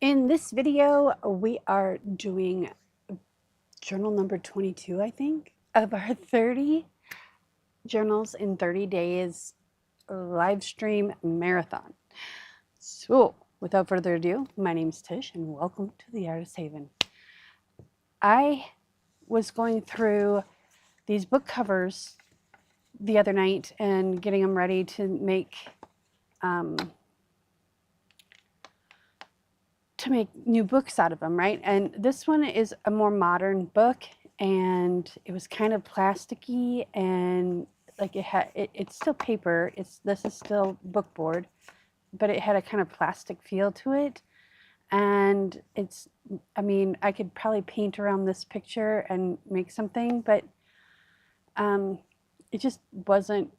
In this video, we are doing journal number 22, I think, of our 30 journals in 30 days live stream marathon. So, without further ado, my name is Tish and welcome to the Artist Haven. I was going through these book covers the other night and getting them ready to make new books out of them, right? And this one is a more modern book, and it was kind of plasticky, and like it's still paper. This is still book board, but it had a kind of plastic feel to it. And I could probably paint around this picture and make something, but it just wasn't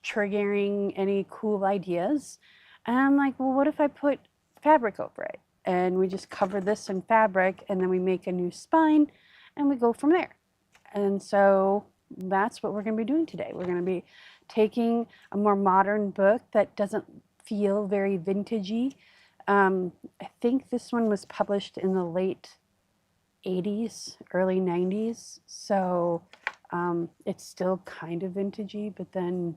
triggering any cool ideas. And I'm like, well, what if I put fabric over it? And we just cover this in fabric, and then we make a new spine, and we go from there. And so that's what we're going to be doing today. We're going to be taking a more modern book that doesn't feel very vintagey. I think this one was published in the late 80s, early 90s. So it's still kind of vintagey, but then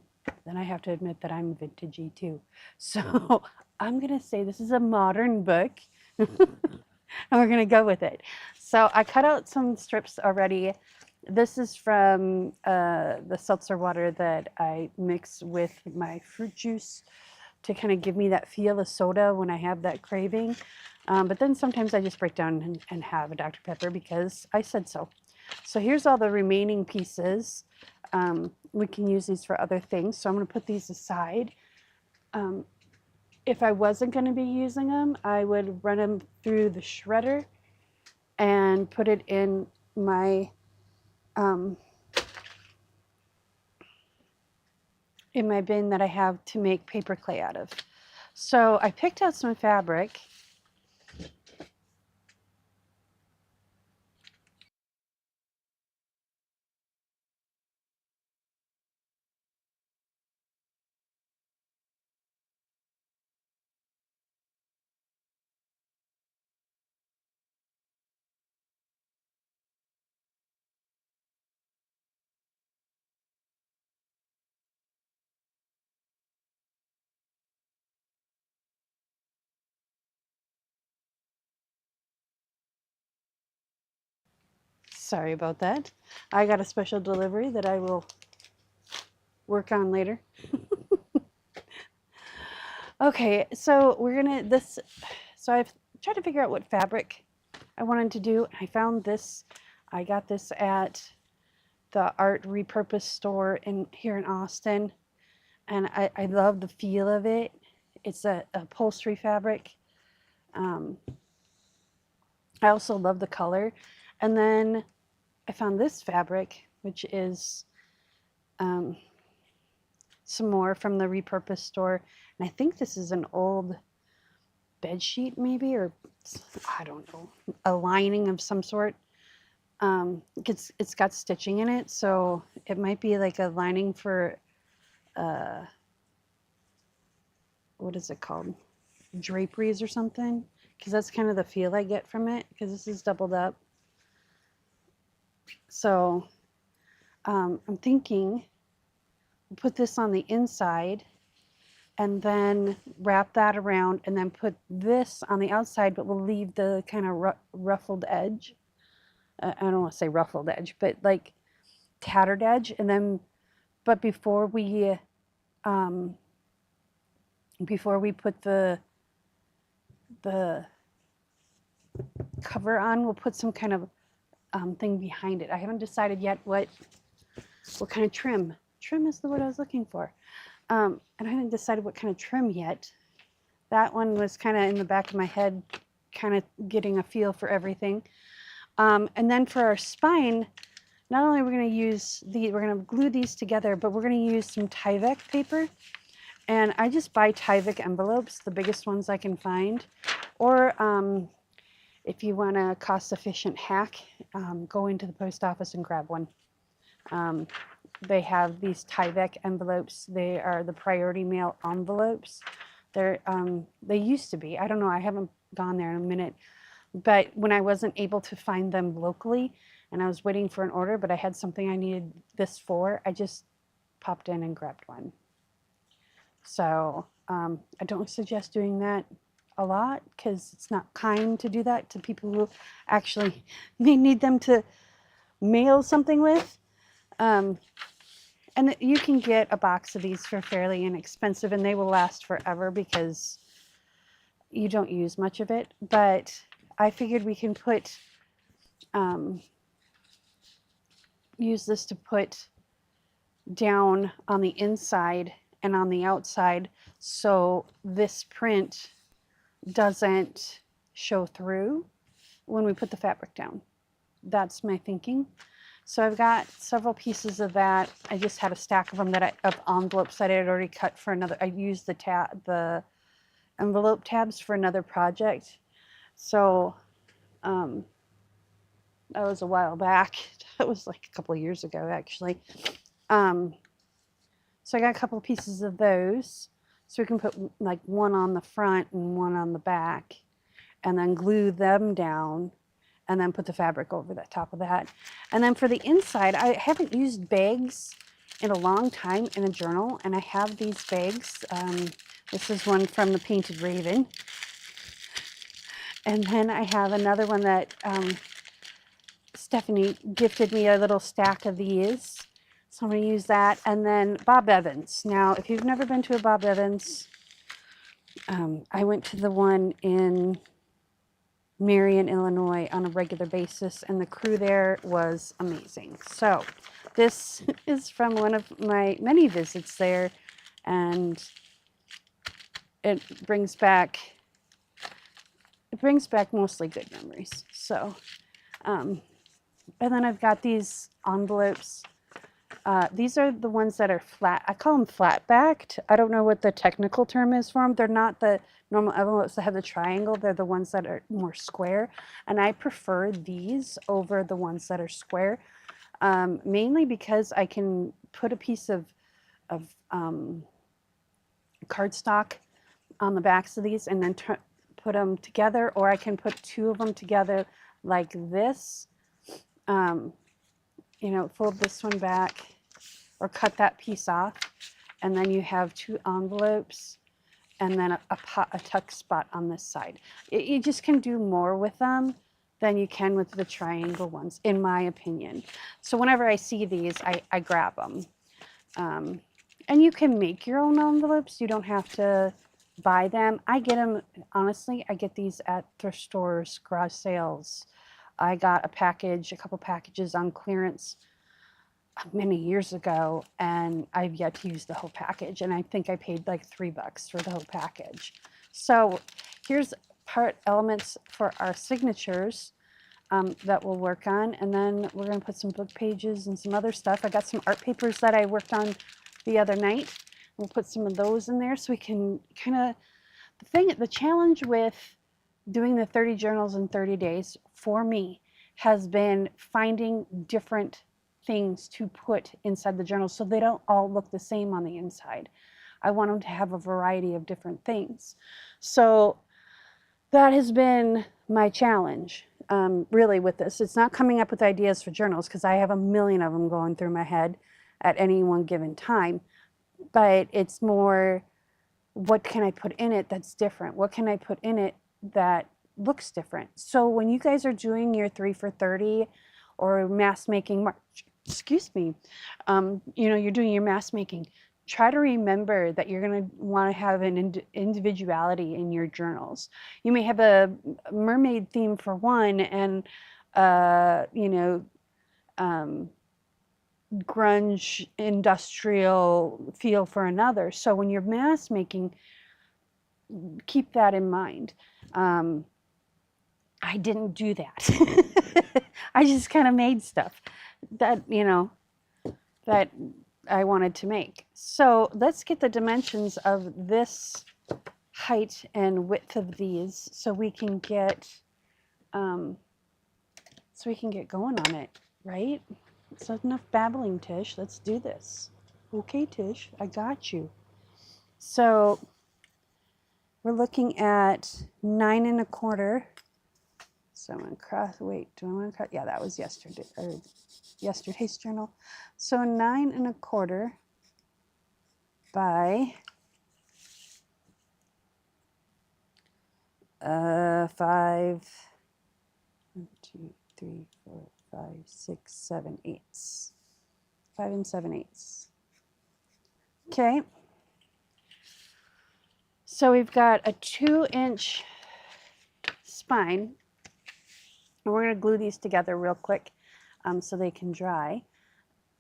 I have to admit that I'm vintagey too. So I'm going to say this is a modern book, and we're going to go with it. So I cut out some strips already. This is from the seltzer water that I mix with my fruit juice to kind of give me that feel of soda when I have that craving. But then sometimes I just break down and have a Dr. Pepper because I said so. So here's all the remaining pieces. We can use these for other things. So I'm going to put these aside. If I wasn't going to be using them, I would run them through the shredder and put it in my bin that I have to make paper clay out of. So I picked out some fabric. Sorry about that. I got a special delivery that I will work on later. Okay, so I've tried to figure out what fabric I wanted to do. I found this. I got this at the art repurpose store here in Austin, and I love the feel of it. It's a upholstery fabric. I also love the color. And then I found this fabric, which is some more from the repurpose store. And I think this is an old bed sheet maybe, or I don't know, a lining of some sort. It's got stitching in it, so it might be like a lining for what is it called? Draperies or something, because that's kind of the feel I get from it, because this is doubled up. So I'm thinking put this on the inside and then wrap that around and then put this on the outside, but we'll leave the kind of ruffled edge. I don't want to say ruffled edge, but like tattered edge. And then, but before we put the cover on, we'll put some kind of thing behind it. I haven't decided yet what kind of trim. Trim is the word I was looking for. And I haven't decided what kind of trim yet. That one was kind of in the back of my head, kind of getting a feel for everything. And then for our spine, not only are we going to use we're going to glue these together, but we're going to use some Tyvek paper. And I just buy Tyvek envelopes, the biggest ones I can find. Or if you want a cost-efficient hack, go into the post office and grab one. They have these Tyvek envelopes. They are the priority mail envelopes. They used to be. I don't know. I haven't gone there in a minute. But when I wasn't able to find them locally and I was waiting for an order, but I had something I needed this for, I just popped in and grabbed one. So I don't suggest doing that a lot because it's not kind to do that to people who actually may need them to mail something with. And you can get a box of these for fairly inexpensive and they will last forever because you don't use much of it. But I figured we can put, use this to put down on the inside and on the outside so this print doesn't show through when we put the fabric down. That's my thinking. So I've got several pieces of that. I just had a stack of them that of envelopes that I had already cut for another. I used the envelope tabs for another project. So that was a while back. That was like a couple of years ago, actually. So I got a couple of pieces of those. So we can put like one on the front and one on the back and then glue them down and then put the fabric over the top of that. And then for the inside, I haven't used bags in a long time in a journal, and I have these bags. This is one from the Painted Raven. And then I have another one that Stephanie gifted me, a little stack of these. So I'm going to use that. And then Bob Evans. Now, if you've never been to a Bob Evans, I went to the one in Marion, Illinois on a regular basis, and the crew there was amazing. So this is from one of my many visits there, and it brings back mostly good memories. So, and then I've got these envelopes. These are the ones that are flat. I call them flat backed. I don't know what the technical term is for them. They're not the normal envelopes that have the triangle. They're the ones that are more square. And I prefer these over the ones that are square, mainly because I can put a piece of cardstock on the backs of these and then put them together, or I can put two of them together like this. You know, fold this one back or cut that piece off, and then you have two envelopes and then a tuck spot on this side. You just can do more with them than you can with the triangle ones, in my opinion. So whenever I see these, I grab them. And you can make your own envelopes. You don't have to buy them. I get them, honestly, I get these at thrift stores, garage sales. I got a couple packages on clearance many years ago, and I've yet to use the whole package. And I think I paid like $3 for the whole package. So here's part elements for our signatures that we'll work on. And then we're going to put some book pages and some other stuff. I got some art papers that I worked on the other night. We'll put some of those in there so we can kind of, the challenge with doing the 30 journals in 30 days for me has been finding different things to put inside the journal so they don't all look the same on the inside. I want them to have a variety of different things. So that has been my challenge, really, with this. It's not coming up with ideas for journals because I have a million of them going through my head at any one given time, but it's more, what can I put in it that's different? What can I put in it that looks different? So when you guys are doing your 3 for 30 or mass making March, excuse me, you know, you're doing your mass making, try to remember that you're going to want to have an individuality in your journals. You may have a mermaid theme for one and, you know, grunge industrial feel for another. So when you're mass making, keep that in mind. I didn't do that. I just kind of made stuff that, you know, that I wanted to make. So let's get the dimensions of this height and width of these so we can get going on it, right? So enough babbling, Tish. Let's do this. Okay, Tish, I got you. So we're looking at 9 1/4. So I'm going to cross, wait, do I want to cross? Yeah, that was yesterday, or yesterday's journal. So 9 1/4 by 5, 1, 2, 3, 4, 5, 6, 7, 8. 5 7/8. Okay. So we've got a 2-inch spine, and we're going to glue these together real quick so they can dry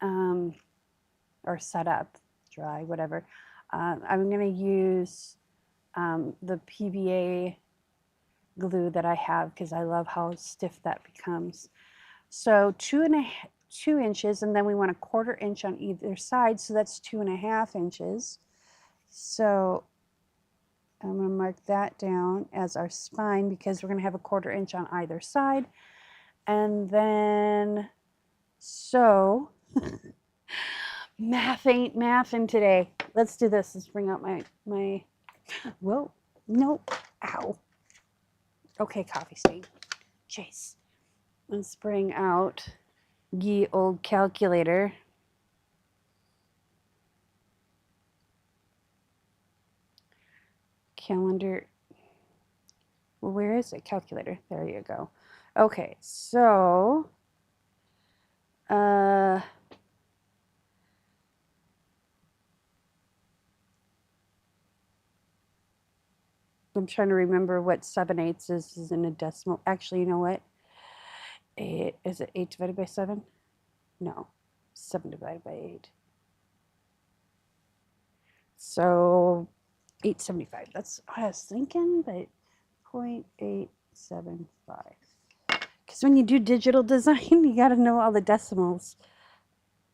or set up, dry, whatever. I'm going to use the PVA glue that I have because I love how stiff that becomes. So 2 inches, and then we want a 1/4 inch on either side, so that's 2.5 inches. So I'm going to mark that down as our spine because we're going to have a 1/4 inch on either side. And then, so, math ain't mathin' today. Let's do this. Let's bring out my, whoa, nope, ow. Okay, coffee stain. Jeez. Let's bring out ye old calculator. Calendar. Well, where is it? Calculator. There you go. Okay, so I'm trying to remember what 7/8 is in a decimal. Actually, you know what? Is it 8 divided by 7? No, 7 divided by 8. So 875. That's what I was thinking, but 0.875. Because when you do digital design, you got to know all the decimals.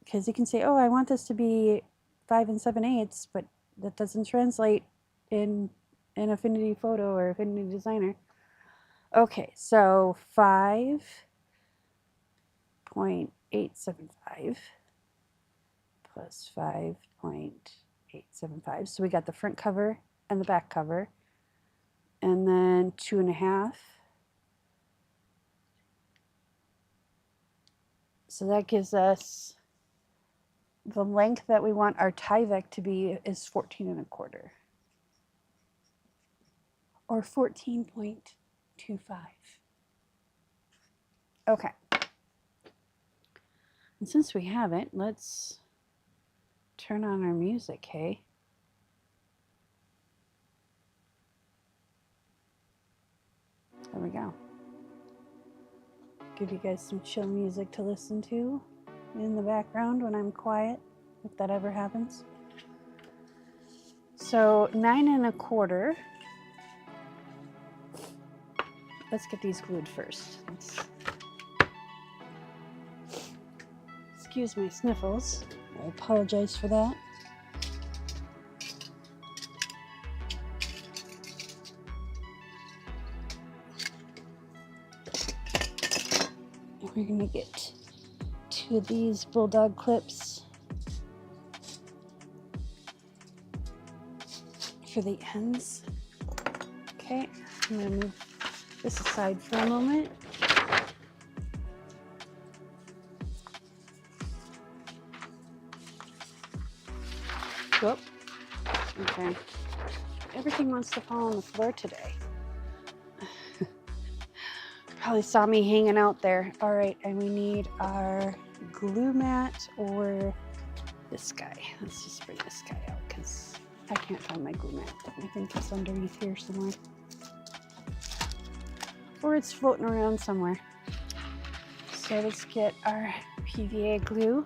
Because you can say, oh, I want this to be 5 7/8, but that doesn't translate in Affinity Photo or Affinity Designer. Okay, so 5.875 plus 5.875. So we got the front cover and the back cover. And then 2.5. So that gives us the length that we want our Tyvek to be is 14 1/4. Or 14.25. Okay. And since we have it, let's turn on our music, hey? There we go. Give you guys some chill music to listen to in the background when I'm quiet, if that ever happens. So 9 1/4. Let's get these glued first. Excuse my sniffles. I apologize for that. We're going to get 2 of these bulldog clips for the ends. Okay, I'm going to move this aside for a moment. Whoop. Okay. Everything wants to fall on the floor today. Probably saw me hanging out there. All right, and we need our glue mat or this guy. Let's just bring this guy out because I can't find my glue mat. I think it's underneath here somewhere. Or it's floating around somewhere. So let's get our PVA glue.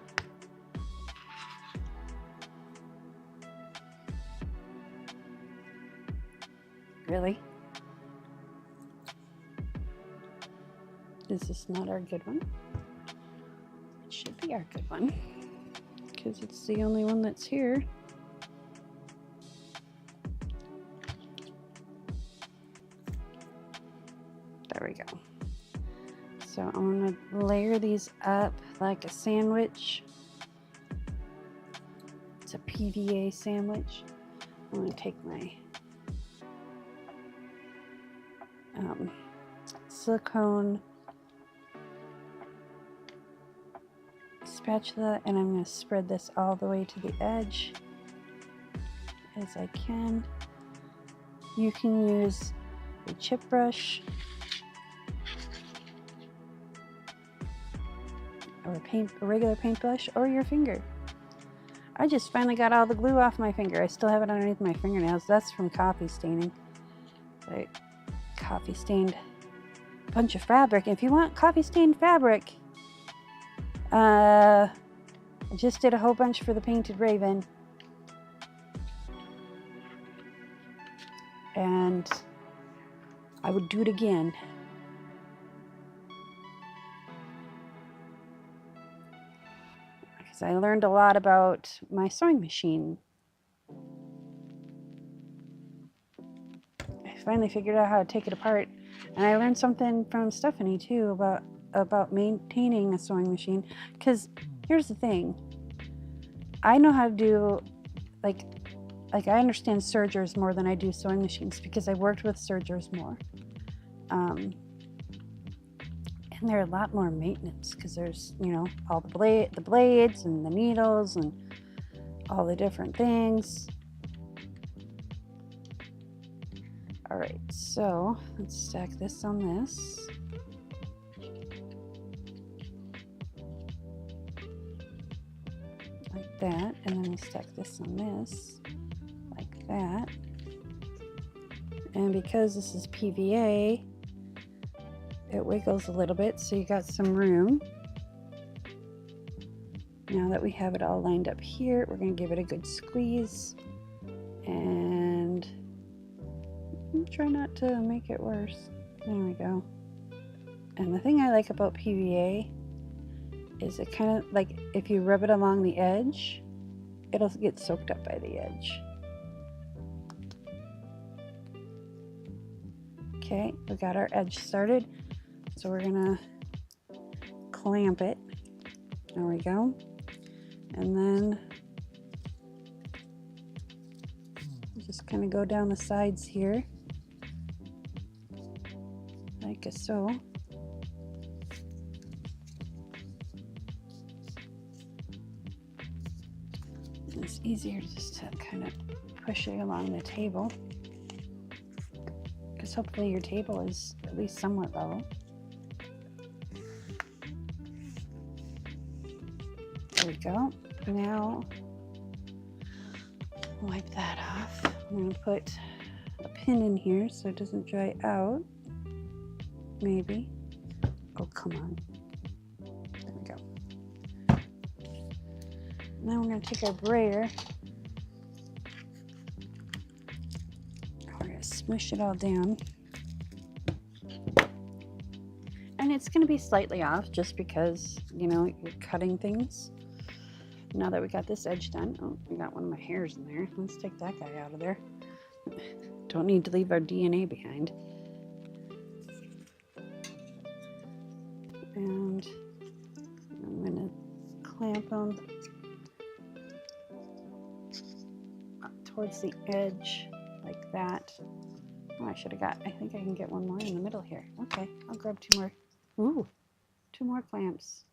Really? This is not our good one. It should be our good one because it's the only one that's here. There we go. So I'm going to layer these up like a sandwich. It's a PVA sandwich. I'm going to take my silicone spatula, and I'm going to spread this all the way to the edge as I can. You can use a chip brush or a regular paintbrush or your finger. I just finally got all the glue off my finger. I still have it underneath my fingernails. That's from coffee staining. I coffee stained a bunch of fabric. If you want coffee stained fabric, I just did a whole bunch for the Painted Raven. And I would do it again. Because I learned a lot about my sewing machine. I finally figured out how to take it apart. And I learned something from Stephanie too about maintaining a sewing machine. Because here's the thing. I know how to do, like I understand sergers more than I do sewing machines because I worked with sergers more. And they're a lot more maintenance because there's, you know, all the blades and the needles and all the different things. All right, so let's stack this on this. Like that, and then we stack this on this. Like that. And because this is PVA, it wiggles a little bit, so you got some room. Now that we have it all lined up here, we're going to give it a good squeeze. And try not to make it worse. There we go. And the thing I like about PVA is it kind of, like, if you rub it along the edge, it'll get soaked up by the edge. Okay, we got our edge started. So we're gonna clamp it. There we go. And then just kind of go down the sides here, like so. It's easier just to kind of push it along the table, because hopefully your table is at least somewhat level. There we go. Now, wipe that off. I'm going to put a pin in here so it doesn't dry out. Maybe. Oh, come on. There we go. Now we're going to take our brayer. We're going to smoosh it all down. And it's going to be slightly off just because, you know, you're cutting things. Now that we got this edge done, oh, we got one of my hairs in there. Let's take that guy out of there. Don't need to leave our DNA behind. And I'm going to clamp them towards the edge like that. Oh, I think I can get one more in the middle here. Okay, I'll grab two more. Ooh, two more clamps.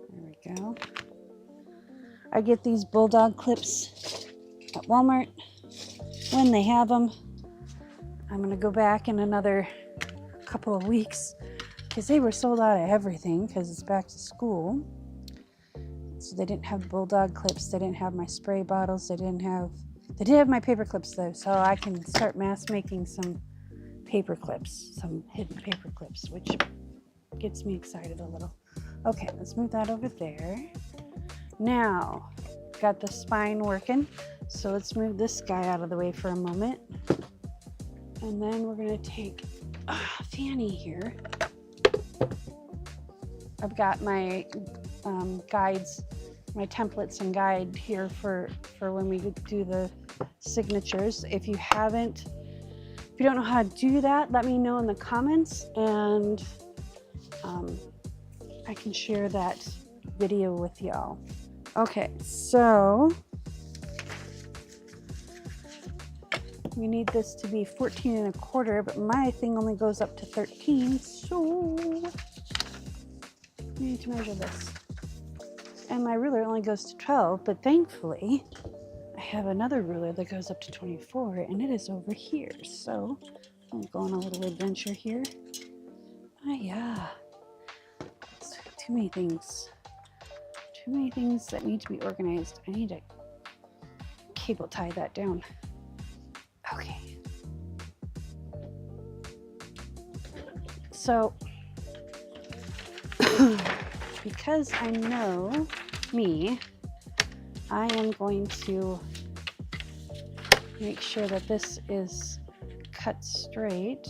There we go. I get these bulldog clips at Walmart when they have them. I'm going to go back in another couple of weeks because they were sold out of everything because it's back to school. So they didn't have bulldog clips. They didn't have my spray bottles. They did have my paper clips though, so I can start mass making some paper clips, some hidden paper clips, which gets me excited a little. Okay, let's move that over there. Now, got the spine working, so let's move this guy out of the way for a moment. And then we're going to take Fanny here. I've got my guides, my templates and guide here for when we do the signatures. If you don't know how to do that, let me know in the comments, and I can share that video with y'all. Okay, so We need this to be 14 1/4, but my thing only goes up to 13, so we need to measure this. And my ruler only goes to 12, but thankfully I have another ruler that goes up to 24, and it is over here. So I'm going on a little adventure here. Ah, yeah. Too many things. Too many things that need to be organized. I need to cable tie that down. Okay. So, because I know me, I am going to make sure that this is cut straight.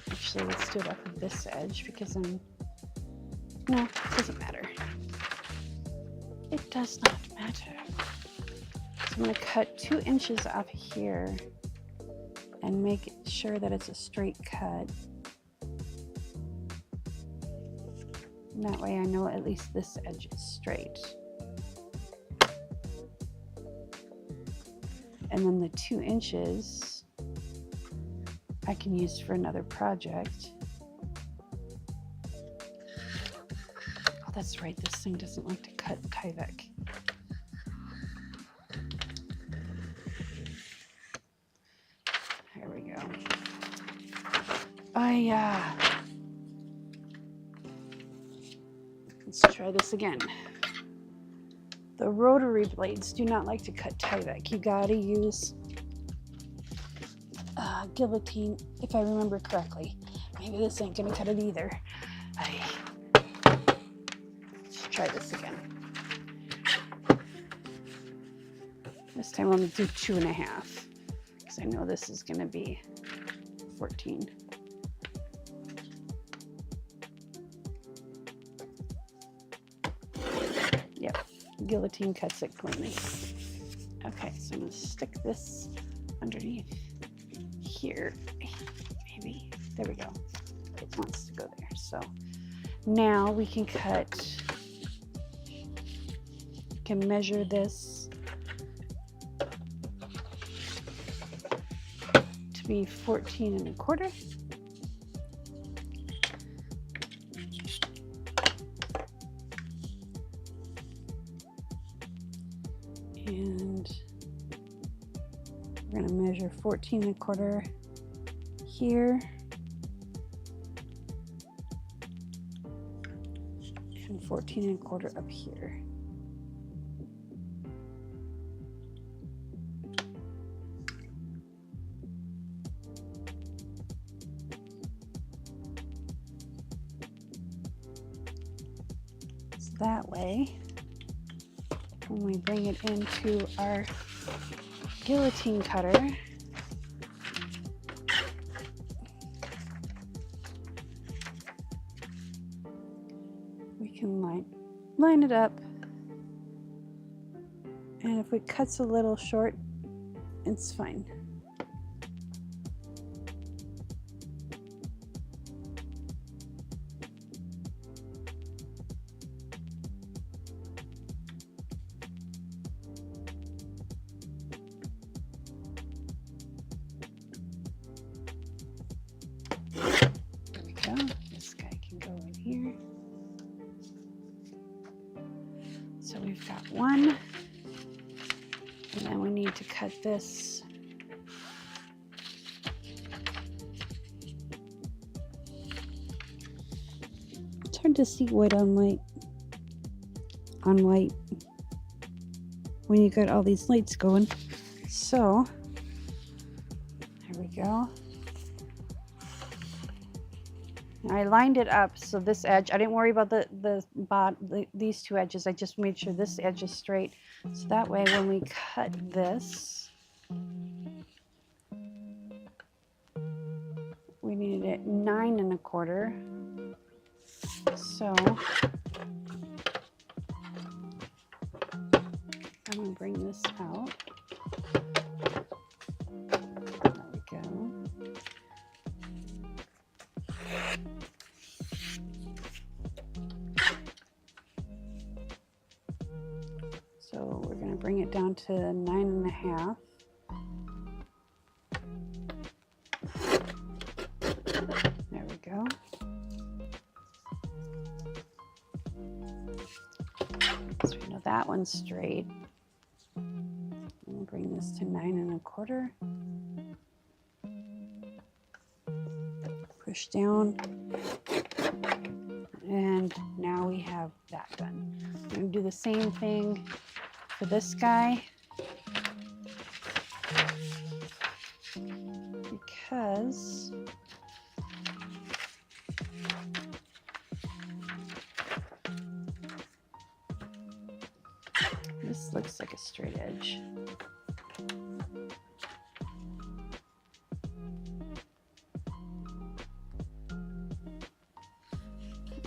Actually, let's do it off of this edge because no, it doesn't matter. It does not matter. So I'm going to cut 2 inches off here and make sure that it's a straight cut. And that way I know at least this edge is straight. And then the 2 inches I can use for another project. Oh, that's right, this thing doesn't like to cut Tyvek. There we go. Let's try this again. The rotary blades do not like to cut Tyvek. You gotta use guillotine, if I remember correctly. Maybe this ain't gonna cut it either. Let's try this again. This time I'm gonna do 2.5 because I know this is gonna be 14. Yep, guillotine cuts it cleanly. Okay, so I'm gonna stick this underneath here, maybe. There we go. It wants to go there. So now we can cut, we can measure this to be 14 1/4. And we're going to measure 14 1/4 here and 14 1/4 up here. So that way, when we bring it into our guillotine cutter, we can line it up, and if it cuts a little short, it's fine. This guy can go in here. So we've got one, and then we need to cut this. It's hard to see white on white when you got all these lights going. So there we go. I lined it up so this edge, I didn't worry about these 2 edges. I just made sure this edge is straight. So that way when we cut this, we needed it 9 1/4. So I'm going to bring this out. There we go. So we're going to bring it down to 9 1/2. So we know that one's straight. We'll bring this to 9 1/4. Push down. And now we have that done. I'm going to do the same thing for this guy. Because this looks like a straight edge.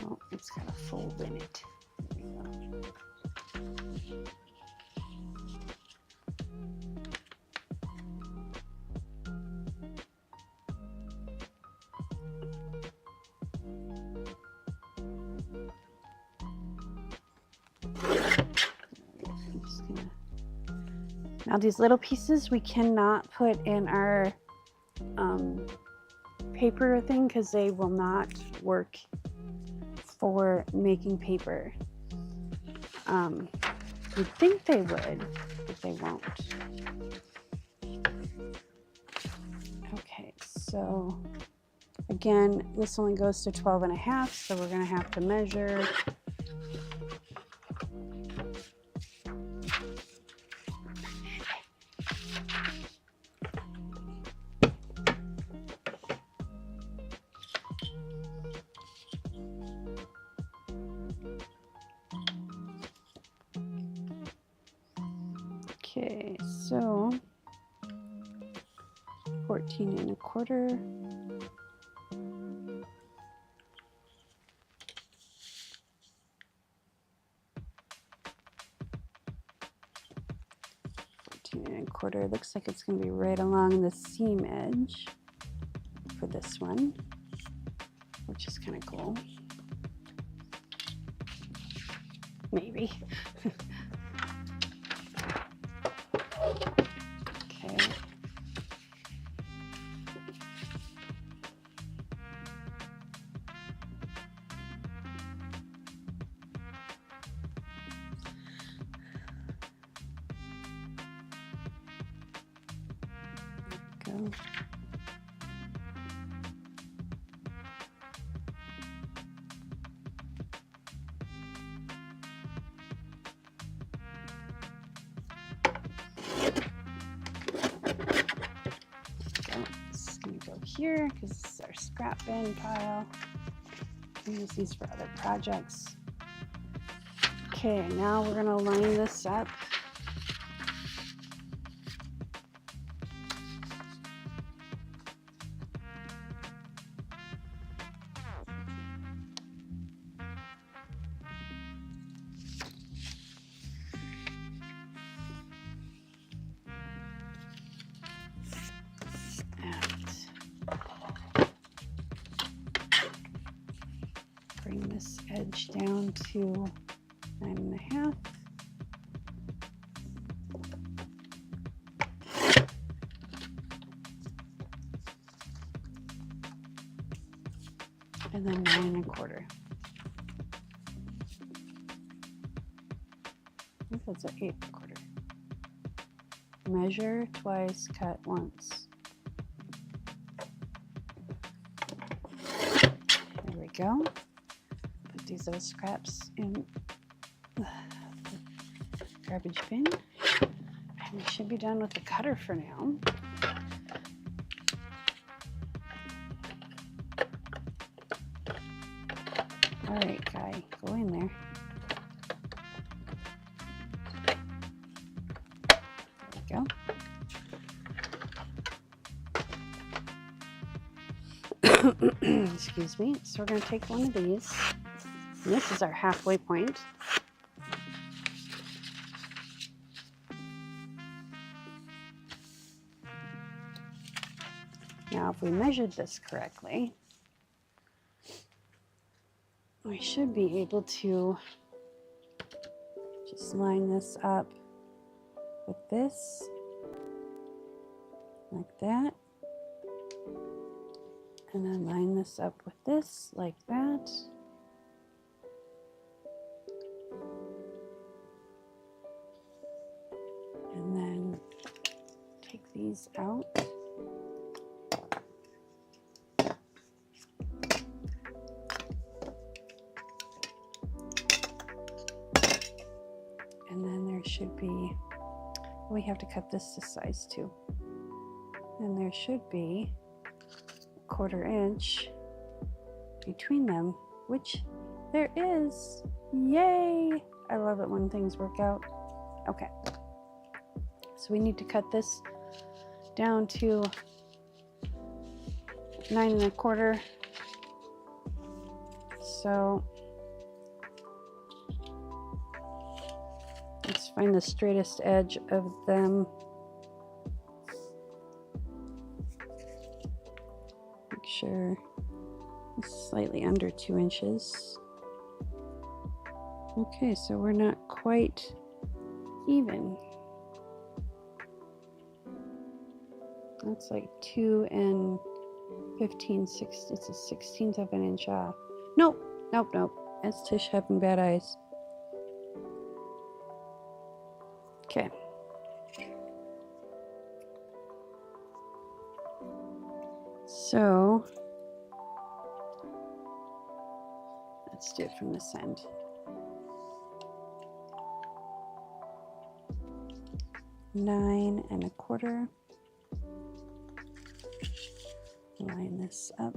Oh, it's got a fold in it. There we go. Now these little pieces we cannot put in our paper thing because they will not work for making paper. You'd think they would, but they won't. Okay, so again, this only goes to 12 1/2, so we're gonna have to measure. Okay, so 14 1/4. Looks like it's going to be right along the seam edge for this one, which is kind of cool. Maybe. Okay. Go. It's going to go here because this is our scrap bin pile. We use these for other projects. Okay, now we're going to line this up. Bring this edge down to 9 1/2. And then 9 1/4. I think that's an 8 1/4. Measure twice, cut once. There we go. Put these little scraps in the garbage bin. And we should be done with the cutter for now. All right, guy, go in there. There we go. Excuse me. So we're going to take one of these. And this is our halfway point. Now, if we measured this correctly, we should be able to just line this up with this, like that. And then line this up with this, like that. take these out. And then there should be, we have to cut this to size too. And there should be a 1/4 inch between them, which there is. Yay! I love it when things work out. Okay. So we need to cut this down to 9 1/4. So let's find the straightest edge of them. Make sure it's slightly under 2 inches. Okay, so we're not quite even. That's like 2 and 15, 6, it's a 1/16 of an inch off. Nope, nope, nope. That's Tish having bad eyes. Okay. So let's do it from this end. Nine 1/4. Line this up.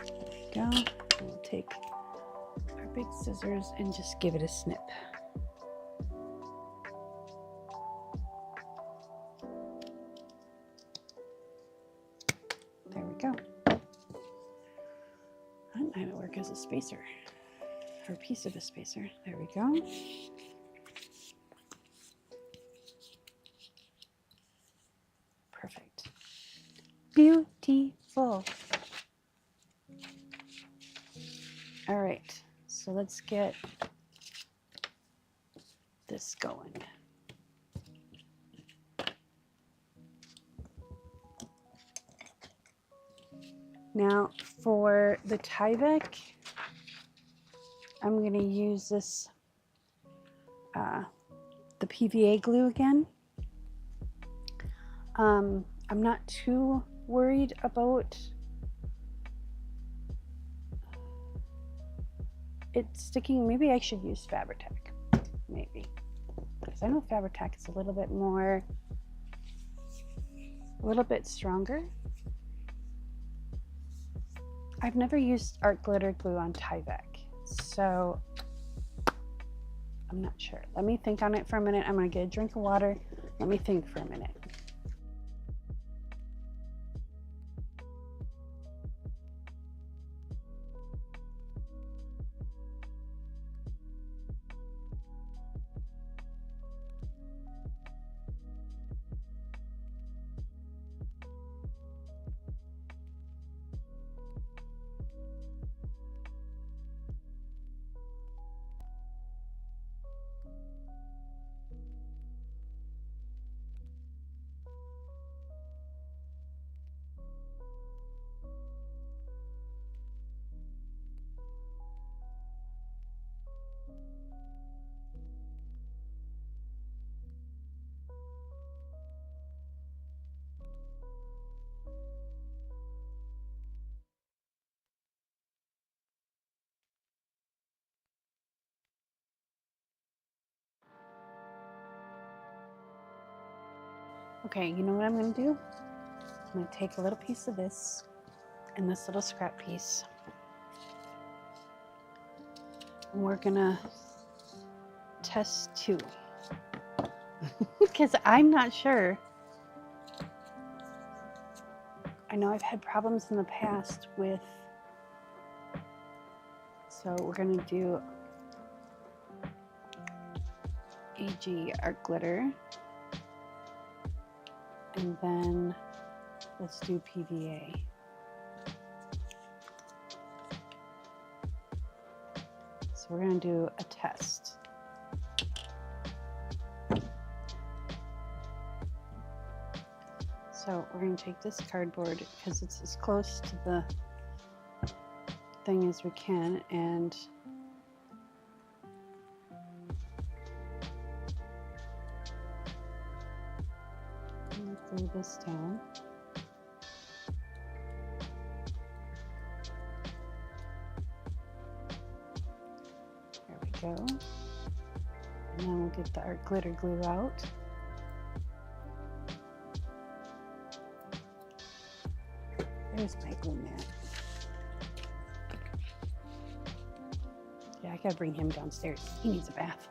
There we go. We'll take our big scissors and just give it a snip. There we go. That might work as a spacer, or a piece of a spacer. There we go. Perfect. Beautiful. All right, so let's get this going. Now for the Tyvek, I'm going to use this, the PVA glue again. I'm not too worried about it sticking. Maybe I should use Fabri-Tac, maybe, because I know Fabri-Tac is a little bit stronger. I've never used art glitter glue on Tyvek, so I'm not sure. Let me think on it for a minute. I'm gonna get a drink of water. Let me think for a minute. Okay, you know what I'm gonna do? I'm gonna take a little piece of this and this little scrap piece. And we're gonna test two. Because I'm not sure. I know I've had problems in the past with, so we're gonna do AG art glitter. And then let's do PVA. So we're going to do a test. So we're going to take this cardboard because it's as close to the thing as we can and glue this down. There we go. And then we'll get our glitter glue out. There's my glue mat. Yeah, I gotta bring him downstairs. He needs a bath.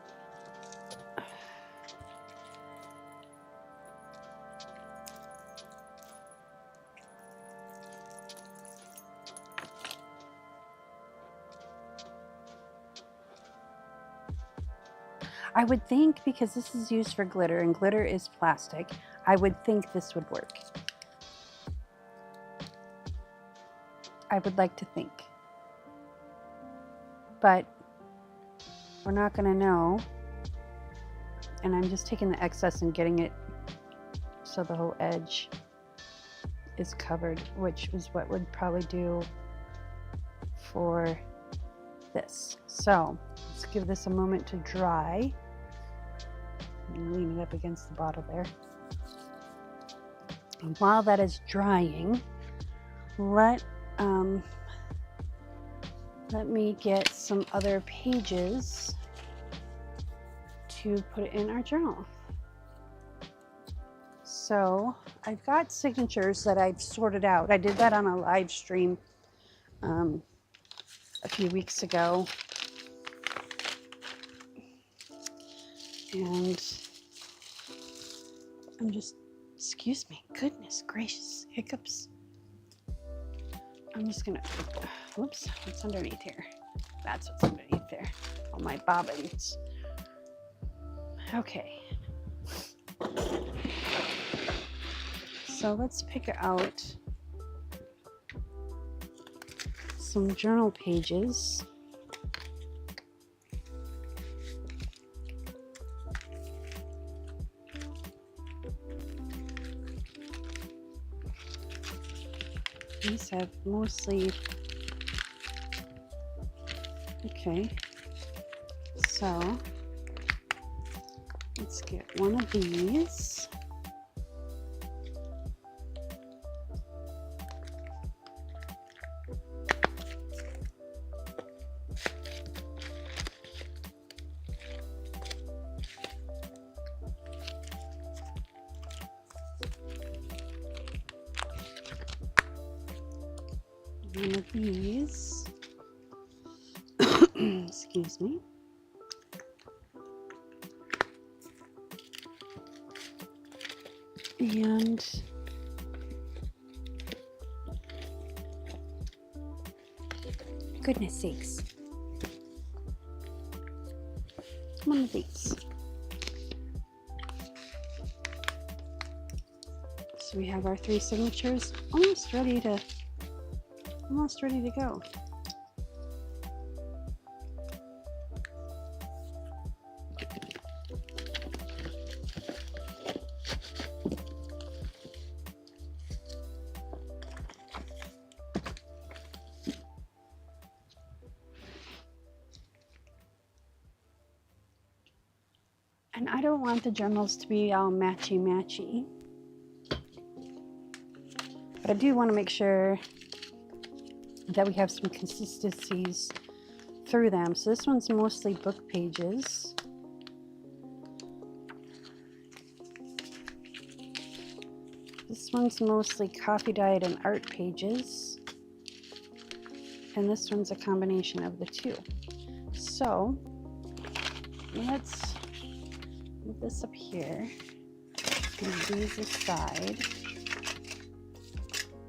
I would think, because this is used for glitter and glitter is plastic, I would think this would work. I would like to think. But we're not going to know. And I'm just taking the excess and getting it so the whole edge is covered, which is what would probably do for this. So let's give this a moment to dry. And lean it up against the bottle there. And while that is drying, let me get some other pages to put in our journal. So I've got signatures that I've sorted out. I did that on a live stream a few weeks ago. And I'm just, excuse me, goodness gracious, hiccups. I'm just gonna, whoops, what's underneath here? That's what's underneath there, all my bobbins. Okay. So let's pick out some journal pages. These have mostly, okay, so let's get one of these. One of these, excuse me, and goodness sakes, one of these. So we have our 3 signatures almost ready to go. And I don't want the journals to be all matchy-matchy. But I do want to make sure that we have some consistencies through them. So this one's mostly book pages. This one's mostly coffee dyed and art pages. And this one's a combination of the two. So let's move this up here. Move these aside.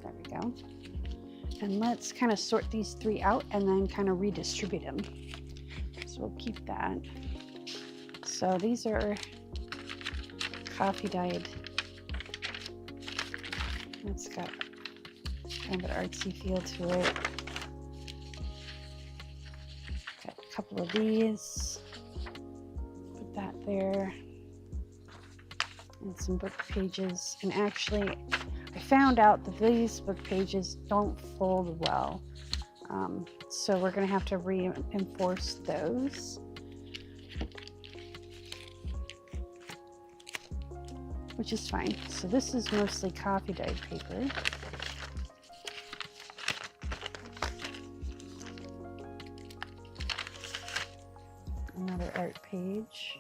There we go. And let's kind of sort these 3 out and then kind of redistribute them. So we'll keep that. So these are coffee dyed. It's got kind of an artsy feel to it. Got a couple of these. Put that there. And some book pages. And actually, I found out that these book pages don't fold well. So we're going to have to reinforce those. Which is fine. So this is mostly coffee dyed paper. Another art page.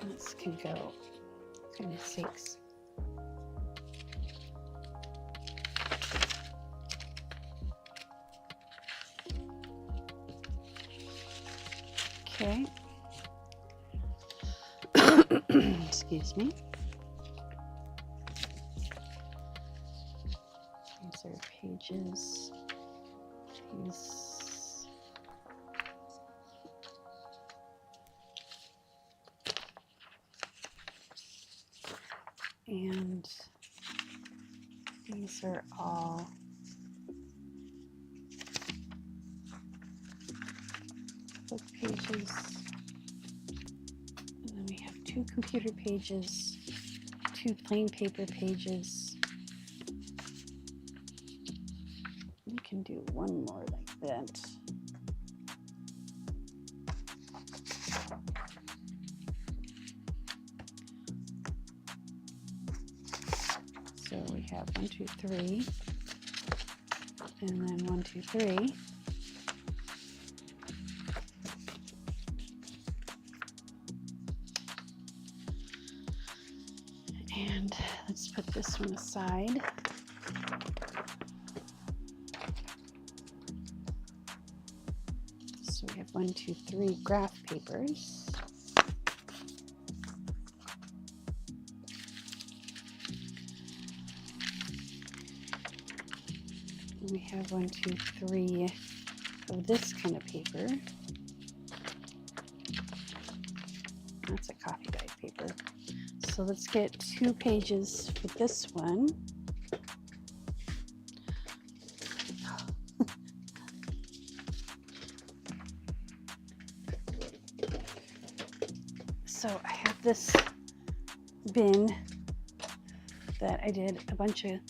This can go, goodness sakes. Okay. Excuse me. These are pages. These. And these are all book pages. And then we have 2 computer pages, 2 plain paper pages. We can do one more like that. So we have 1, 2, 3, and then 1, 2, 3. And let's put this one aside. So we have 1, 2, 3 graph papers. We have 1, 2, 3 of this kind of paper. That's a coffee dyed paper. So let's get 2 pages for this one. So I have this bin that I did a bunch of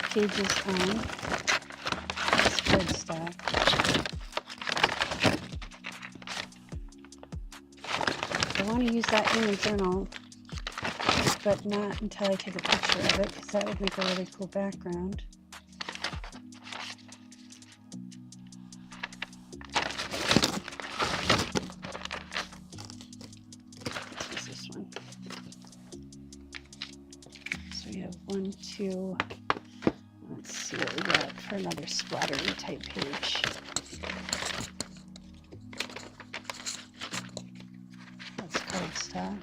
pages on. That's good stuff. I want to use that in the journal, but not until I take a picture of it, because that would make a really cool background. What's this one? So we have 1, 2. Let's see what we got for another splattery type page. That's cardstock.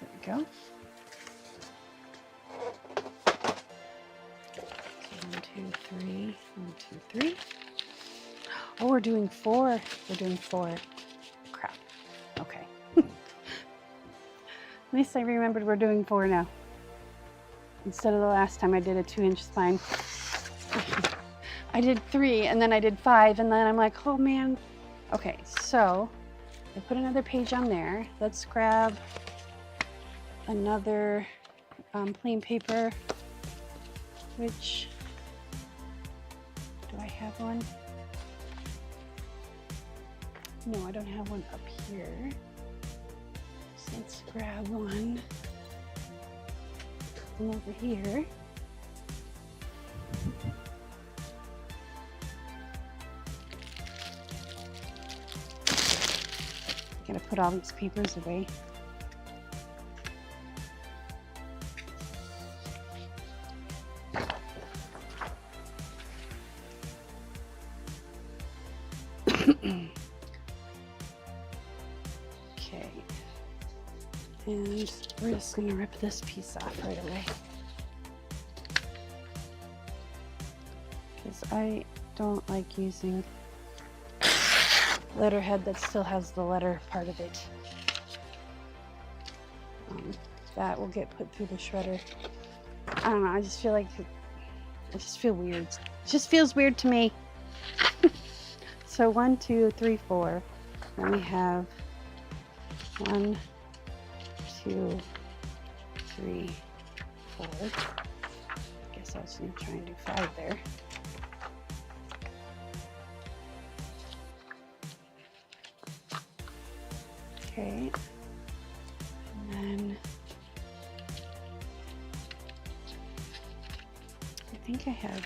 There we go. So 1, 2, 3. 1, 2, 3. Oh, we're doing 4. We're doing 4. Crap. Okay. At least I remembered we're doing 4 now. Instead of the last time I did a 2-inch spine. I did 3 and then I did 5 and then I'm like, oh man. Okay, so I put another page on there. Let's grab another plain paper. Which, do I have one? No, I don't have one up here. So let's grab one from over here. Gotta put all these papers away. Okay. And we're just gonna rip this piece off right away. Because I don't like using letterhead that still has the letter part of it. That will get put through the shredder. I don't know, I just feel like I just feel weird. It just feels weird to me. So 1, 2, 3, 4. Then we have 1, 2, 3, 4. Guess I was going to try and do 5 there. Okay. And then I think I have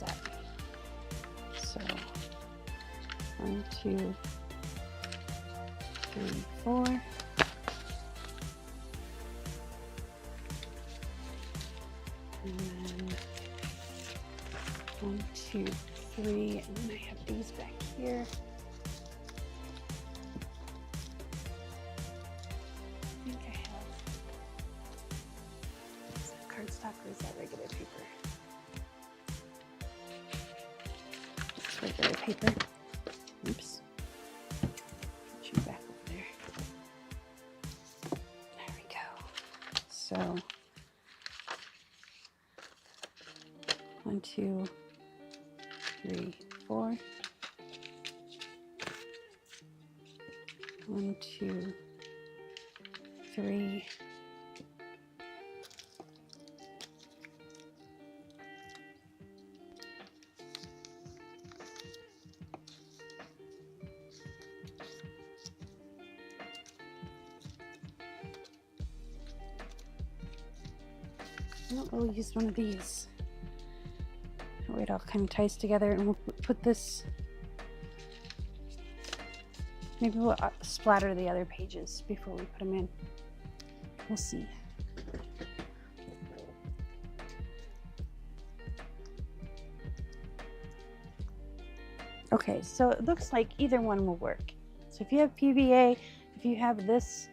that. So 1, 2, 3, 4. And then 1, 2, 3, and then I have these back here. I think I have, is that cardstock or is that regular paper? Regular paper. Oops. Put you back over there. There we go. So 1, 2, 3, 4. 1, 2, 3. We'll use one of these. That way it all kind of ties together, and we'll put this. Maybe we'll splatter the other pages before we put them in. We'll see. Okay, so it looks like either one will work. So if you have PVA, if you have this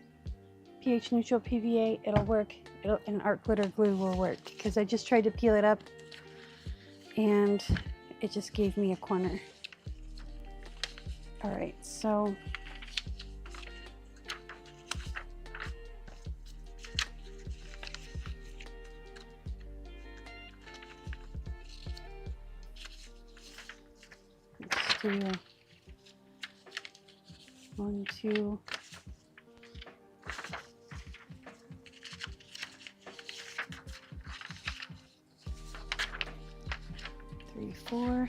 pH neutral PVA, it'll work. And art glitter glue will work, because I just tried to peel it up and it just gave me a corner. All right, so let's do 1, 2. 3, 4.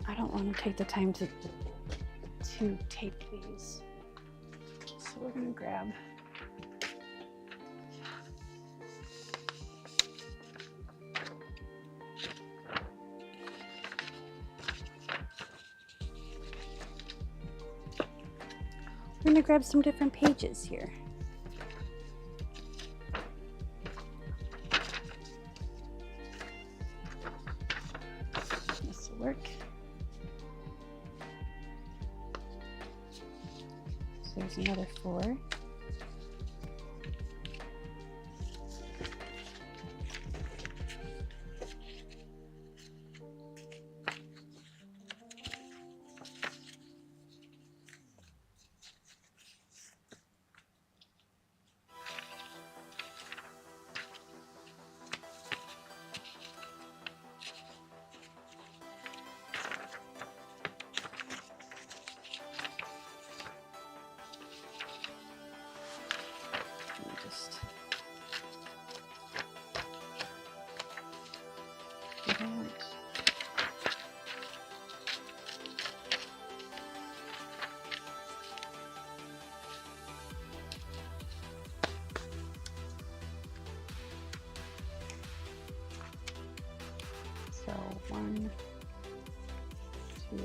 I don't want to take the time to tape these, so we're going to grab some different pages here. This will work. So there's another 4. So 1, 2,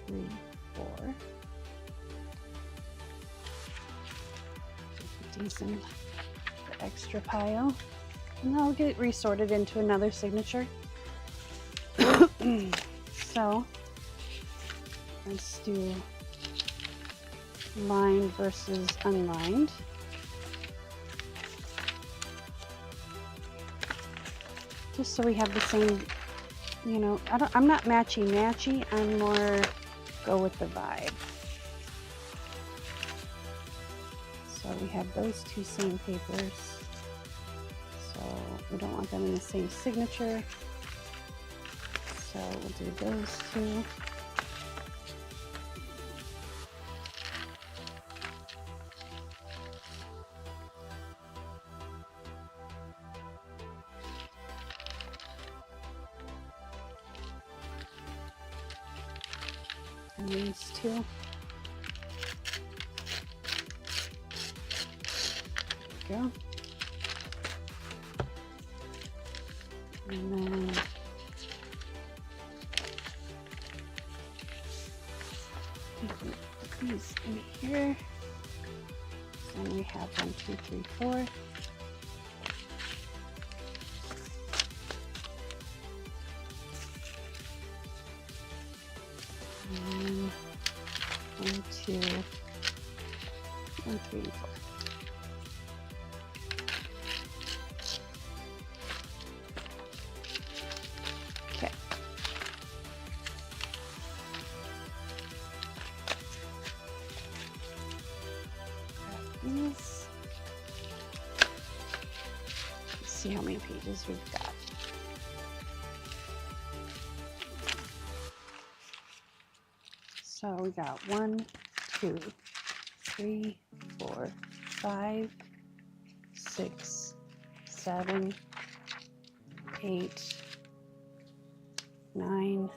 3, 4. Put these in the extra pile, and I'll get it resorted into another signature. So let's do lined versus unlined. Just so we have the same, you know, I'm not matchy-matchy, I'm more go with the vibe. So we have those two same papers. So we don't want them in the same signature. So we'll do those two. And these two. There we go. And then put these in here. And we have 1, 2, 3, 4. And 1, 2, 1, 3, 4. Okay. These. Let's see how many pages we've got. So we got 1, 2, 3, 4, 5, 6, 7, 8, 9,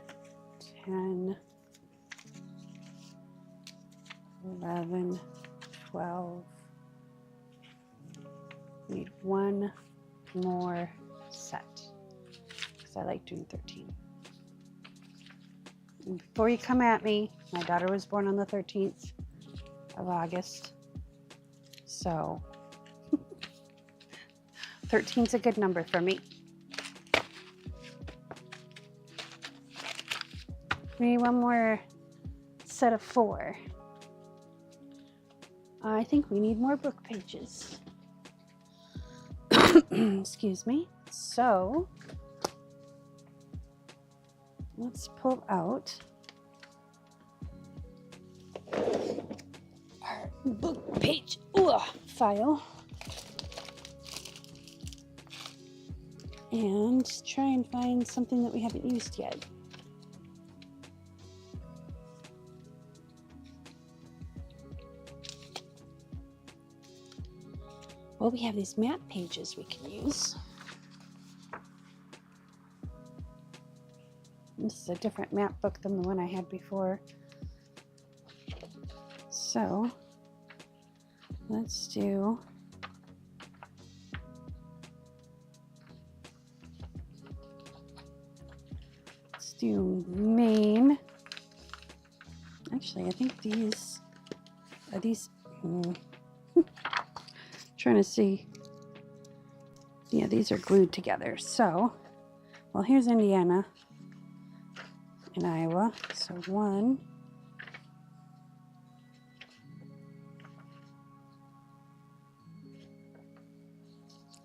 10, 11, 12. Need one more set because I like doing 13. And before you come at me, my daughter was born on the 13th of August. So 13's a good number for me. We need one more set of 4. I think we need more book pages. Excuse me. So let's pull out our book page file and try and find something that we haven't used yet. Well, we have these map pages we can use. This is a different map book than the one I had before. So let's do Maine. Actually, I think these are these. Trying to see. Yeah, these are glued together. So, well, here's Indiana and Iowa. So 1.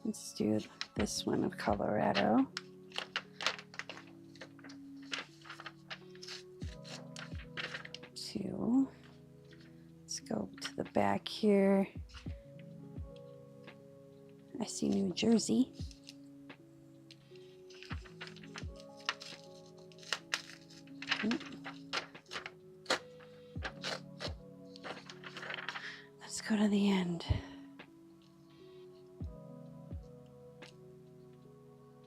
Let's do this one of Colorado. 2. Let's go to the back here. I see New Jersey. Let's go to the end.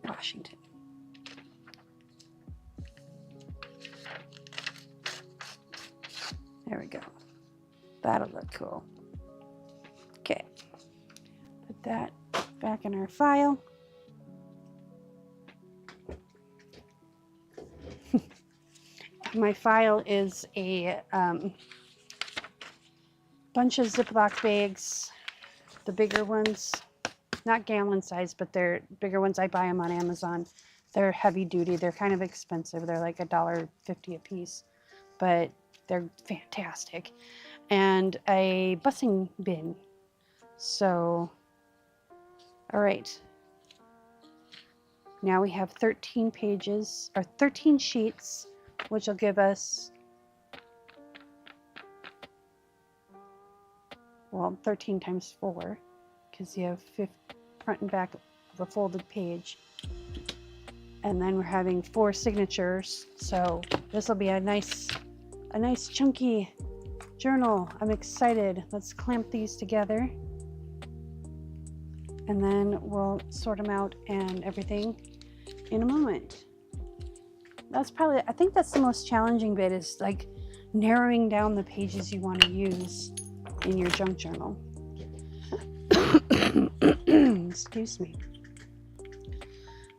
Washington. There we go. That'll look cool. Okay. Put that back in our file. My file is a bunch of Ziploc bags, the bigger ones, not gallon size, but they're bigger ones. I buy them on Amazon. They're heavy duty. They're kind of expensive. They're like $1.50 a piece, but they're fantastic. And a bussing bin. So, all right. Now we have 13 pages, or 13 sheets, which will give us, well, 13 times 4, because you have front and back of a folded page. And then we're having 4 signatures, so this will be a nice chunky journal. I'm excited. Let's clamp these together, and then we'll sort them out and everything in a moment. That's probably, I think that's the most challenging bit, is like narrowing down the pages you want to use in your junk journal. Excuse me.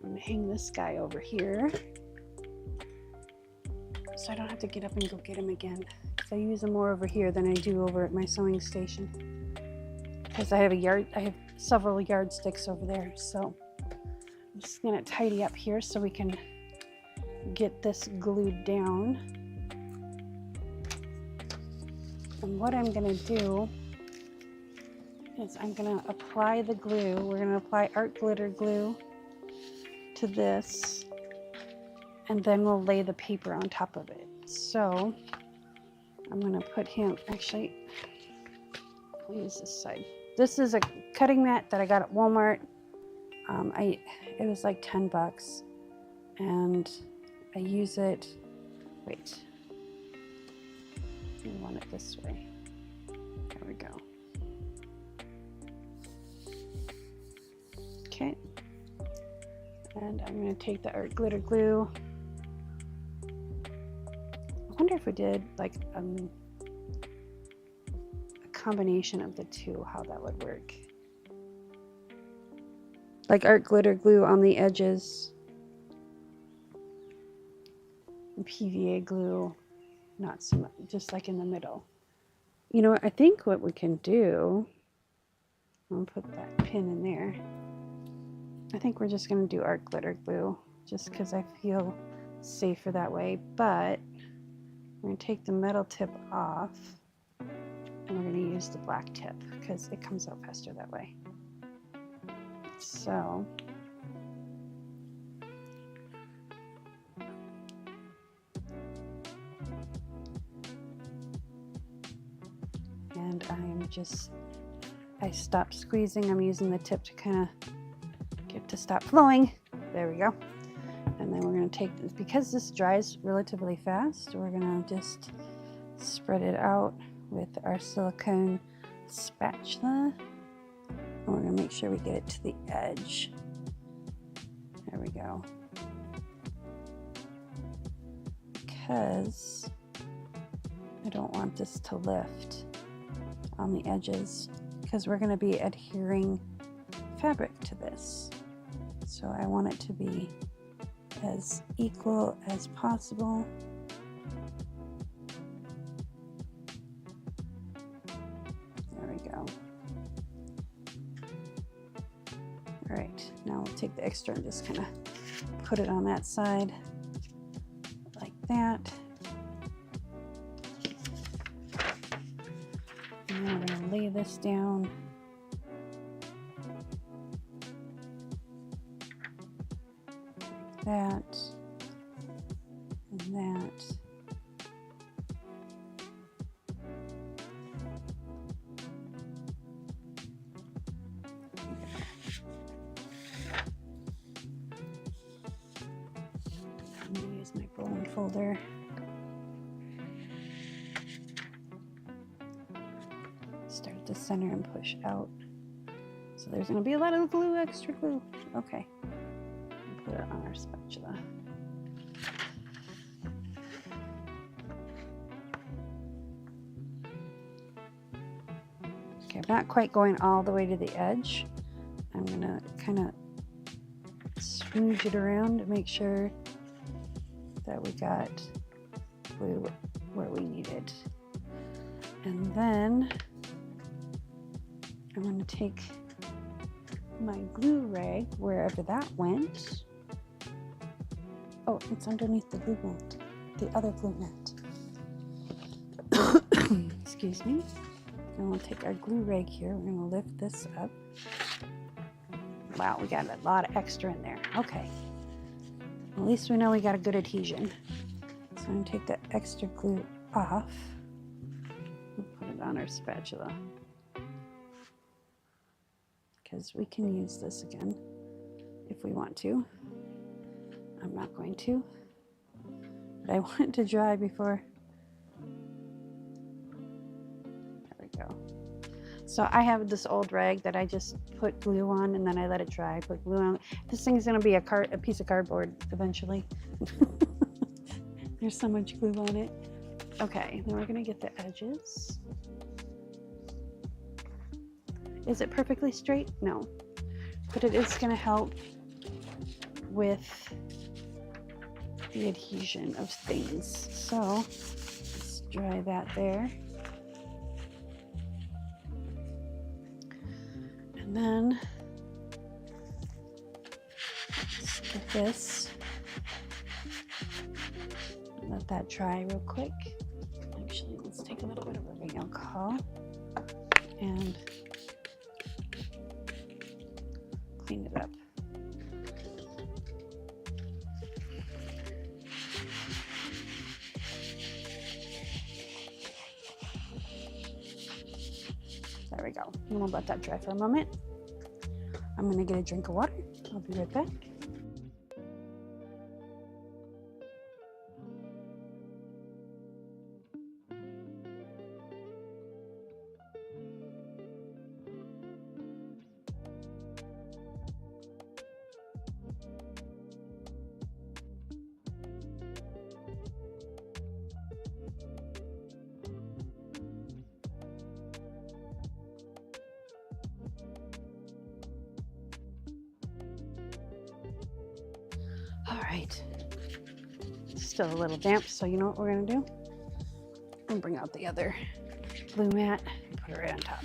I'm gonna hang this guy over here so I don't have to get up and go get him again, because I use them more over here than I do over at my sewing station, because I have several yardsticks over there. So I'm just gonna tidy up here so we can get this glued down. And what I'm gonna do is I'm gonna apply the glue. We're gonna apply art glitter glue to this, and then we'll lay the paper on top of it. So I'm gonna put him, actually, I'll use this side. This is a cutting mat that I got at Walmart. It was like 10 bucks, and I use it, wait, I want it this way. There we go. Okay. And I'm going to take the art glitter glue. I wonder if we did like a combination of the two, how that would work. Like art glitter glue on the edges, and PVA glue, not so much, just like in the middle. You know what, I think what we can do, I'll put that pin in there. I think we're just going to do art glitter glue, just because I feel safer that way. But we're going to take the metal tip off, and we're going to use the black tip because it comes out faster that way. So and I stopped squeezing. I'm using the tip to kind of get to stop flowing. There we go. And then we're going to take this, because this dries relatively fast, we're going to just spread it out with our silicone spatula. And we're going to make sure we get it to the edge. There we go. Because I don't want this to lift on the edges, because we're going to be adhering fabric to this. So I want it to be as equal as possible. There we go. All right, now we'll take the extra and just kind of put it on that side like that. And then we're going to lay this down. That and that. I'm going to use my bone folder. Start at the center and push out. So there's going to be a lot of glue, extra glue. Okay. Put it on our spatula. Okay, I'm not quite going all the way to the edge. I'm gonna kind of smoosh it around to make sure that we got glue where we need it. And then I'm going to take my glue rag, wherever that went, Oh, it's underneath the glue mat, the other glue mat. Excuse me. And we'll take our glue rag here. We're going to lift this up. Wow, we got a lot of extra in there. Okay. At least we know we got a good adhesion. So I'm going to take that extra glue off and put it on our spatula. Because we can use this again if we want to. I'm not going to, but I want it to dry before. There we go. So I have this old rag that I just put glue on and then I let it dry. Put glue on. This thing's gonna be a piece of cardboard eventually. There's so much glue on it. Okay, then we're gonna get the edges. Is it perfectly straight? No, but it is gonna help with the adhesion of things. So let's dry that there. And then let's get this. Let that dry real quick. Actually, let's take a little bit of rubbing alcohol and clean it up. There we go. And we'll let that dry for a moment. I'm going to get a drink of water. I'll be right back. All right, it's still a little damp, so you know what we're gonna do? We'll bring out the other glue mat and put it right on top.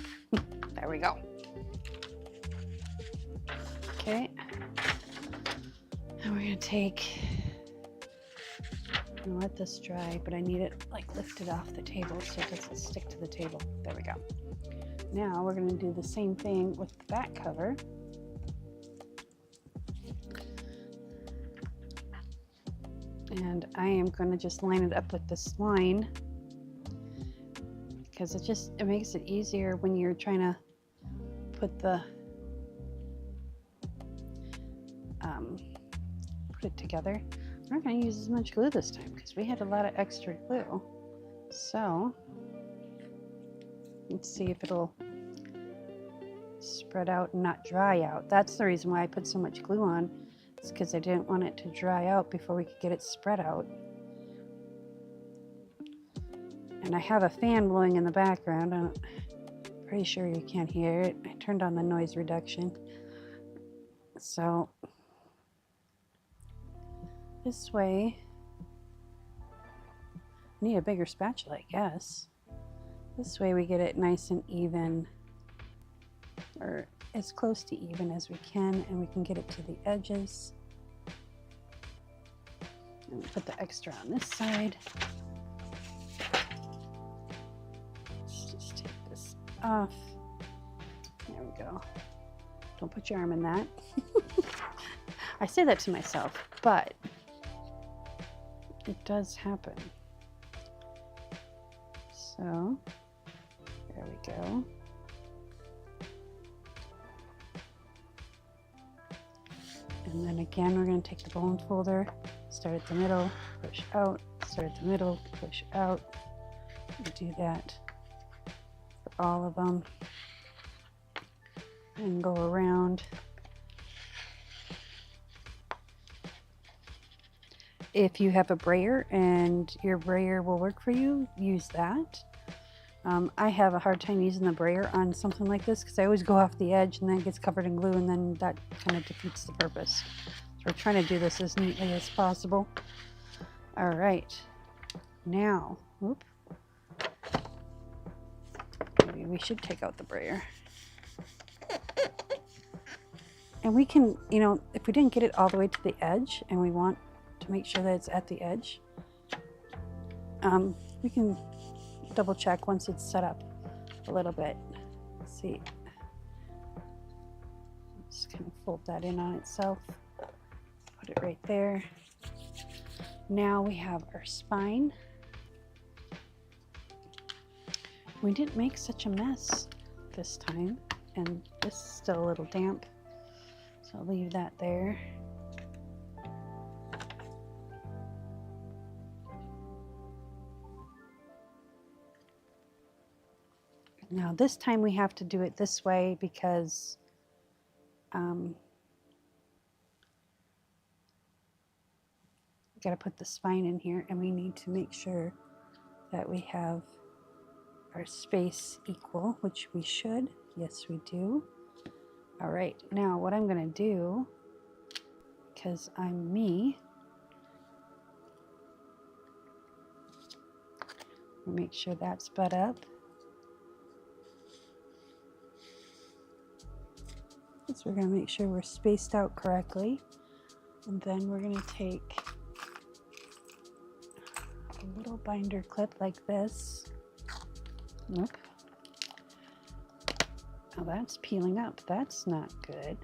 There we go. Okay, and we're gonna take, I'm gonna let this dry, but I need it like lifted off the table so it doesn't stick to the table. There we go. Now we're gonna do the same thing with the back cover. And I am going to just line it up with this line because it makes it easier when you're trying to put it together. We're not going to use as much glue this time because we had a lot of extra glue. So let's see if it'll spread out and not dry out. That's the reason why I put so much glue on. It's because I didn't want it to dry out before we could get it spread out. And I have a fan blowing in the background. I'm pretty sure you can't hear it. I turned on the noise reduction. So this way, I need a bigger spatula, I guess. This way we get it nice and even, or as close to even as we can, and we can get it to the edges. And put the extra on this side. Let's just take this off. There we go. Don't put your arm in that. I say that to myself, but it does happen. So there we go. And then again, we're going to take the bone folder, start at the middle, push out, start at the middle, push out. And do that for all of them. And go around. If you have a brayer and your brayer will work for you, use that. I have a hard time using the brayer on something like this because I always go off the edge and then it gets covered in glue and then that kind of defeats the purpose. So we're trying to do this as neatly as possible. All right, now, whoop. Maybe we should take out the brayer. And we can, you know, if we didn't get it all the way to the edge and we want to make sure that it's at the edge. We can double check once it's set up a little bit. Let's see. Just kind of fold that in on itself. Put it right there. Now we have our spine. We didn't make such a mess this time, and this is still a little damp, so I'll leave that there. Now this time we have to do it this way because got to put the spine in here, and we need to make sure that we have our space equal, which we should. Yes, we do. All right, now what I'm going to do, because I'm me, make sure that's butt up. So we're going to make sure we're spaced out correctly, and then we're going to take a little binder clip like this. Nope. Oh, that's peeling up. That's not good.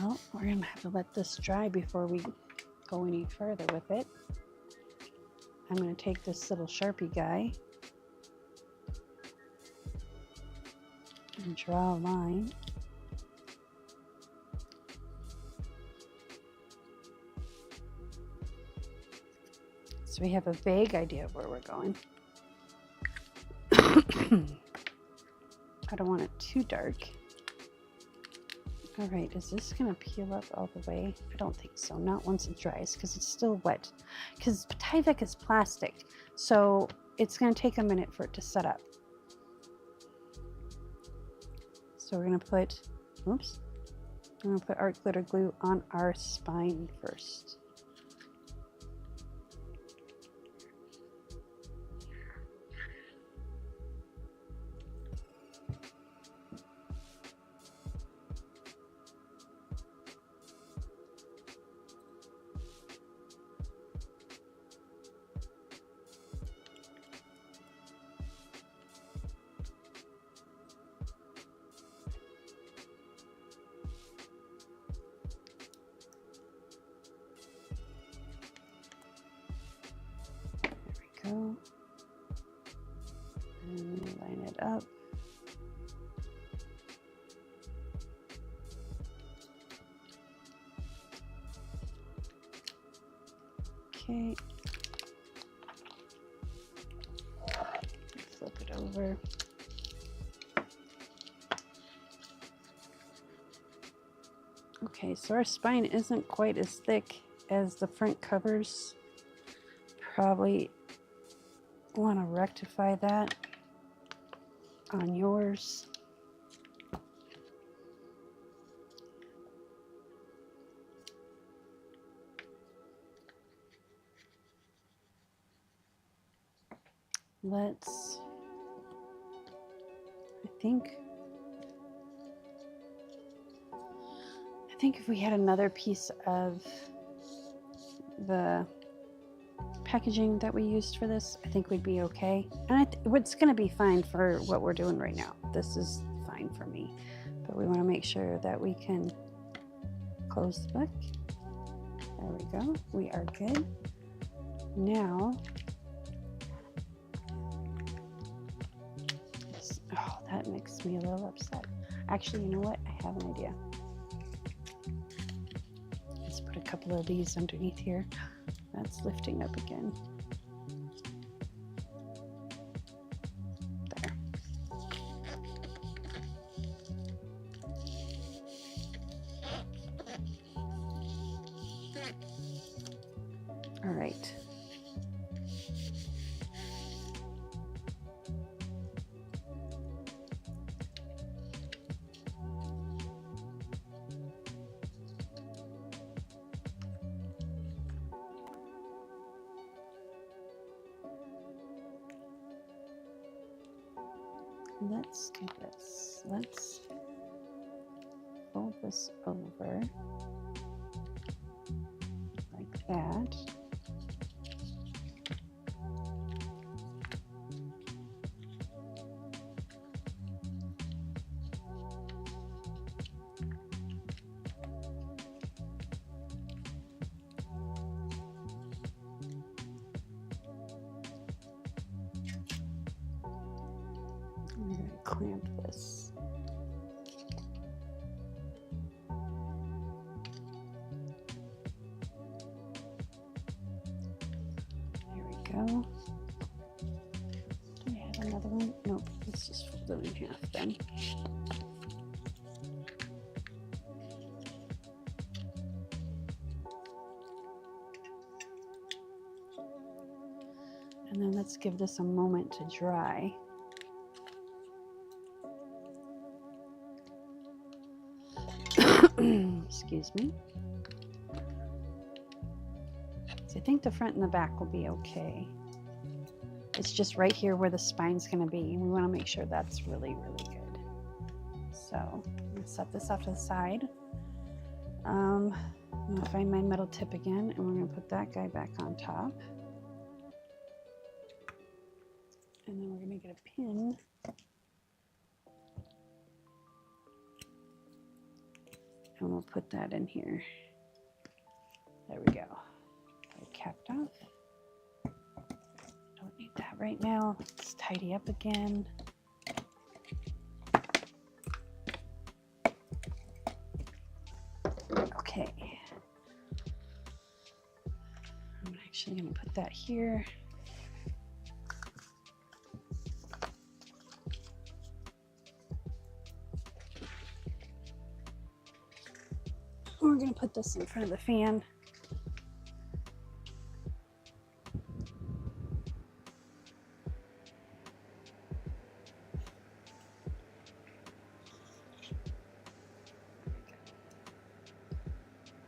Well, we're going to have to let this dry before we go any further with it. I'm going to take this little Sharpie guy and draw a line. So we have a vague idea of where we're going. I don't want it too dark. All right, is this going to peel up all the way? I don't think so, not once it dries, because it's still wet. Because Tyvek is plastic, so it's going to take a minute for it to set up. So we're going to put, oops, I'm going to put art glitter glue on our spine first. Go and line it up. Okay, flip it over. Okay, so our spine isn't quite as thick as the front covers. Probably want to rectify that on yours. Let's, I think if we had another piece of the packaging that we used for this, I think we'd be okay. And it's going to be fine for what we're doing right now. This is fine for me. But we want to make sure that we can close the book. There we go. We are good. Now, oh, that makes me a little upset. Actually, you know what? I have an idea. Let's put a couple of these underneath here. That's lifting up again. There. All right. let's do this. Let's fold this over like that. I'm going to clamp this. There we go. Do we have another one? Nope, let's just fold it in half then. And then let's give this a moment to dry. Excuse me. So I think the front and the back will be okay. It's just right here where the spine's going to be. We want to make sure that's really, really good. So I'm going to set this off to the side. I'm going to find my metal tip again, and we're going to put that guy back on top. And then we're going to get a pin. And we'll put that in here. There we go. Capped off. Don't need that right now. Let's tidy up again. Okay. I'm actually going to put that here. We're going to put this in front of the fan.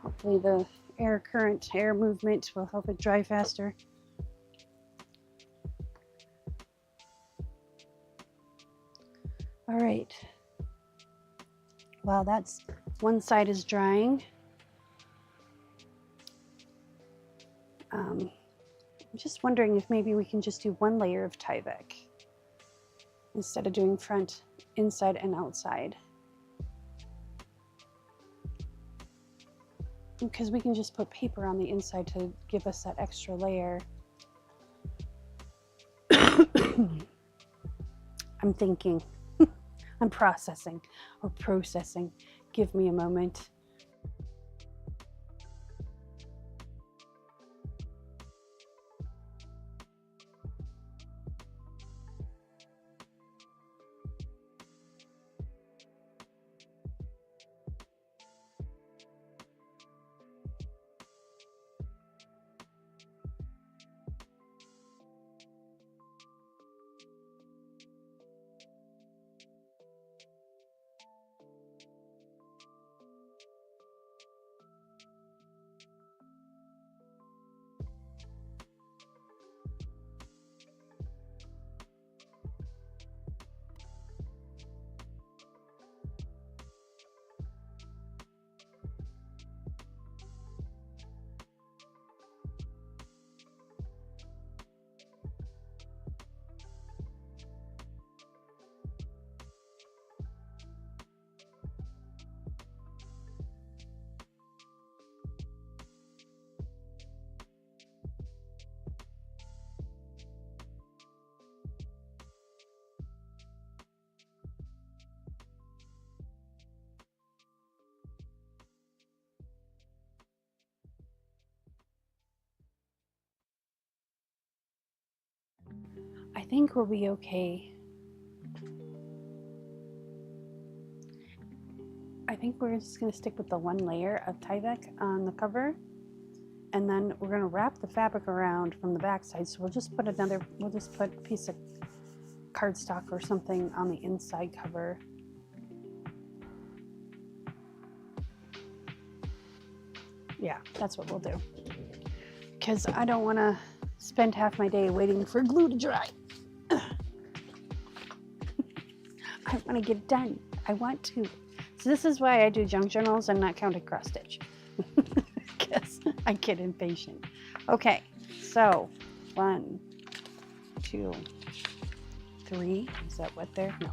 Hopefully the air movement will help it dry faster. All right. Well, that's one side is drying. I'm just wondering if maybe we can just do one layer of Tyvek instead of doing front, inside, and outside. Because we can just put paper on the inside to give us that extra layer. I'm thinking. I'm processing or processing. Give me a moment. I think we'll be okay. I think we're just going to stick with the one layer of Tyvek on the cover, and then we're going to wrap the fabric around from the back side. So we'll just put a piece of cardstock or something on the inside cover. Yeah, that's what we'll do. Because I don't want to spend half my day waiting for glue to dry. want to get it done. I want to. So this is why I do junk journals and not counted cross stitch. Because I get impatient. Okay, so 1, 2, 3. Is that what there? No.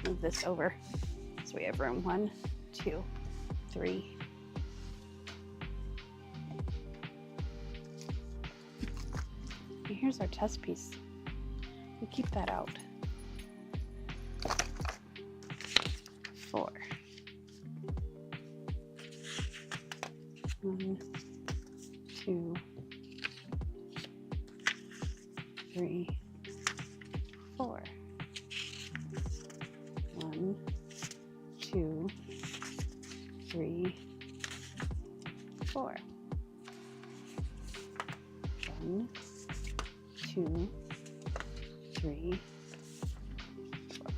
Move this over so we have room. 1, 2, 3. And here's our test piece. We keep that out. 4. 1, 2, 3, 4. 1, 2, 3, 4. 1, 2, 3, 4.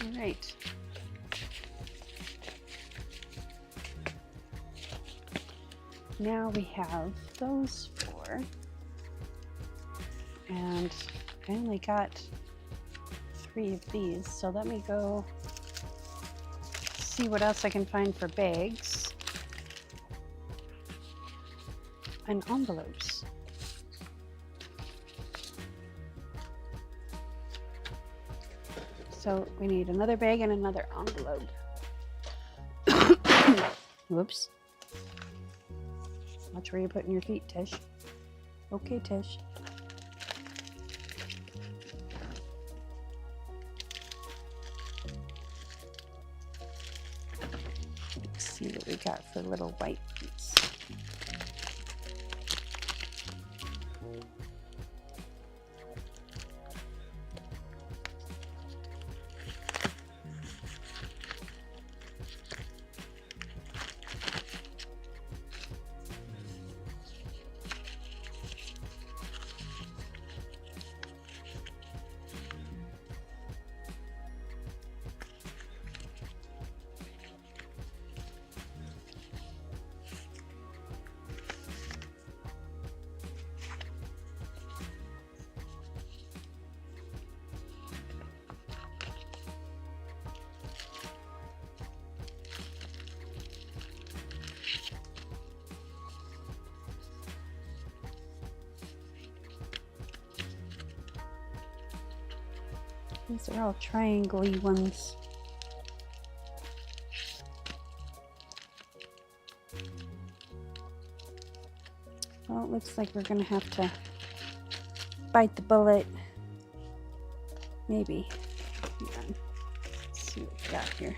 All right. Now we have those 4. And I only got 3 of these, so let me go see what else I can find for bags and envelopes. So we need another bag and another envelope. Whoops. Watch where you're putting your feet, Tish. Okay, Tish. Let's see what we got for little white ones. These are all triangle-y ones. Well, it looks like we're going to have to bite the bullet. Maybe. Hang on. Let's see what we got here.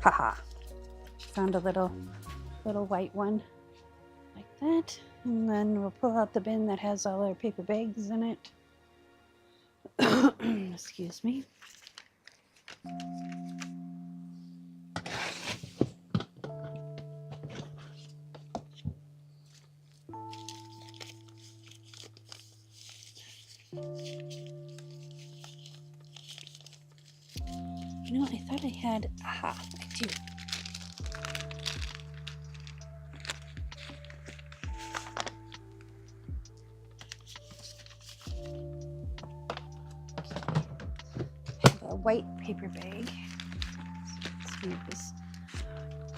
Haha. Found a little white one. Like that. And then we'll pull out the bin that has all our paper bags in it. Excuse me. I thought I had, aha, I do. I have a white paper bag. Let's move this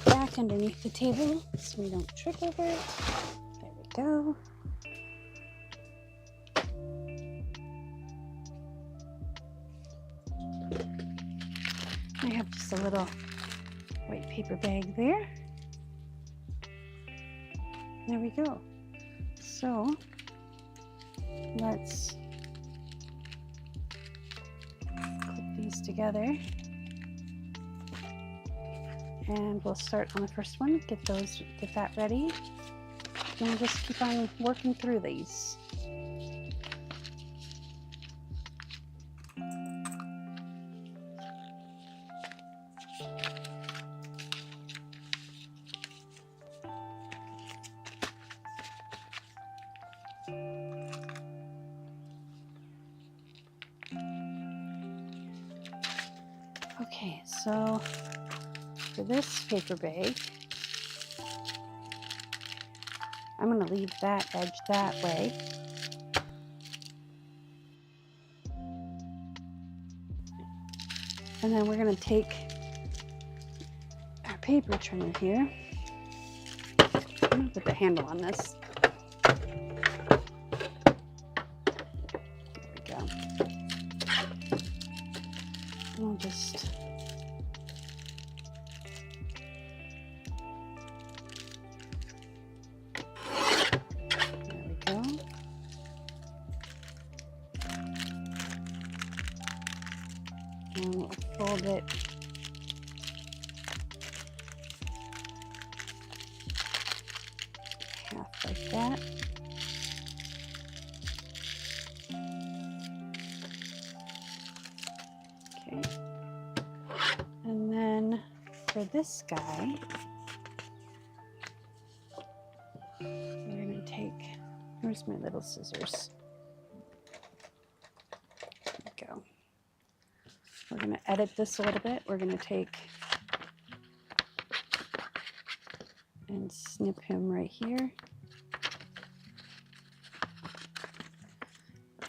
back underneath the table so we don't trip over it. There we go. I have just a little white paper bag there. There we go. So let's clip these together. And we'll start on the first one, get that ready. And we'll just keep on working through these. Okay, so for this paper bag, I'm going to leave that edge that way. And then we're going to take our paper trimmer here. I'm going to put the handle on this. There we go. And we'll just and we'll fold it half like that. Okay. And then for this guy, we're going to take, where's my little scissors? There we go. We're going to edit this a little bit. We're going to take and snip him right here.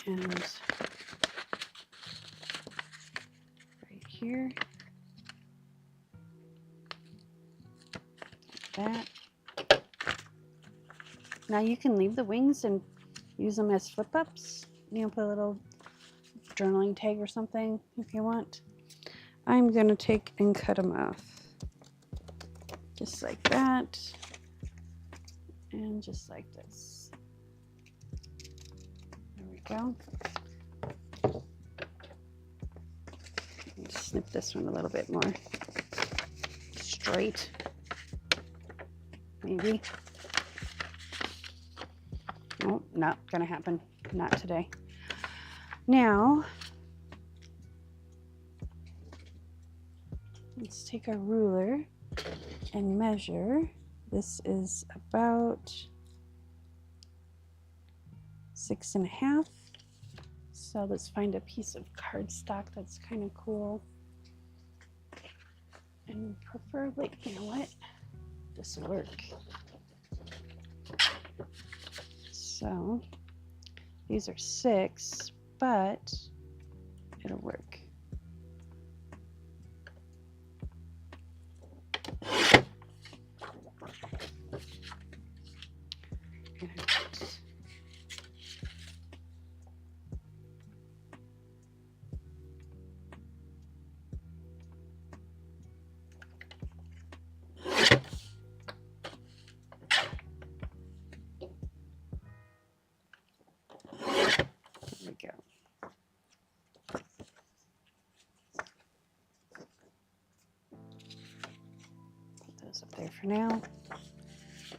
And right here. Like that. Now you can leave the wings and use them as flip ups. You know, put a little journaling tag or something if you want. I'm going to take and cut them off just like that and just like this. There we go. Just snip this one a little bit more straight, maybe. Nope, not gonna happen, not today. Now, let's take our ruler and measure. This is about 6.5. So let's find a piece of cardstock that's kind of cool. And preferably, you know what? This will work. So these are 6, but it'll work. Up there for now.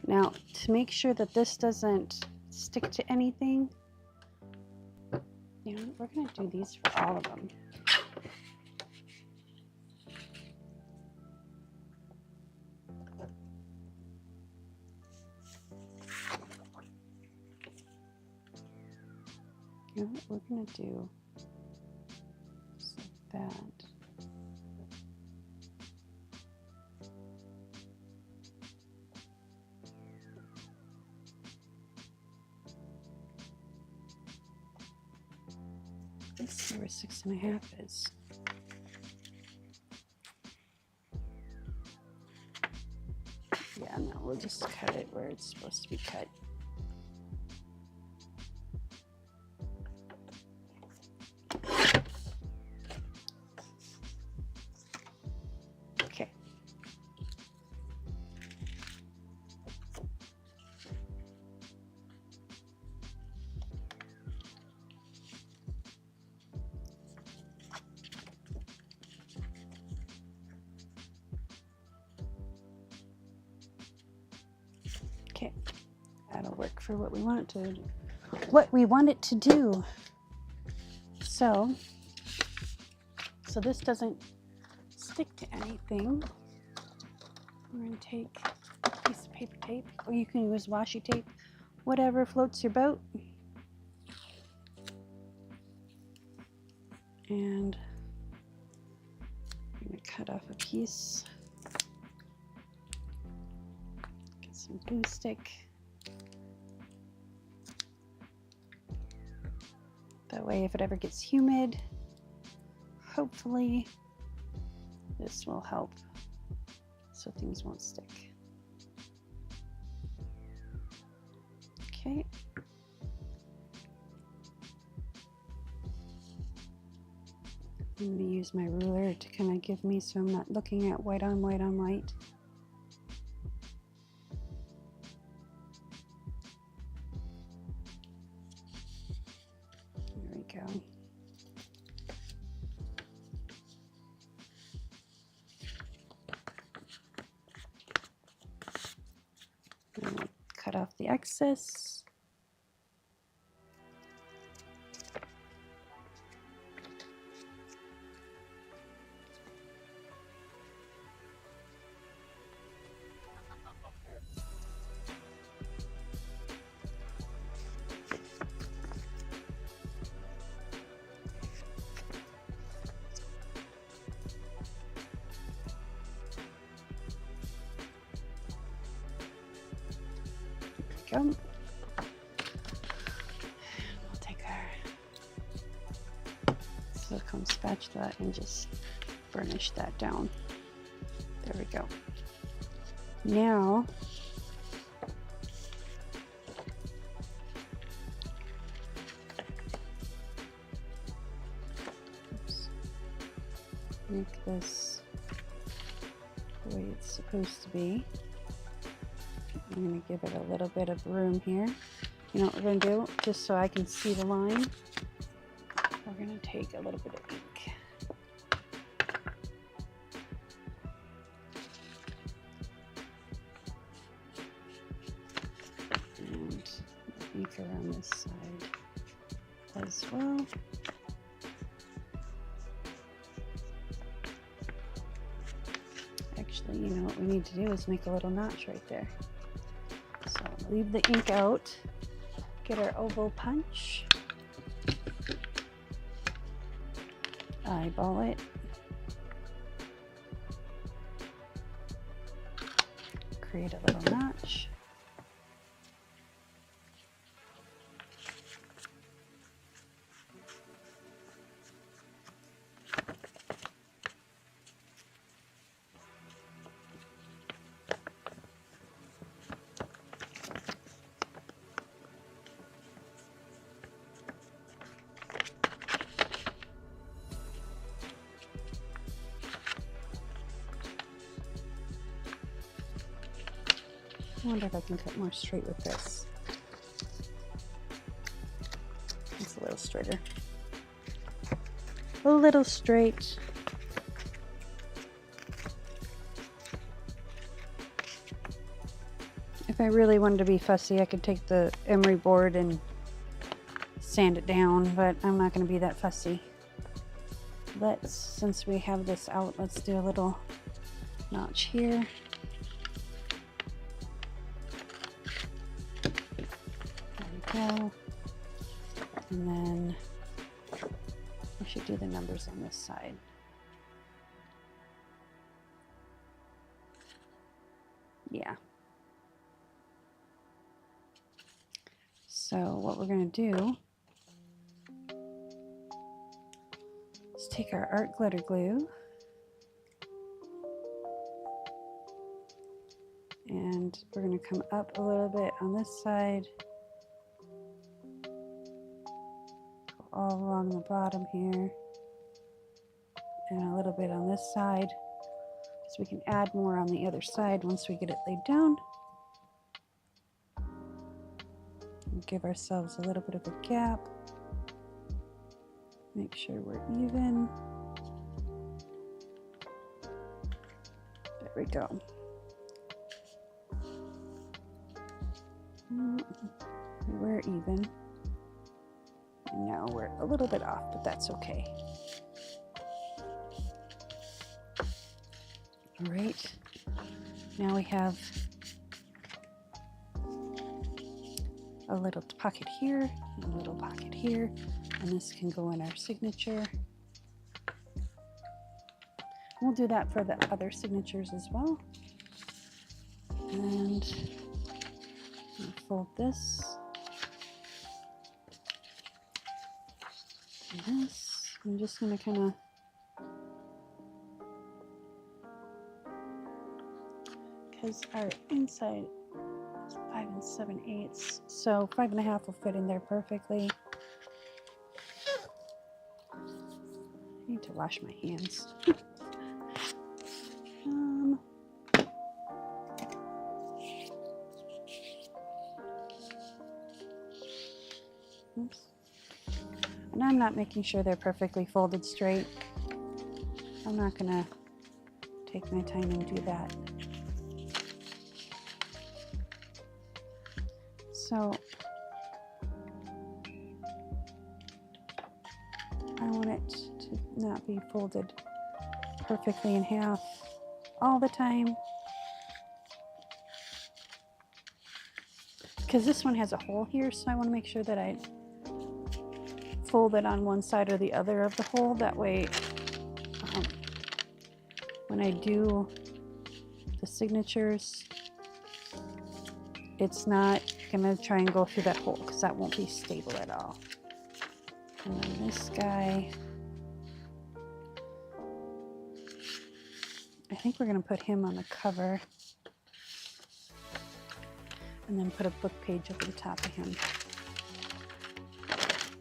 Now, to make sure that this doesn't stick to anything, you know, we're going to do these for all of them. You know what we're going to do? Just like that. Let's see where 6.5 is. Yeah, no, we'll just cut it where it's supposed to be cut. Okay. Okay, that'll work for what we want it to do. What we want it to do. So this doesn't stick to anything. We're going to take a piece of paper tape, or you can use washi tape, whatever floats your boat. And I'm going to cut off a piece. Get some glue stick. That way, if it ever gets humid, hopefully this will help so things won't stick. Okay. I'm going to use my ruler to kind of give me so I'm not looking at white on white on white. There we go. Cut off the excess. Go. We'll take our silicone spatula and just burnish that down. There we go. Now make this the way it's supposed to be. I'm going to give it a little bit of room here. You know what we're going to do? Just so I can see the line, we're going to take a little bit of ink. And ink around this side as well. Actually, you know what we need to do is make a little notch right there. So leave the ink out, get our oval punch, eyeball it, create a little notch, I wonder if I can cut more straight with this. It's a little straighter. A little straight. If I really wanted to be fussy, I could take the emery board and sand it down, but I'm not going to be that fussy. Since we have this out, let's do a little notch here. Go. And then we should do the numbers on this side. Yeah. So what we're going to do take our art glitter glue and we're going to come up a little bit on this side, go all along the bottom here, and a little bit on this side, so we can add more on the other side once we get it laid down. And give ourselves a little bit of a gap. Make sure we're even. There we go. We're even. And now we're a little bit off, but that's okay. All right. Now we have a little pocket here, and a little pocket here, and this can go in our signature. We'll do that for the other signatures as well. And fold this and this. I'm just going to kind of because our inside is 5 7/8, so 5 1/2 will fit in there perfectly. I need to wash my hands. Oops. And I'm not making sure they're perfectly folded straight. I'm not gonna take my time and do that. So I want it to not be folded perfectly in half all the time, because this one has a hole here, so I want to make sure that I fold it on one side or the other of the hole. That way when I do the signatures, it's not gonna try and go through that hole, because that won't be stable at all. And then this guy, I think we're gonna put him on the cover and then put a book page over the top of him.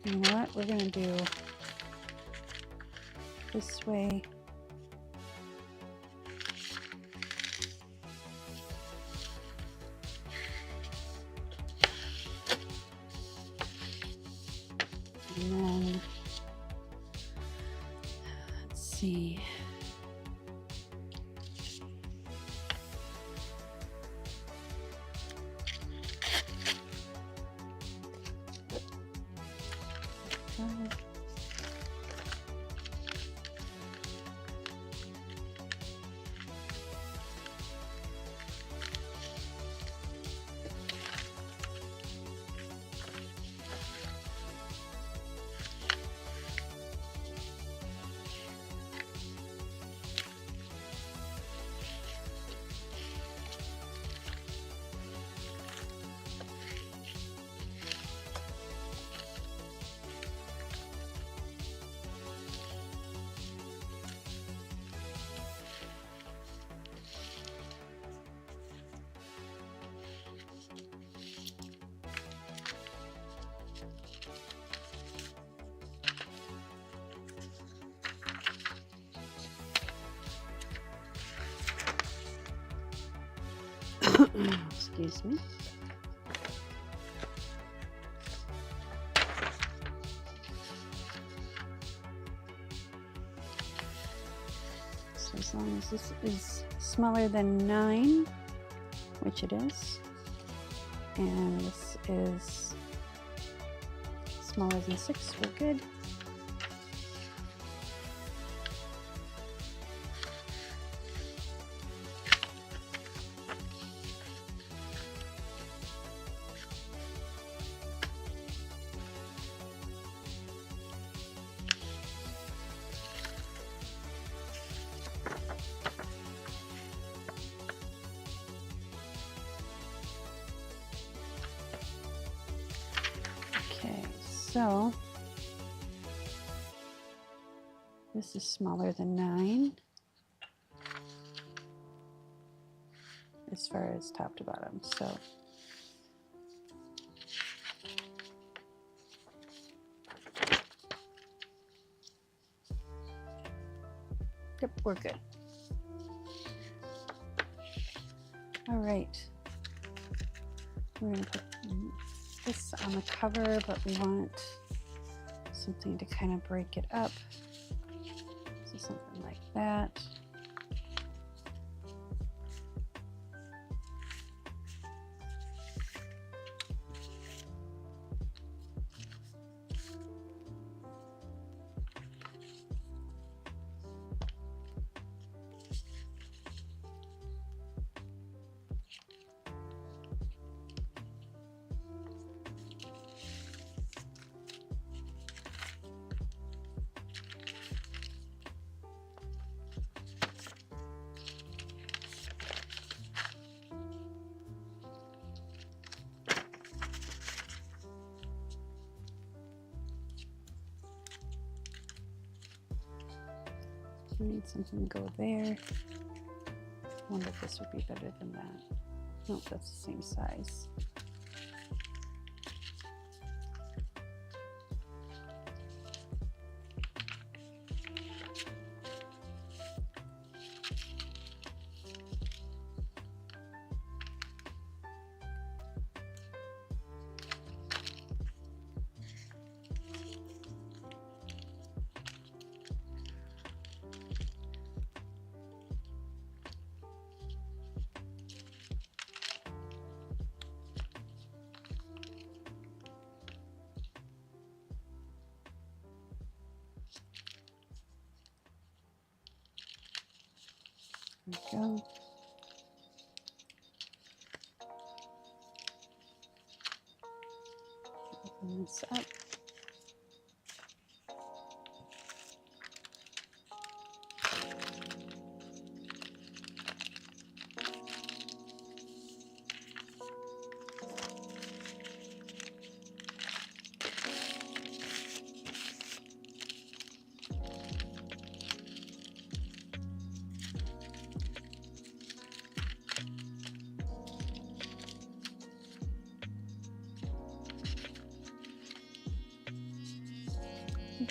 You know what? We're gonna do this way. And then, let's see. Excuse me. So as long as this is smaller than 9, which it is, and this is smaller than 6, we're good. So This is smaller than 9 as far as top to bottom. So yep, we're good. All right. We're going to put this on the cover, but we want something to kind of break it up. So something like that. I need something to go there. I wonder if this would be better than that. Nope, that's the same size. There we go. Open this up.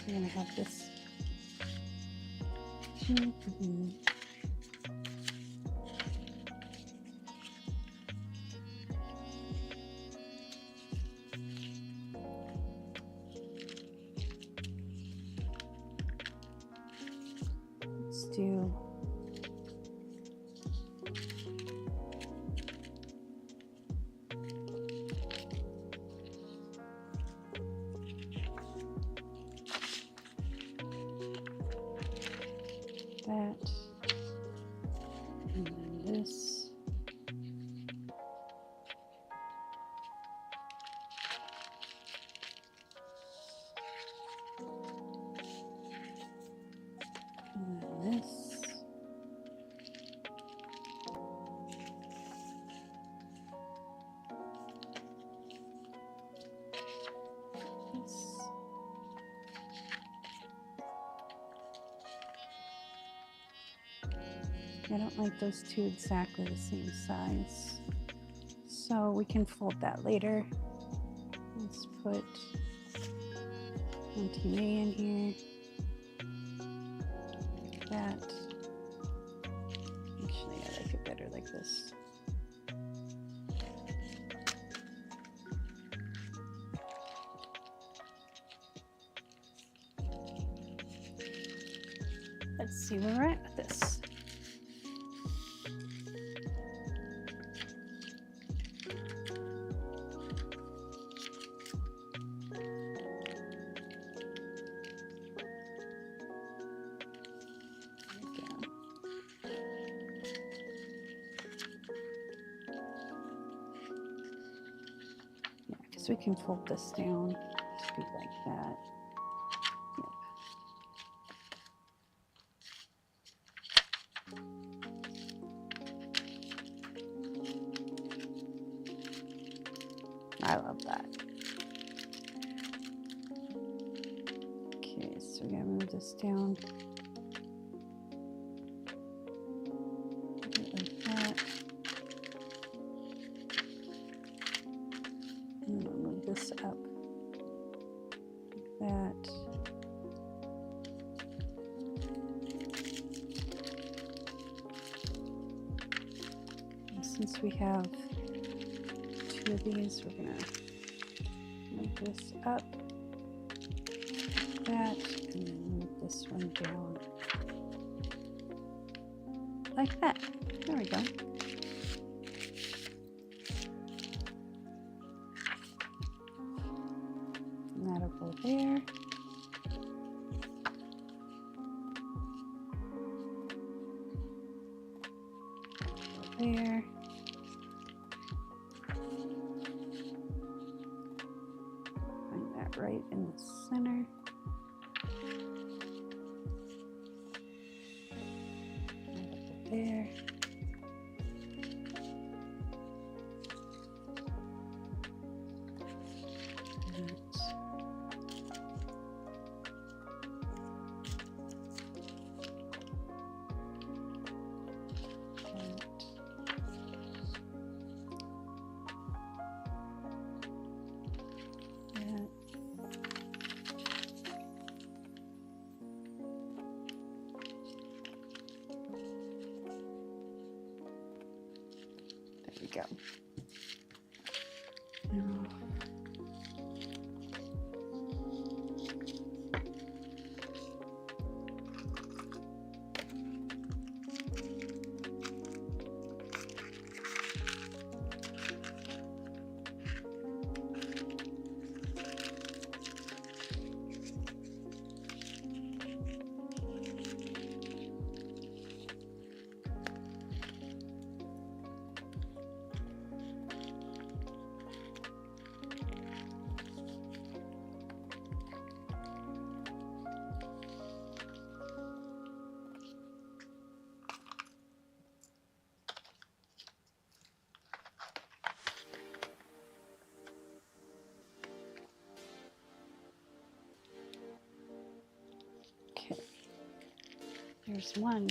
We're going to have this. Let's do that, and then this, and then this, this. I don't like those two exactly the same size, so we can fold that later. Let's put 20 May in here, like that. Actually, I like it better like this. Let's see where we're at with this. We can fold this down to be like that. Yep. I love that. Okay, so we gotta move this down. that. And since we have two of these, we're gonna move this up, like that, and then move this one down like that. There we go. And that'll go there. Go there. Find that right in the center. That'll go there. There we go. Now, okay, there's one.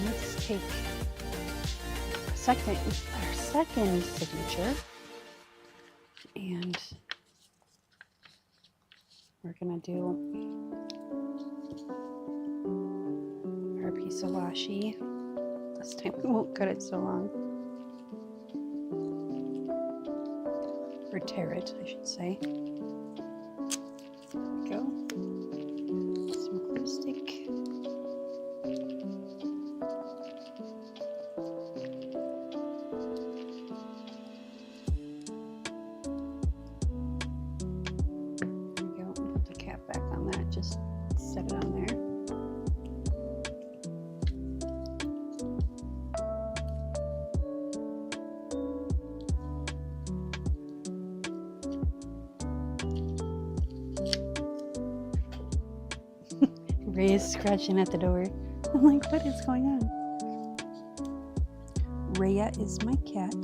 Let's take our second signature, and we're gonna do our piece of washi. This time we won't cut it so long, or tear it, I should say. There we go. Some glue stick. set it on there. Ray is scratching at the door. I'm like, what is going on? Rhea is my cat.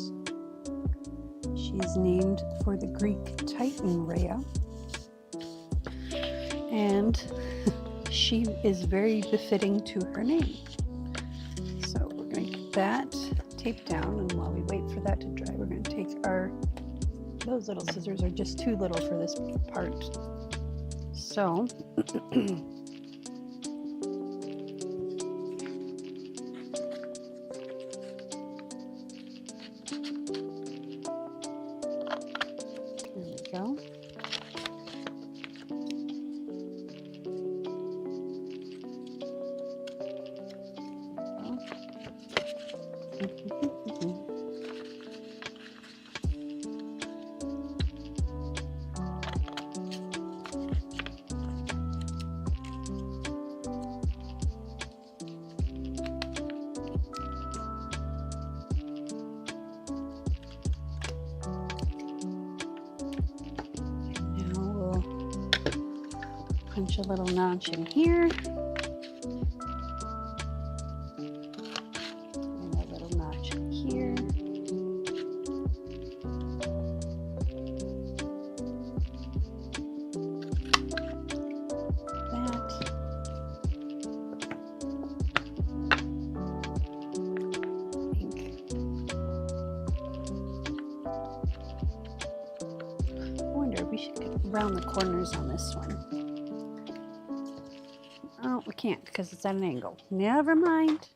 She is named for the Greek Titan Rhea. And she is very befitting to her name. So we're going to get that taped down, and while we wait for that to dry, we're going to take those little scissors are just too little for this part. So go. Punch a little notch in here, and a little notch in here. That. I wonder, we should get around the corners on this one. Oh, we can't because it's at an angle. Never mind.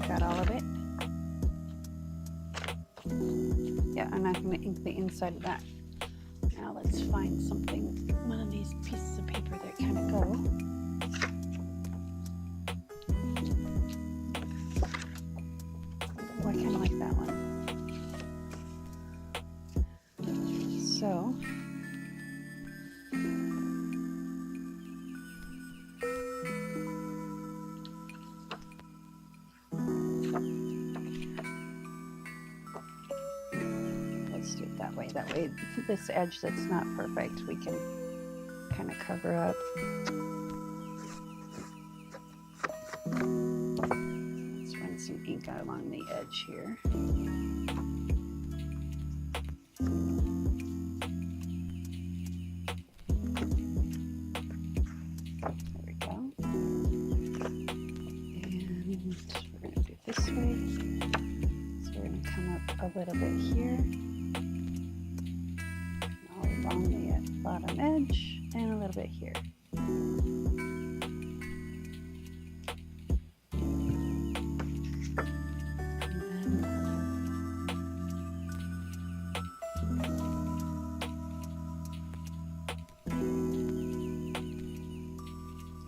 Got all of it. Yeah, I'm not going to ink the inside of that. Now let's find something, one of these pieces of paper that kind of go. Oh, I kind of like that one. So that way this edge that's not perfect we can kind of cover up. Let's run some ink along the edge here. There we go. And we're going to do it this way. So we're going to come up a little bit here. Along the bottom edge and a little bit here.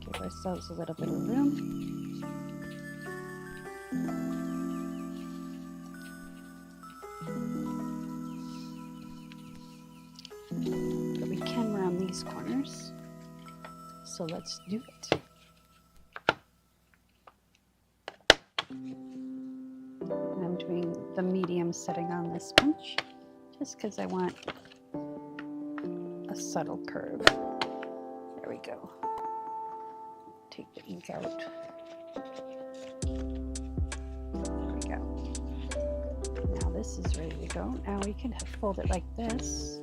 Give ourselves a little bit of room. Corners, so let's do it. I'm doing the medium setting on this bunch just because I want a subtle curve. There we go. Take the ink out. There we go. Now this is ready to go. Now we can fold it like this.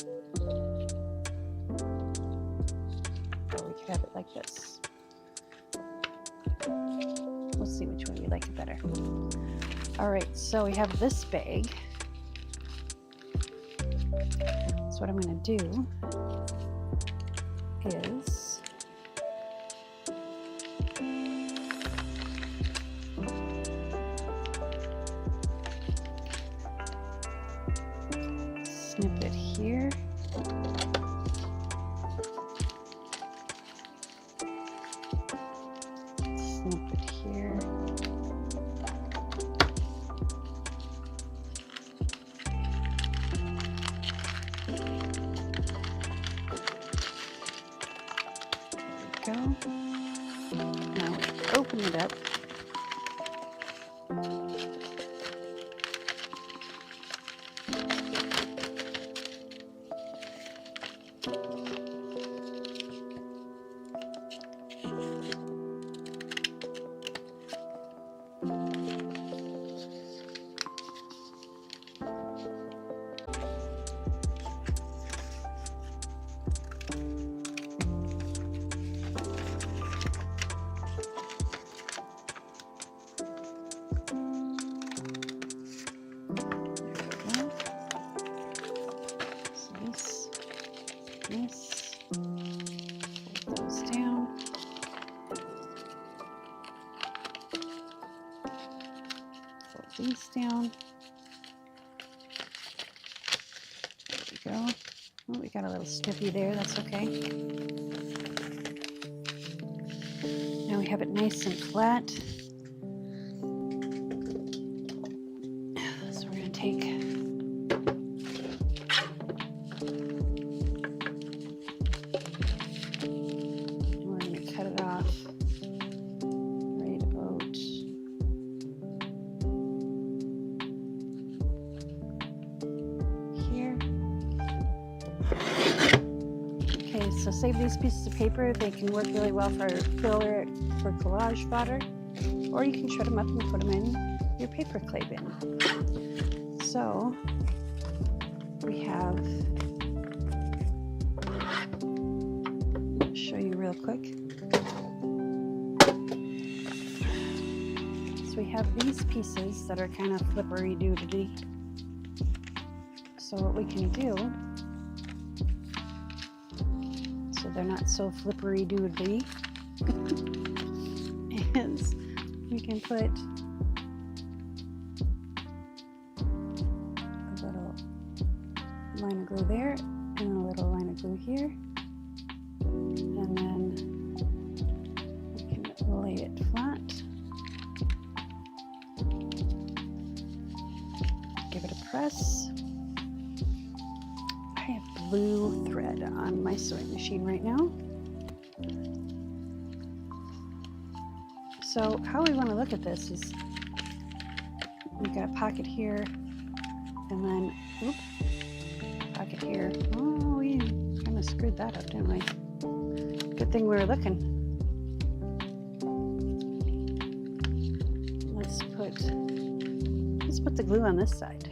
have it like this. We'll see which one we like it better. All right, so we have this bag. So what I'm going to do is snip it here. Snip it here. There we go. Now open it up. This, fold those down. Fold these down. There we go. Oh, we got a little snippy there, that's okay. Now we have it nice and flat. So we're going to take so save these pieces of paper. They can work really well for filler, for collage fodder, or you can shred them up and put them in your paper clay bin. So we have, I'll show you real quick. So we have these pieces that are kind of flippery-doodly. So what we can do, they're not so flippery-doodly, is we can put a little line of glue there and a little line of glue here, and then we can lay it flat, give it a press. I have blue thread on my sewing machine right now. So how we want to look at this is we've got a pocket here and then pocket here. Oh, we kind of screwed that up, didn't we? Good thing we were looking. Let's put the glue on this side.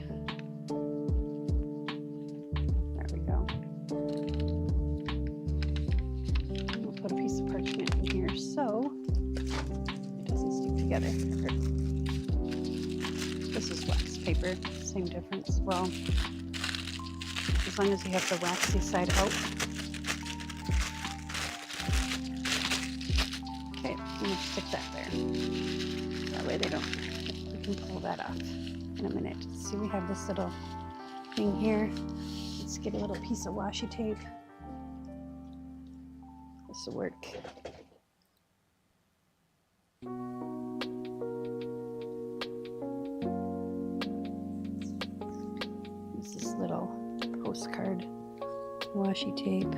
So it doesn't stick together. This is wax paper, same difference. Well, as long as you have the waxy side out. Okay, I'm gonna stick that there. That way we can pull that off in a minute. See, we have this little thing here. Let's get a little piece of washi tape. This will work. This little postcard washi tape.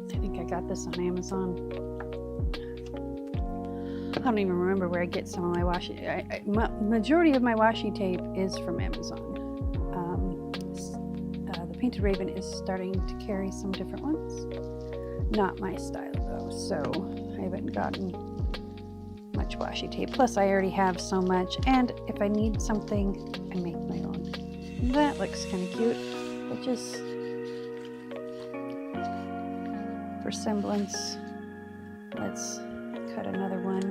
I think I got this on Amazon. I don't even remember where I get some of my washi. Majority of my washi tape is from Amazon. The Painted Raven is starting to carry some different ones. Not my style though, so I haven't gotten much washi tape. Plus I already have so much, and if I need something, I make my own. And that looks kind of cute. It just for semblance, let's cut another one.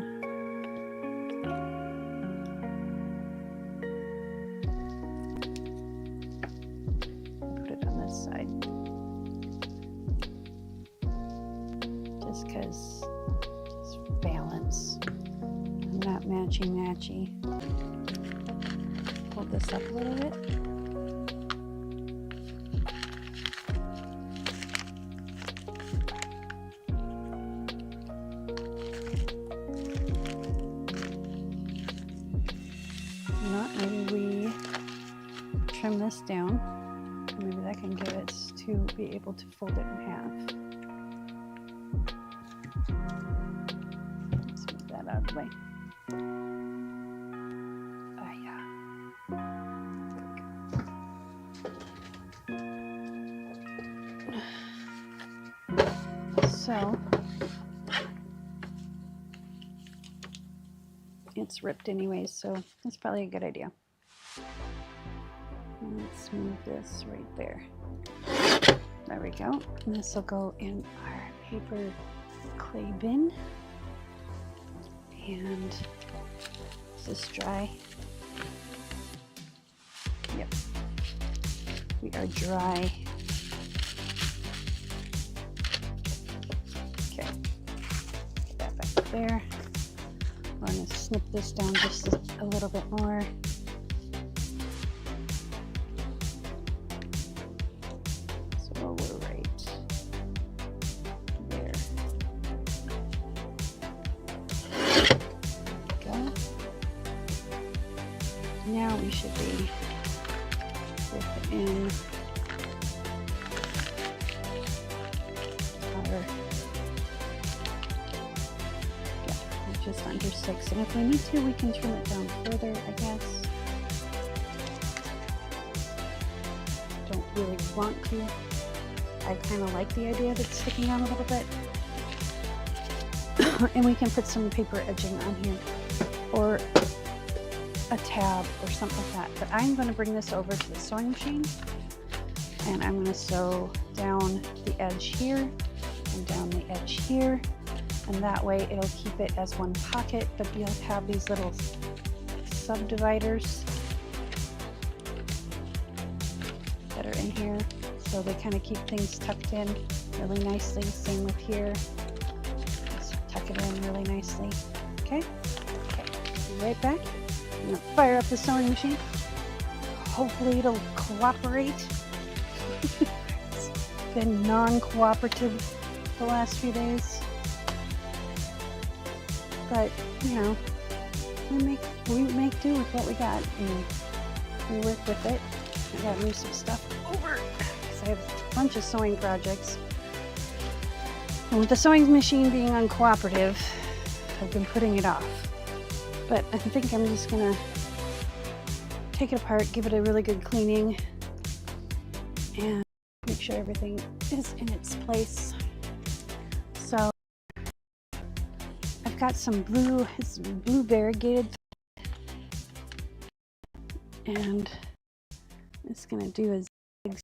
Put it on this side. Just because, just balance. I'm not matchy-matchy. Hold this up a little bit. Maybe we trim this down. Maybe that can give us to be able to fold it in half. Let's move that out of the way. Yeah. There we go. So it's ripped anyways, so that's probably a good idea. Let's move this right there. There we go. And this will go in our paper clay bin. And is this dry? Yep. We are dry. Okay. Get that back up there. We're going to snip this down just a little bit more. So we're right there. Go. Now we should be within our, just under 6, and if we need to, we can trim it down further, I guess. Don't really want to. I kind of like the idea of it sticking out a little bit. And we can put some paper edging on here, or a tab or something like that. But I'm going to bring this over to the sewing machine, and I'm going to sew down the edge here and down the edge here. And that way it'll keep it as one pocket, but you'll have these little subdividers that are in here. So they kind of keep things tucked in really nicely. Same with here. Just tuck it in really nicely. Okay? Okay. Be right back. I'm going to fire up the sewing machine. Hopefully it'll cooperate. It's been non-cooperative the last few days. But, you know, we make do with what we got, and we work with it. I gotta move some stuff over because I have a bunch of sewing projects. And with the sewing machine being uncooperative, I've been putting it off. But I think I'm just gonna take it apart, give it a really good cleaning, and make sure everything is in its place. So got some blue, it's blue variegated, and it's gonna do a zig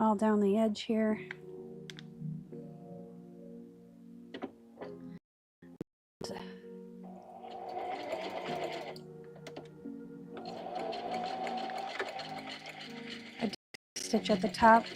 all down the edge here. I do a stitch at the top.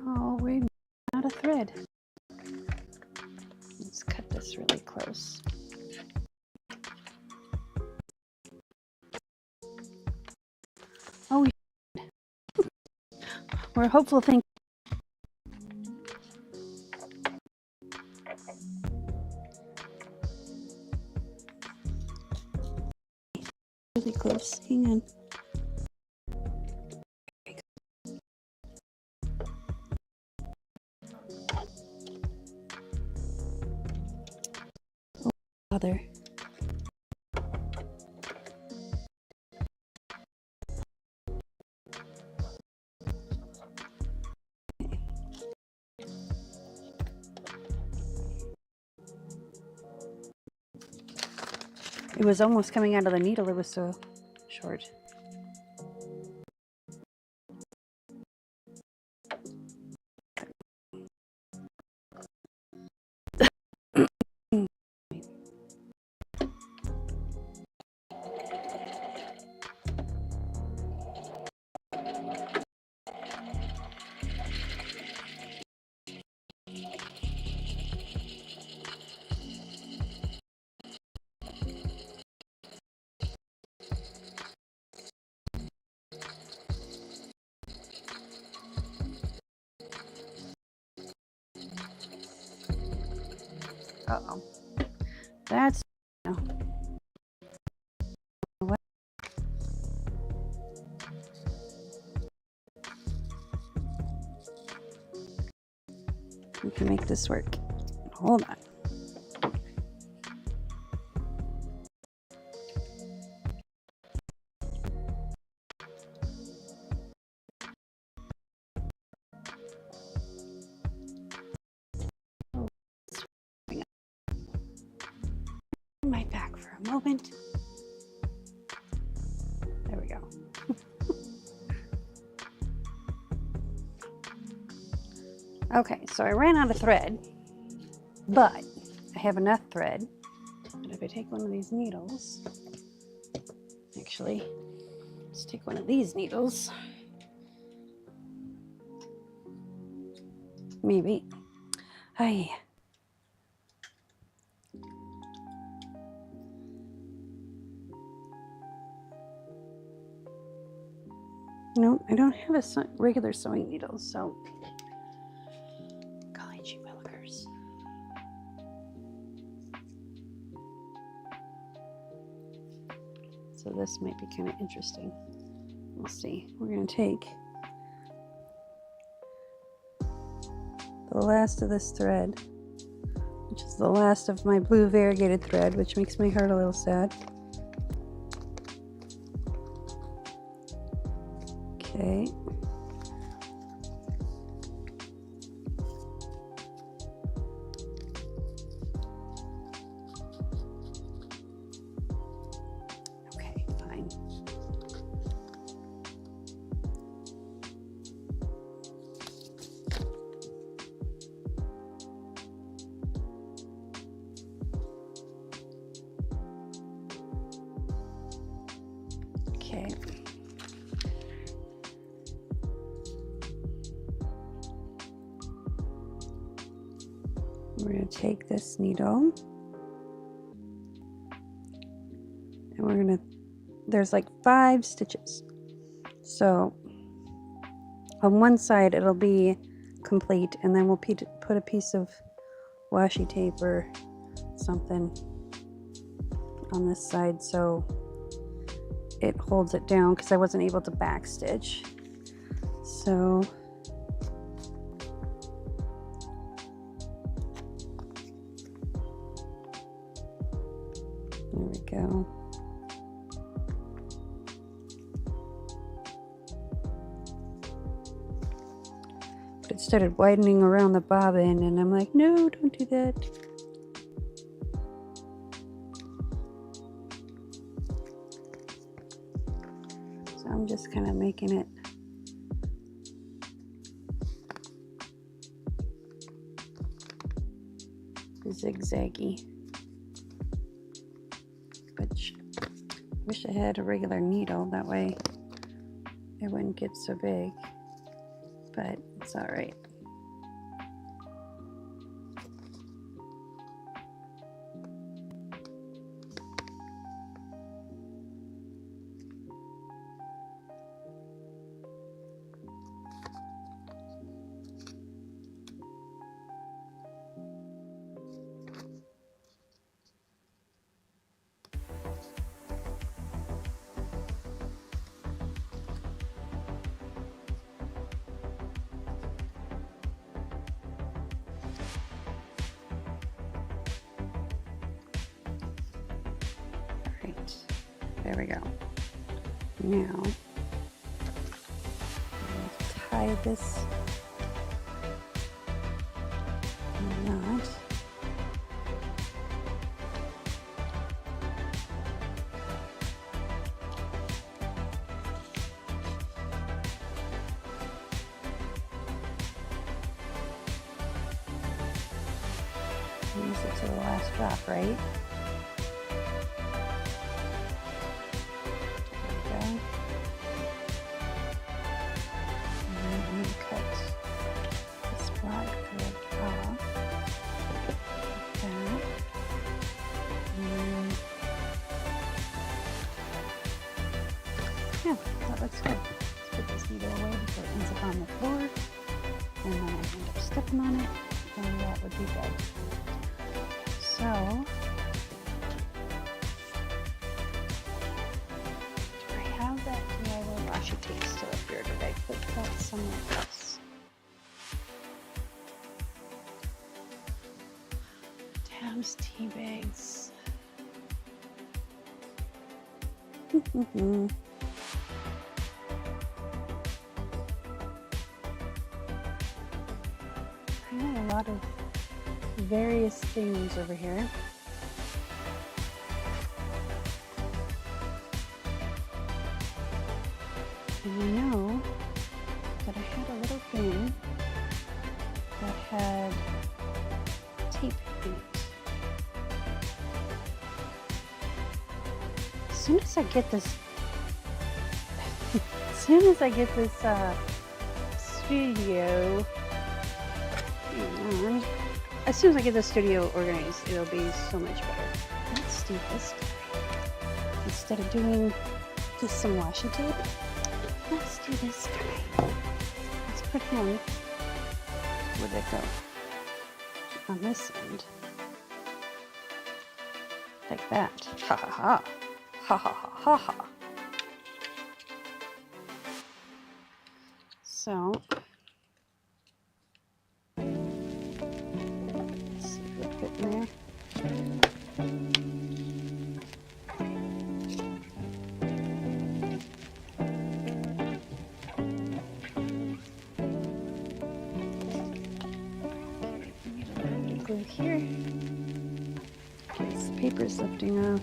Oh, we're out of thread. Let's cut this really close. Oh, we're hopeful thing. Really close. Hang on. Other. It was almost coming out of the needle, it was so short. Uh-oh. That's... No. What? We can make this work. Hold on. My back for a moment. There we go. Okay, so I ran out of thread, but I have enough thread. And if I take one of these needles, actually, let's take one of these needles. Maybe. Hi. No, I don't have a regular sewing needle, so golly gee willikers. So this might be kind of interesting. We'll see. We're going to take the last of this thread, which is the last of my blue variegated thread, which makes my heart a little sad. Okay. Okay, fine. Okay. We're going to take this needle and we're going to, there's like 5 stitches. So on one side it'll be complete, and then we'll put a piece of washi tape or something on this side so it holds it down, because I wasn't able to back stitch. So there we go. But it started widening around the bobbin, and I'm like, no, don't do that. So I'm just kind of making it zigzaggy. Wish I had a regular needle, that way it wouldn't get so big, but it's all right. There we go. Now, tie this knot. Use it to the last drop, right? Yeah, that looks good. Let's put this needle away before it ends up on the floor. And then I end up stepping on it, and that would be bad. So, do I have that DIY washi tape still up here? Did I put that somewhere else? Tabs, tea bags. I have a lot of various things over here. And I know that I had a little thing that had tape in it. As soon as I get this studio, as soon as I get the studio organized, it'll be so much better. Let's do this guy. Instead of doing just some washi tape, let's do this guy. Let's put him, where'd it go? On this end. Like that. Ha ha ha. Ha ha ha ha ha. So, let's see if it'll fit in there. Okay, we need a little bit of glue here. Okay, this paper's lifting off.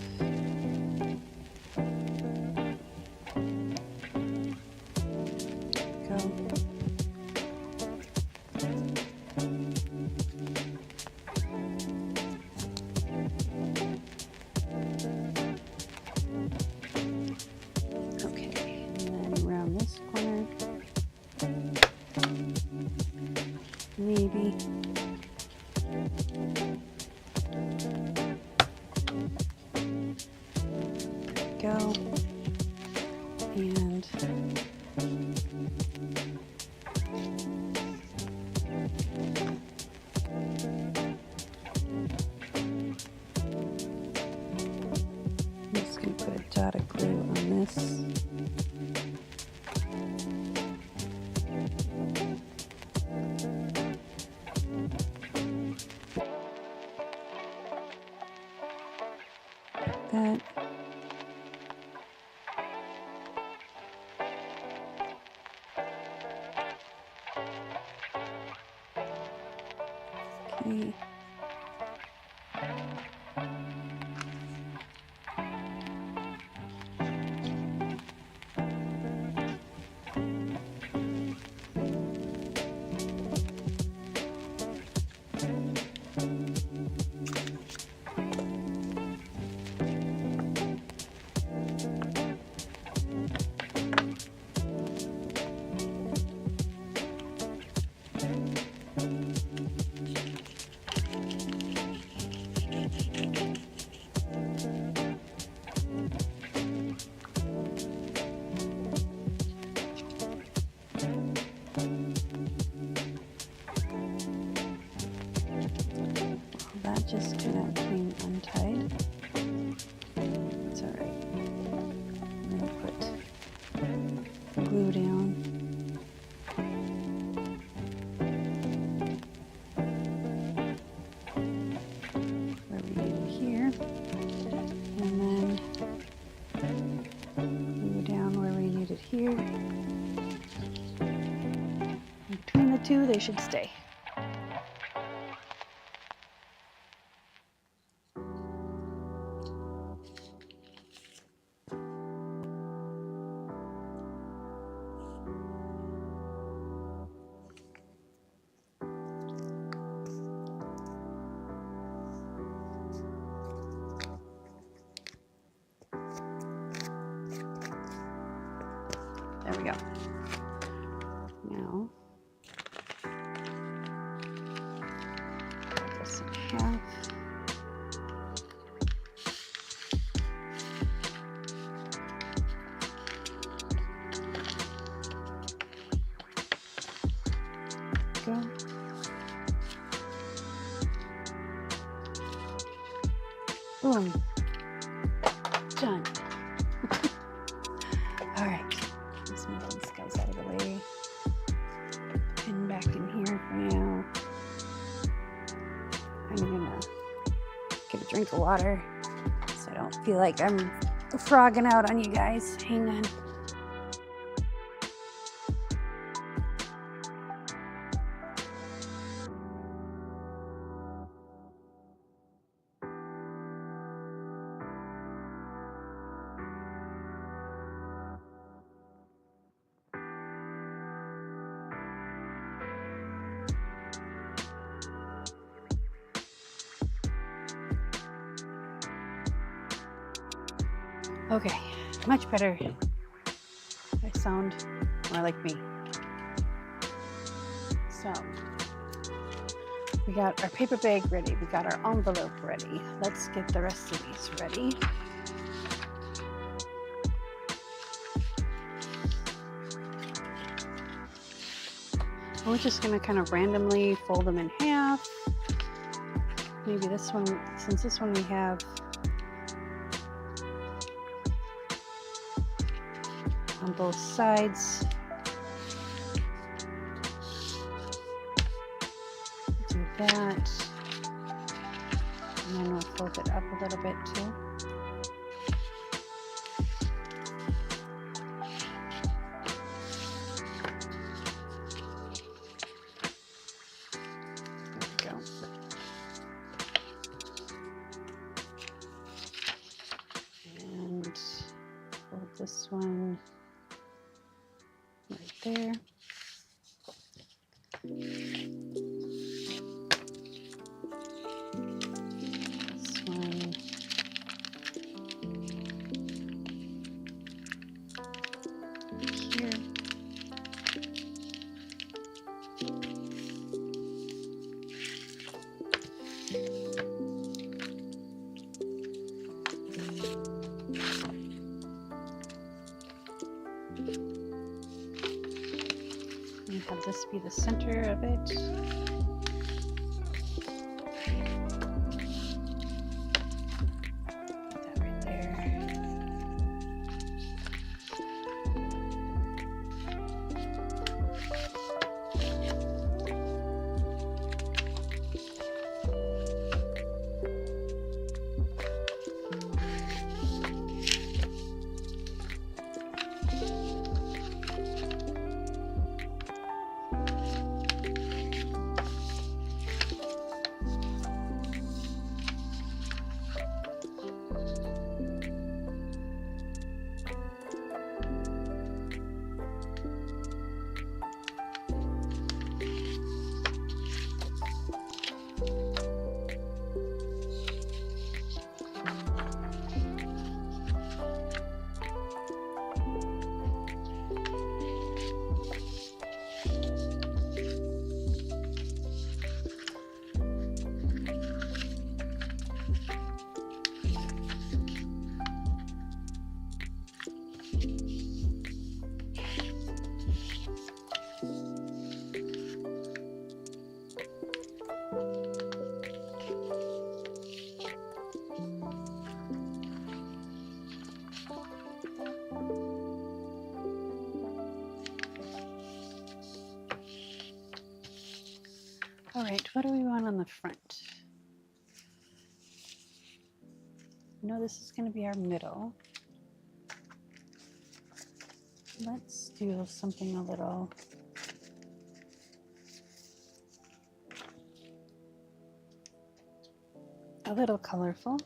Maybe. Go. And I'm just going to put a dot of glue on this. That. Okay. the two, they should stay. There we go. Now, cut this in half. Go. Boom. Done. All right. Let's move these guys out of the way. Pin back in here for now. I'm gonna get a drink of water so I don't feel like I'm frogging out on you guys. Hang on. Okay, much better. I sound more like me. So, we got our paper bag ready. We got our envelope ready. Let's get the rest of these ready. We're just gonna kind of randomly fold them in half. Maybe this one, since this one we have on both sides. Do that. And then we'll fold it up a little bit too. There we go. And fold this one right there. This one here. And have this be the center of it. Put that right there. All right, what do we want on the front? No, this is going to be our middle. Let's do something a little a little colorful.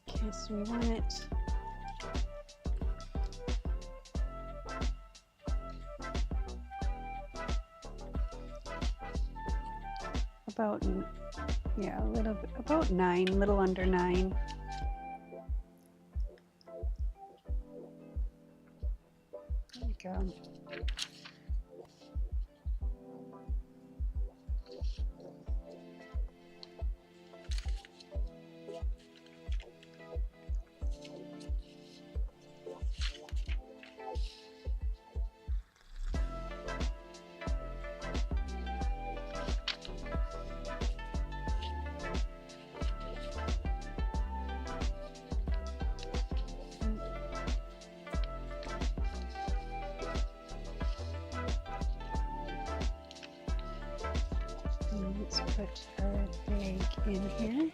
Okay, so we want it about, yeah, a little bit, about 9, a little under 9. There we go. Let's put our bag in here.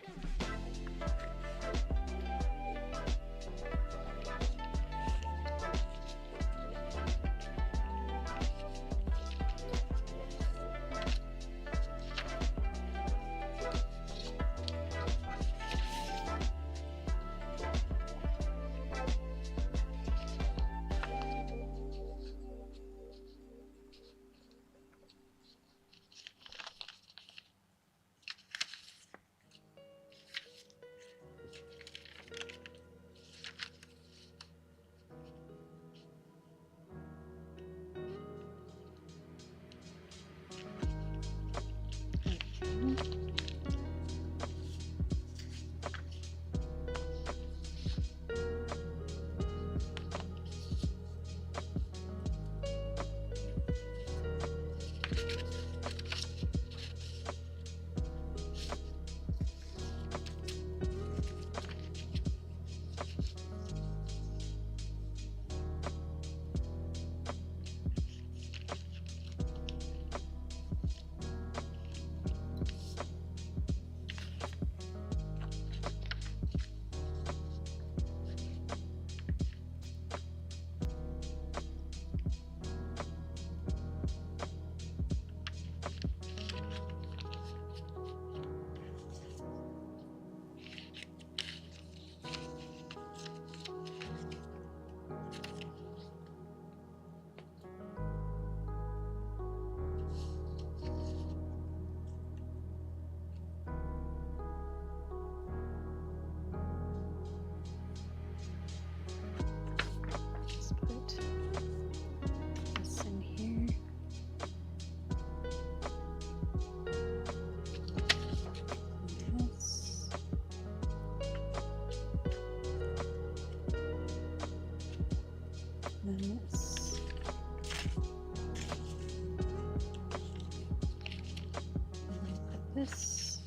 This.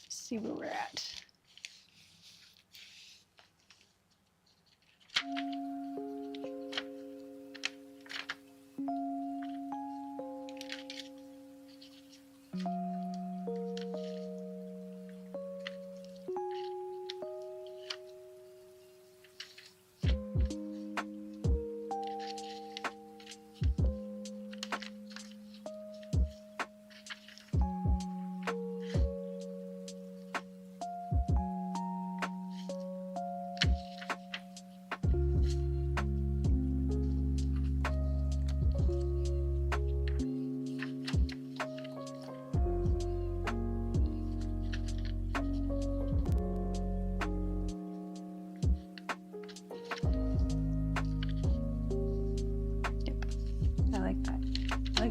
See where we're at.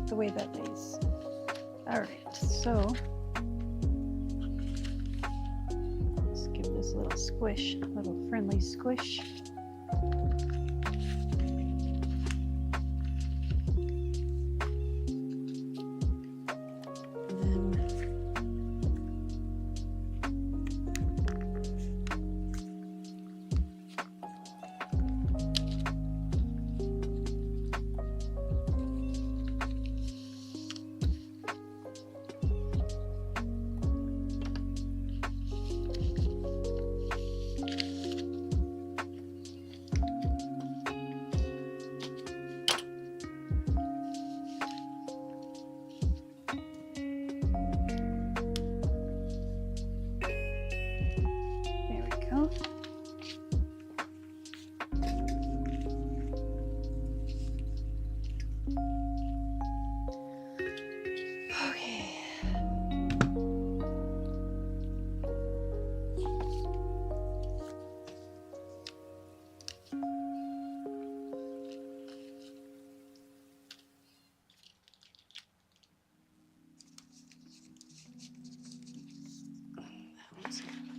The way that lays. All right, so Squish, a little friendly squish.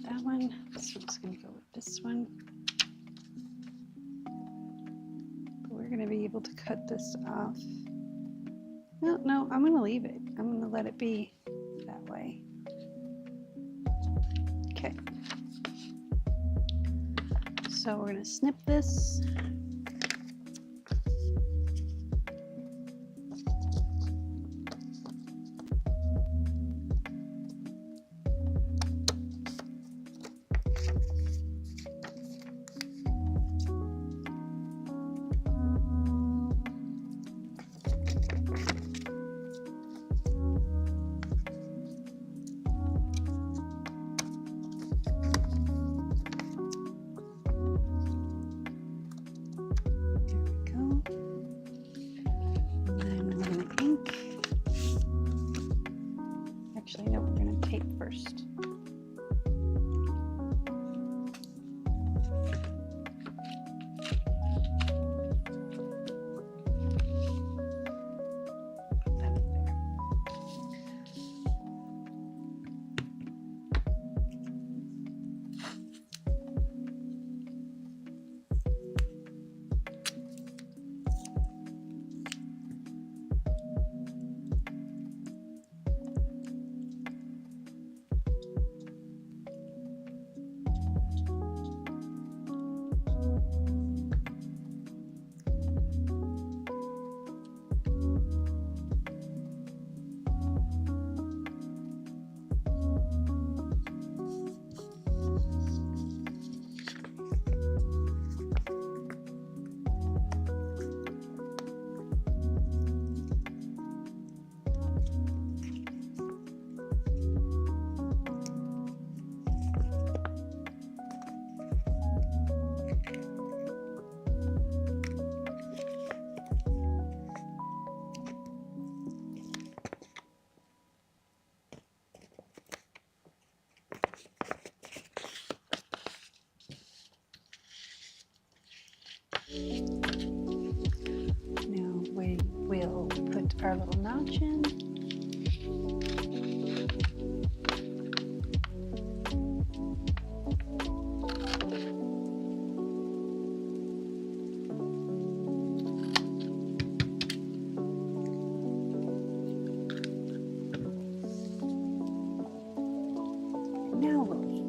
That one. This one's going to go with this one. But we're going to be able to cut this off. No, I'm going to leave it. I'm going to let it be that way. Okay. So we're going to snip this. Actually, no, we're going to tape first. Now we will put our little notch in. Now we'll ink.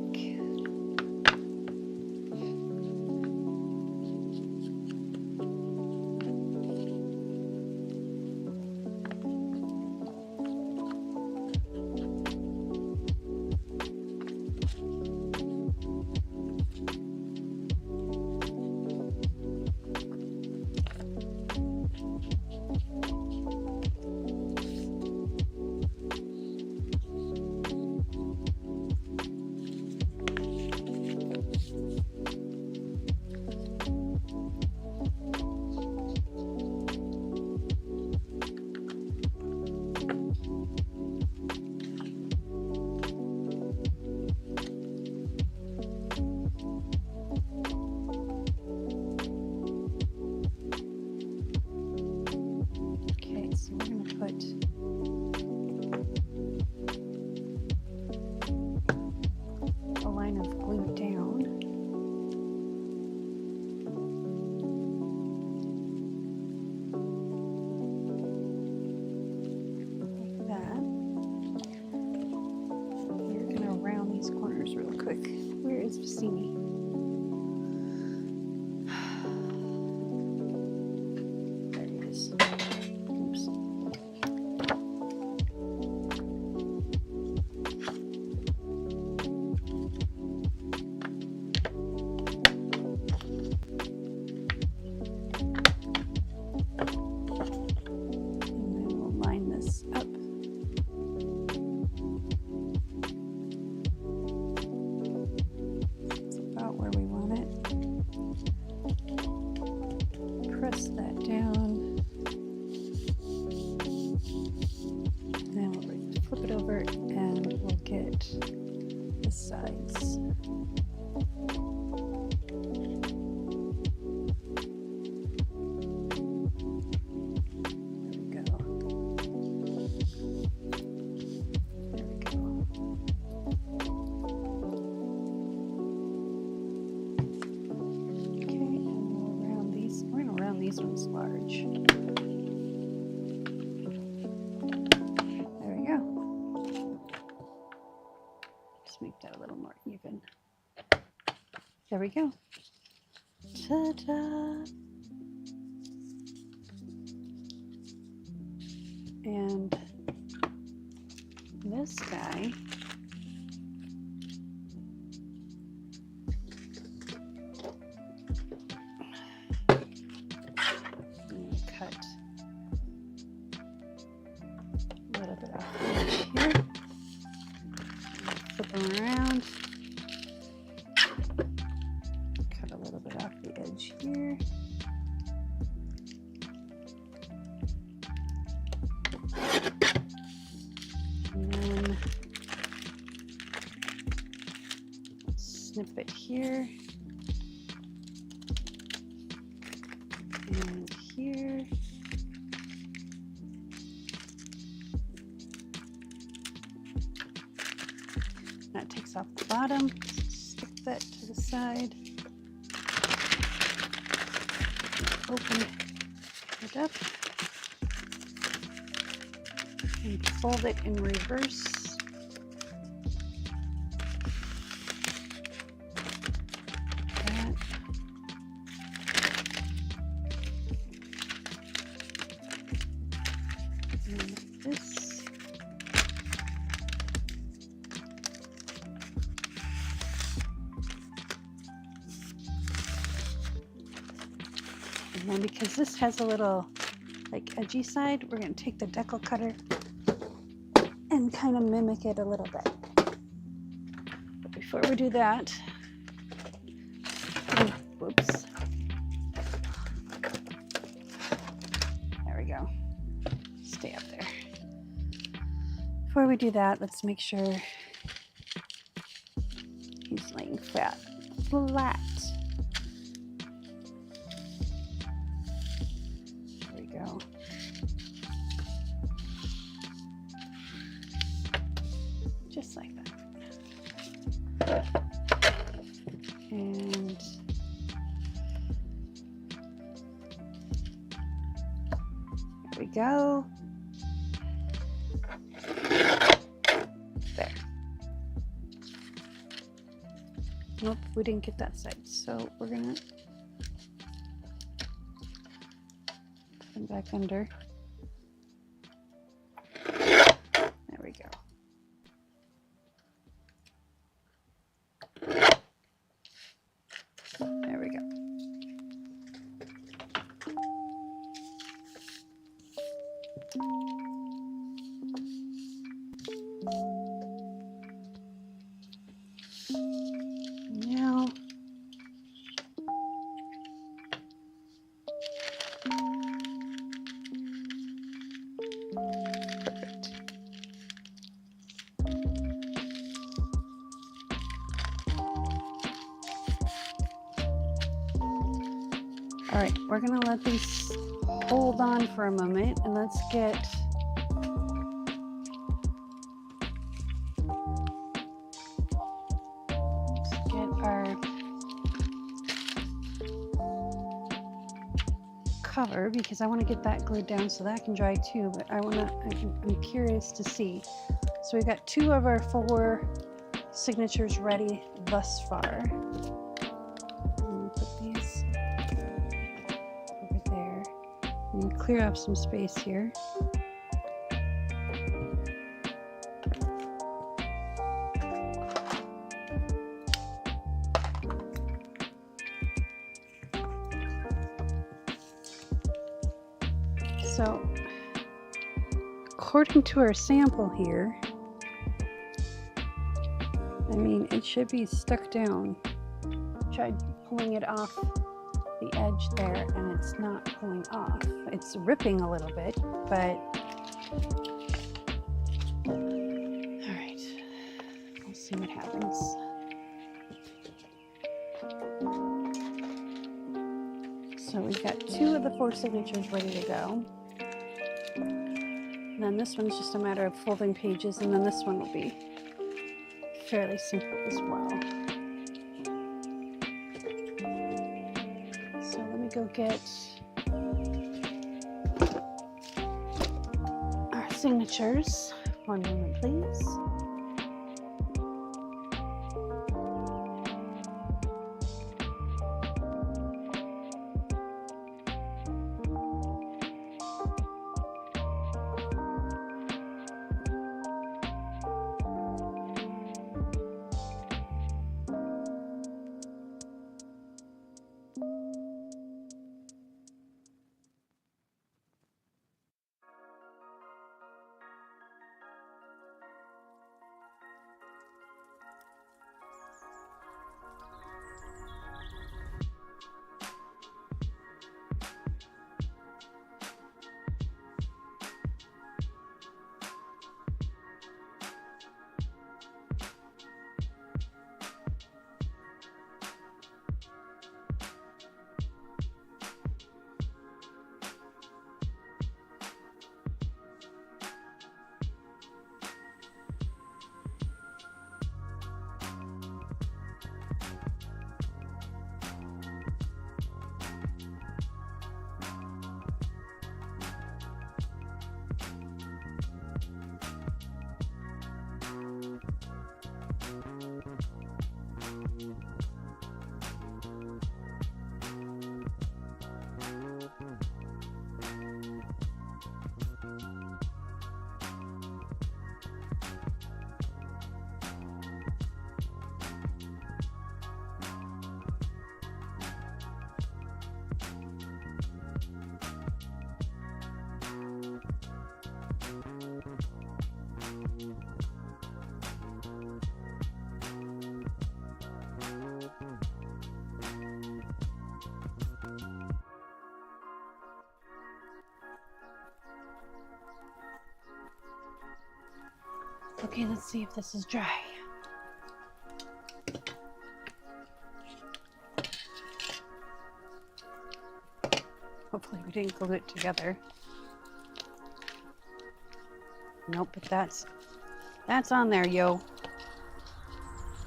is Vicini? There he is. Oops. These ones large. There we go. Just make that a little more even. There we go. Ta-da! And this guy, cut a little bit off the edge here, flip them around, cut a little bit off the edge here, and then snip it here and here. That takes off the bottom. Stick that to the side. Open it up and fold it in reverse. That. And this. And then because this has a little like edgy side, we're going to take the decal cutter and kind of mimic it a little bit. But before we do that, whoops. There we go. Stay up there. Before we do that, let's make sure he's laying flat. There we go. Just like that. And there we go. There. Nope, we didn't get that side, so we're gonna put them back under. There we go. There we go. Now, perfect. All right, we're gonna let these hold on for a moment, and let's get our cover, because I want to get that glued down so that can dry too, but I'm curious to see. So we've got 2 of our 4 signatures ready thus far. I'm gonna put these over there and clear up some space here. So, according to our sample here, I mean, it should be stuck down. Tried pulling it off the edge there, and it's not pulling off. It's ripping a little bit, but all right, we'll see what happens. So we've got 2 of the 4 signatures ready to go. And then this one's just a matter of folding pages, and then this one will be fairly simple as well. So let me go get our signatures. One moment, please. Okay, let's see if this is dry. Hopefully we didn't glue it together. Nope, but that's on there, yo.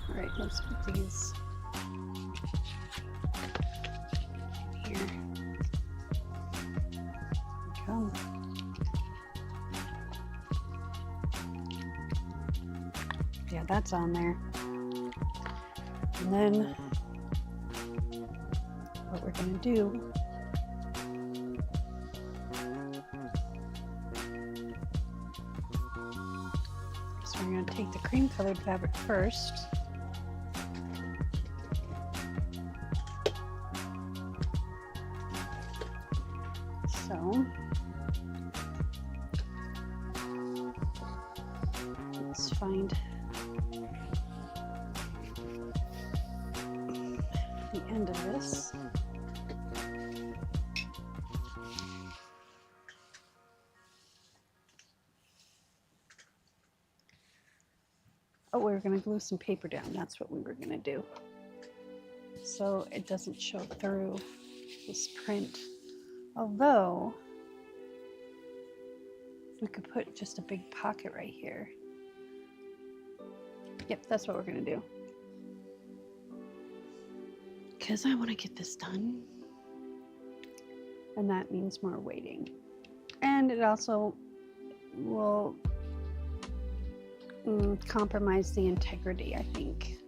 All right, let's put these here. There we go. Yeah, that's on there. And then what we're going to do is we're going to take the cream colored fabric first. So let's find the end of this. Oh, we were going to glue some paper down. That's what we were going to do, so it doesn't show through this print. Although we could put just a big pocket right here. Yep, that's what we're going to do, because I want to get this done, and that means more waiting, and it also will compromise the integrity, I think.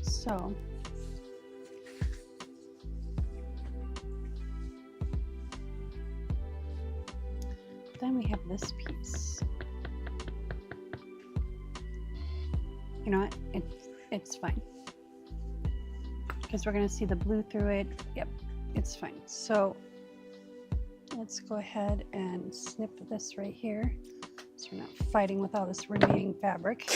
So then we have this piece. You know what? It's fine. Because we're going to see the blue through it. Yep, it's fine. So let's go ahead and snip this right here so we're not fighting with all this remaining fabric.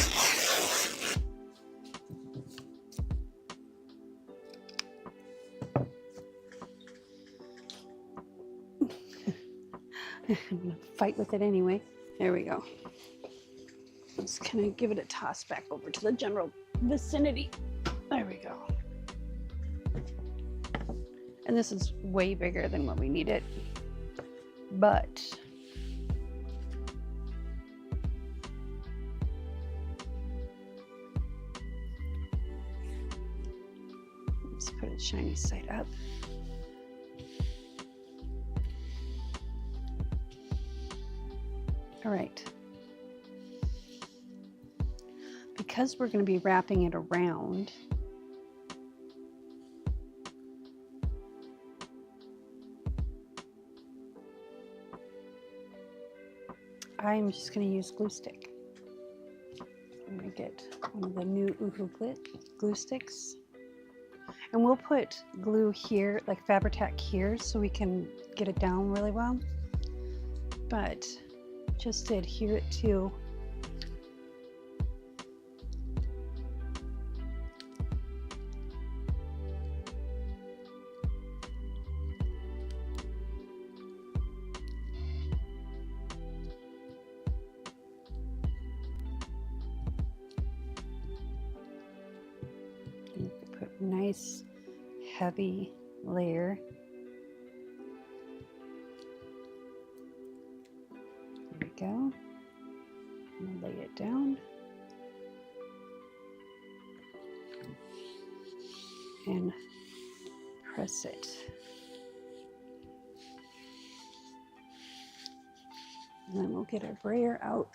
I'm going to fight with it anyway. There we go. Let's kind of give it a toss back over to the general vicinity. There we go. And this is way bigger than what we needed, but let's put it shiny side up. All right. Because we're going to be wrapping it around, I'm just going to use glue stick. I'm going to get one of the new Uhu glue sticks. And we'll put glue here, like Fabri-Tac here, so we can get it down really well. But just to adhere it to nice heavy layer. There we go. And lay it down. And press it. And then we'll get our brayer out.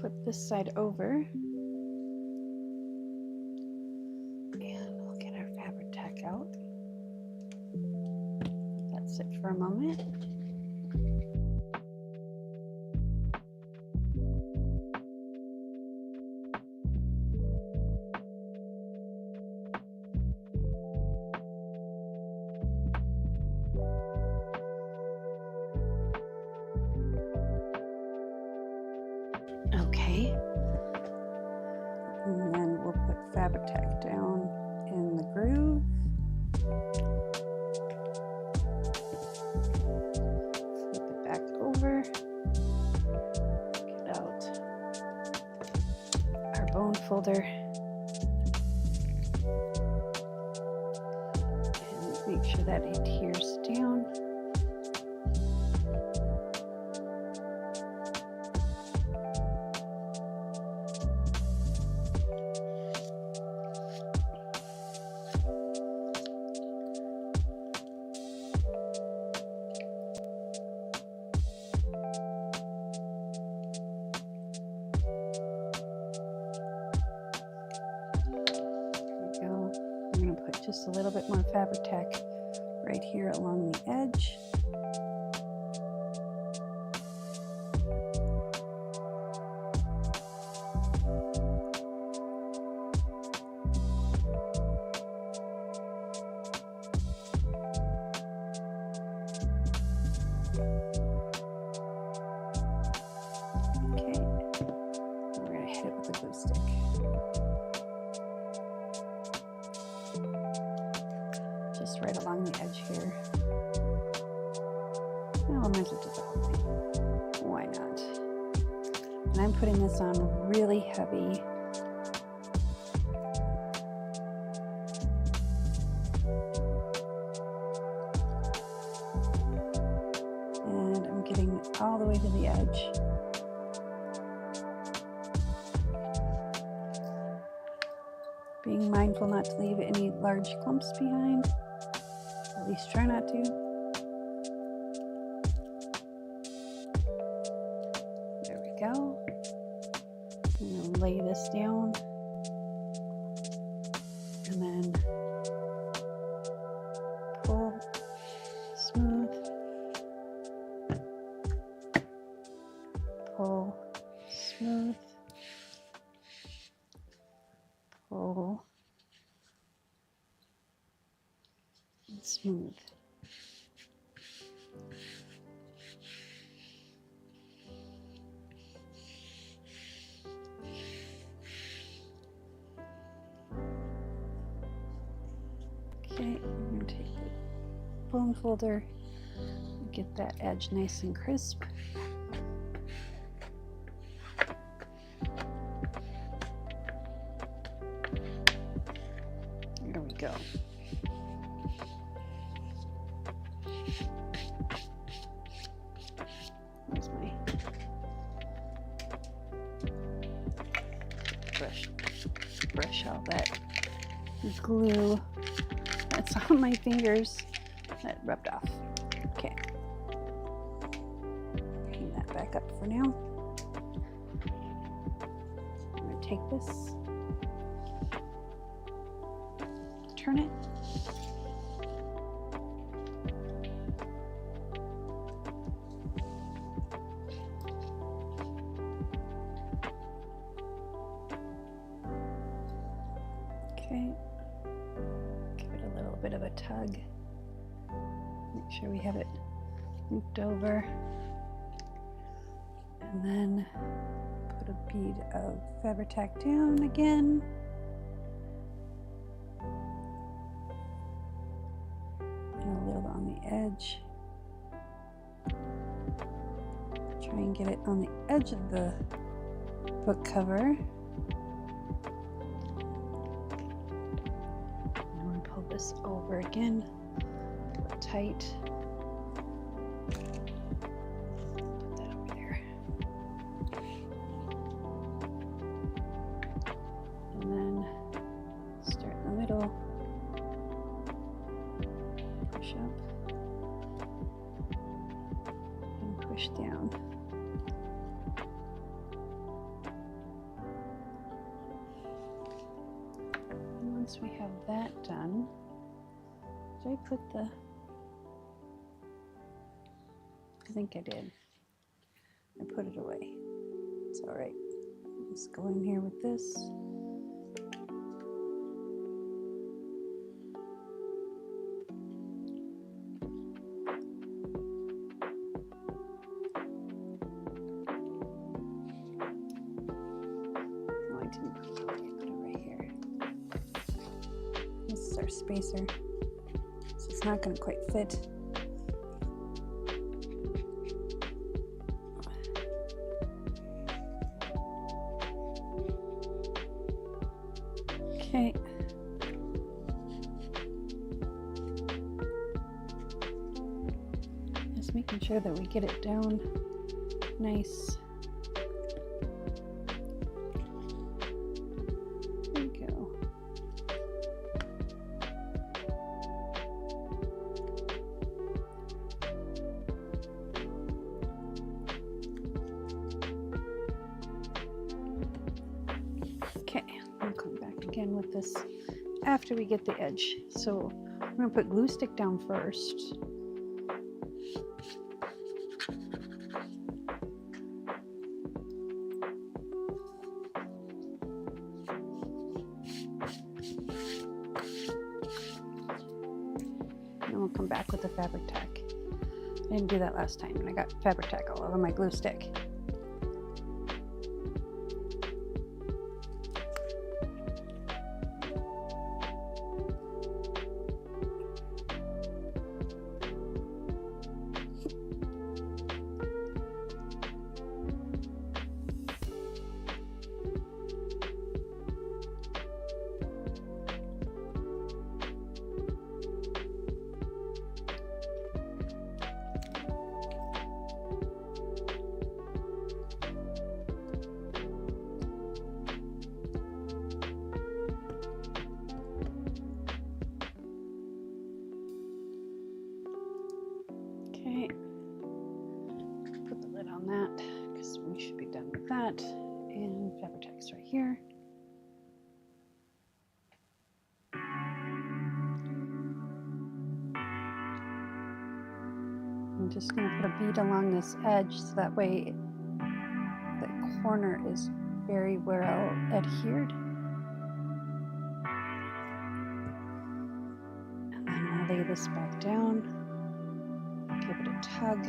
Flip this side over, and we'll get our Fabri-Tac out. Let that sit for a moment. Okay, and then we'll put Fabri-Tac down in the groove. Flip it back over. Get out our bone folder. And make sure that adheres down. Just a little bit more Fabri-Tac right here along the edge. Okay, we're going to hit it with a glue stick. Just right along the edge here. Well, I might as well do the whole thing. Why not? And I'm putting this on really heavy. And I'm getting all the way to the edge. Being mindful not to leave any large clumps behind. At least try not to. There we go. I'm going to lay this down. And then pull, smooth, pull, smooth, pull, and smooth. Okay, I'm going to take the bone folder and get that edge nice and crisp. There we go. Where's my brush? Brush all that glue that's on my fingers that rubbed off. Okay. Hang that back up for now. I'm going to take this, turn it, okay, give it a little bit of a tug, make sure we have it looped over, and then put a bead of fabric tack down again. And a little on the edge. Try and get it on the edge of the book cover. I'm going to pull this over again, pull it tight. Put that over there. And then start in the middle, push up, and push down. And once we have that done, did I put the, I think I did. I put it away. It's all right. Let's go in here with this. Oh, I didn't put it away. I put it right here. This is our spacer, so it's not going to quite fit. Okay. Just making sure that we get it down nice. There we go. Okay, I'll come back again with this after we get the edge. So I'm going to put glue stick down first. And then we'll come back with the fabric tack. I didn't do that last time and I got fabric tack all over my glue stick. lid on that because we should be done with that. And Fabri-Tax right here. I'm just going to put a bead along this edge so that way the corner is very well adhered. And then I'll lay this back down, give it a tug,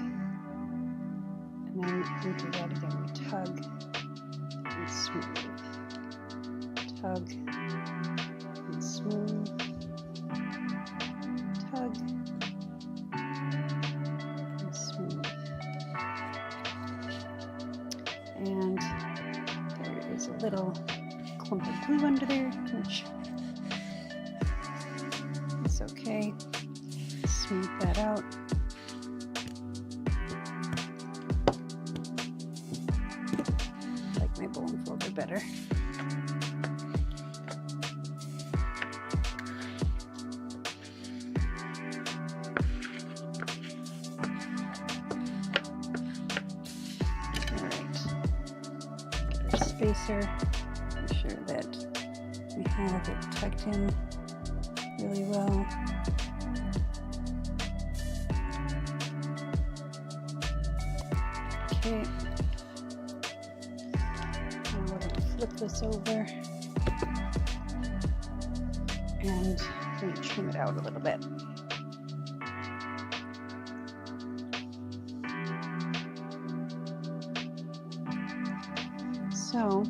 and then we do that again. We tug and smooth, tug and smooth, tug and smooth. And there is a little clump of glue under there, which is okay. Smooth that out. I like my bone folder better. Spacer, make sure that we have it tucked in really well. Okay, now we're going to flip this over and I'm going to trim it out a little bit. So,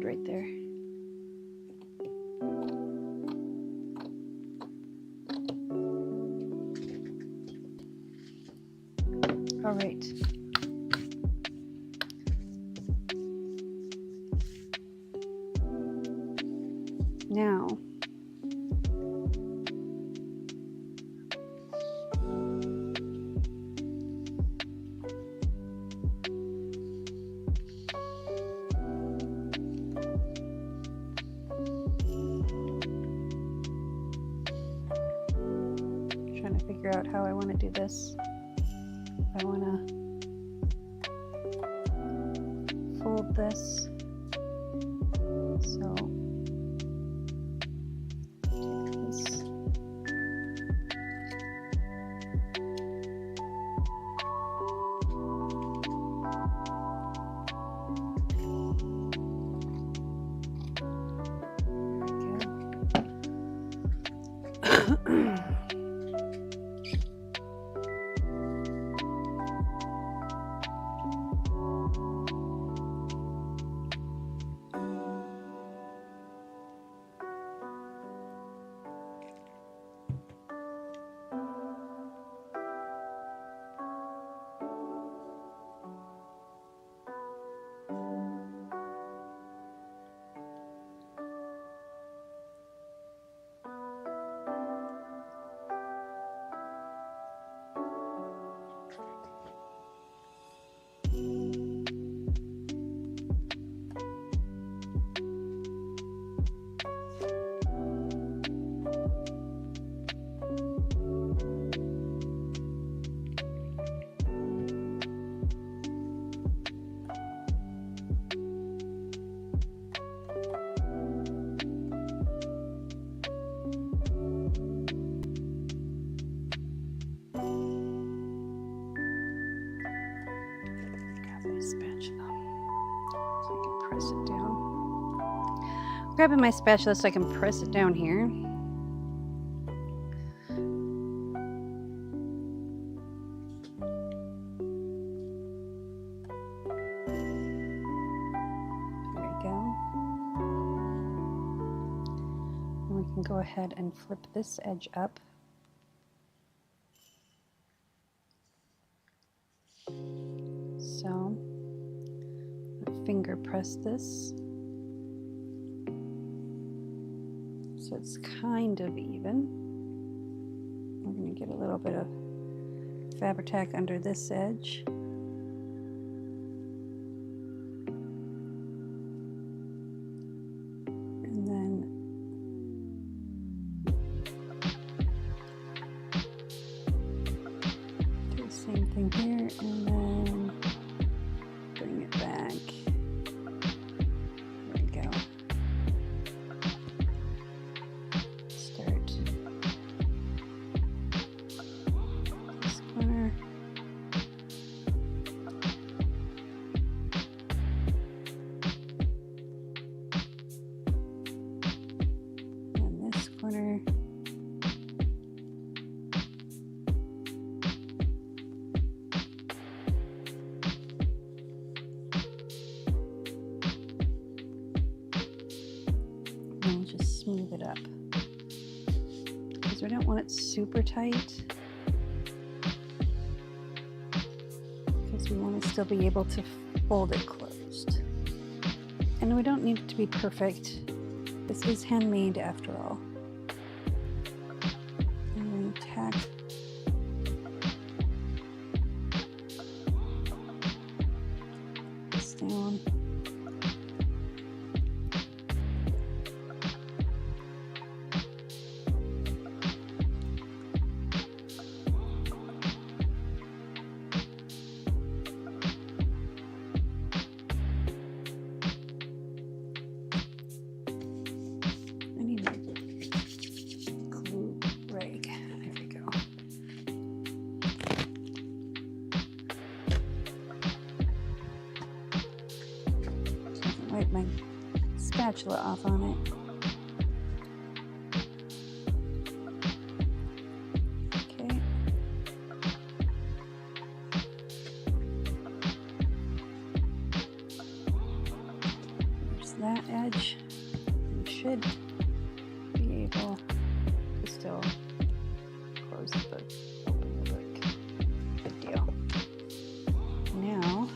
right there. All right. Now, trying to figure out how I want to do this. I want to fold this. So take this. my spatula so I can press it down. Grabbing my spatula so I can press it down here. Go ahead and flip this edge up. So, finger press this. So it's kind of even. We're going to get a little bit of Fabri-Tac under this edge. Smooth it up because we don't want it super tight, because we want to still be able to fold it closed, and we don't need it to be perfect. This is handmade after all. And then tack this down. Wipe my spatula off on it. Okay. There's that edge. We should be able to still close the book, open the book. Good deal. Now,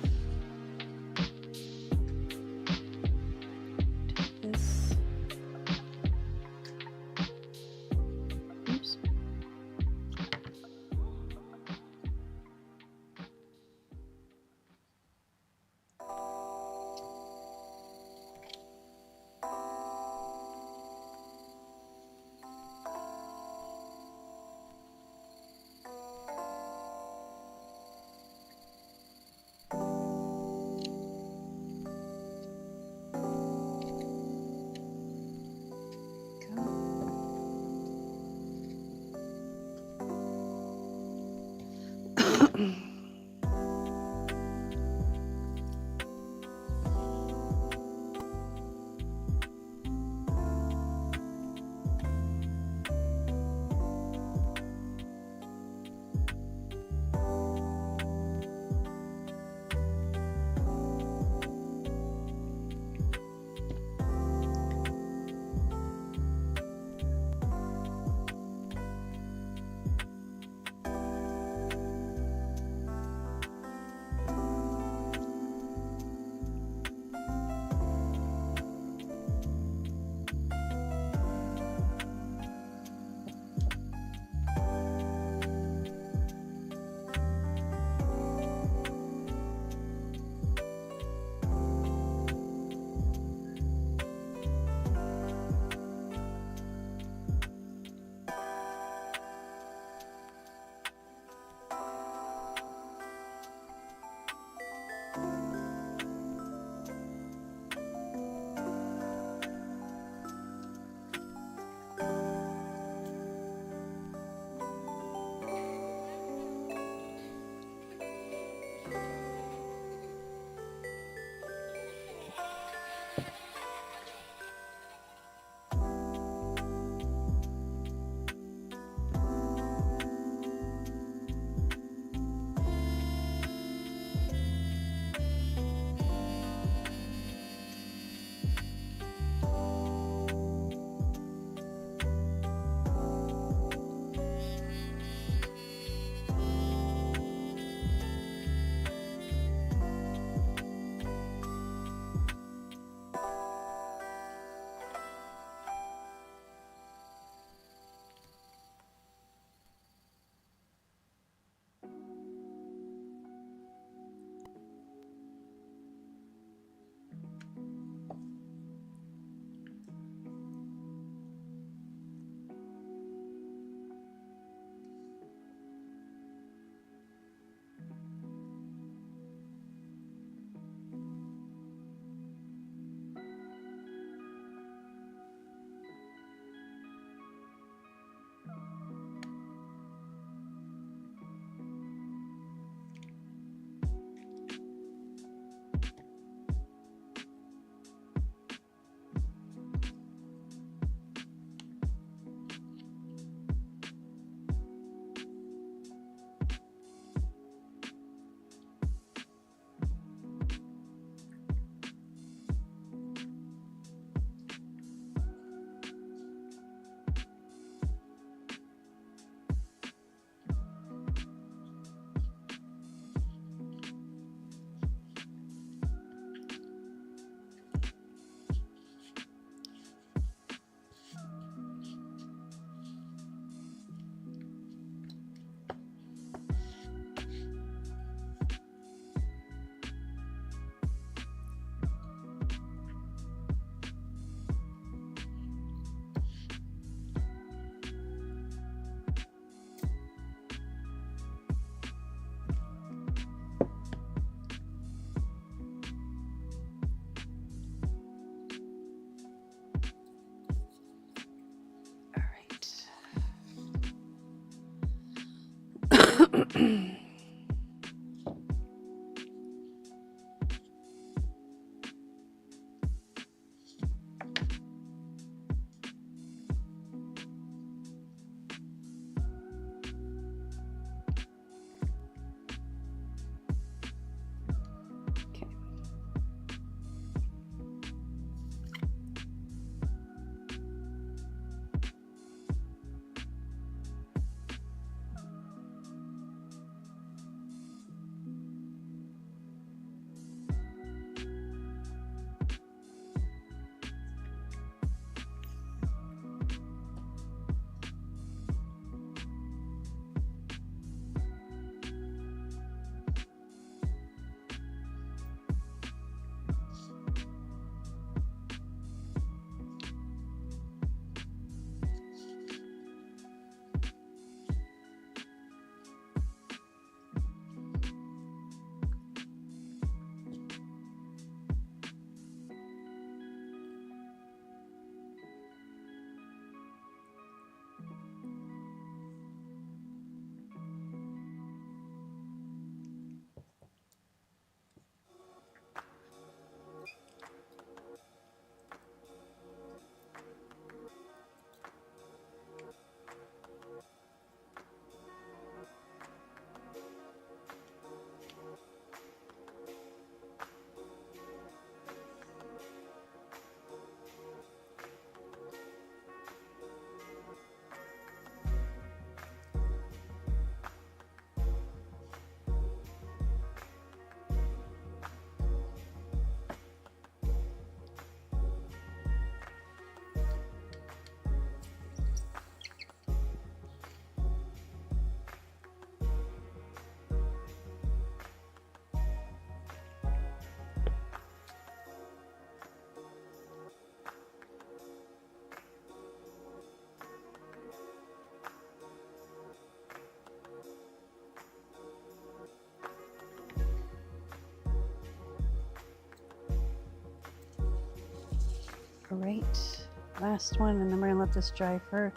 All right, last one, and then we're gonna let this dry for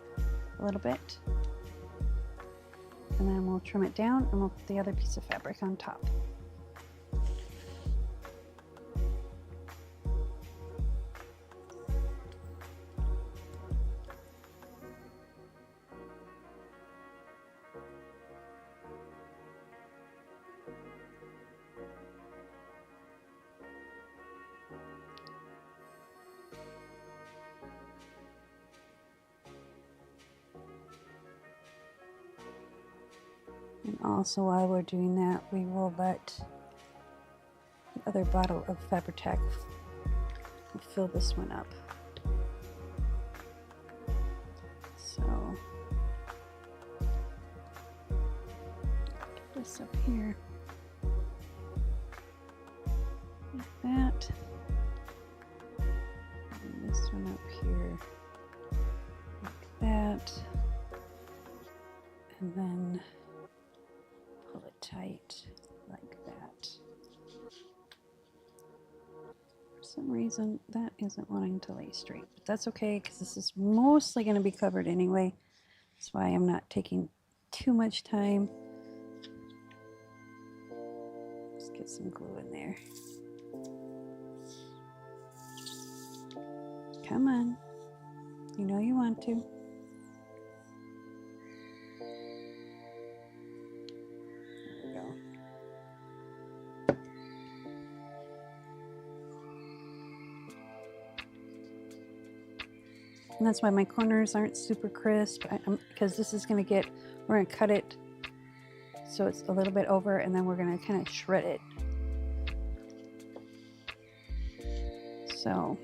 a little bit. And then we'll trim it down and we'll put the other piece of fabric on top. And also while we're doing that, we will let the other bottle of Fabri-Tac fill this one up. So get this up here like that. And this one up here like that. And then pull it tight like that. For some reason that isn't wanting to lay straight, but that's okay because this is mostly going to be covered anyway. That's why I'm not taking too much time. Just get some glue in there. Come on, you know you want to. And that's why my corners aren't super crisp, because this is going to get, we're going to cut it so it's a little bit over, and then we're going to kind of shred it. So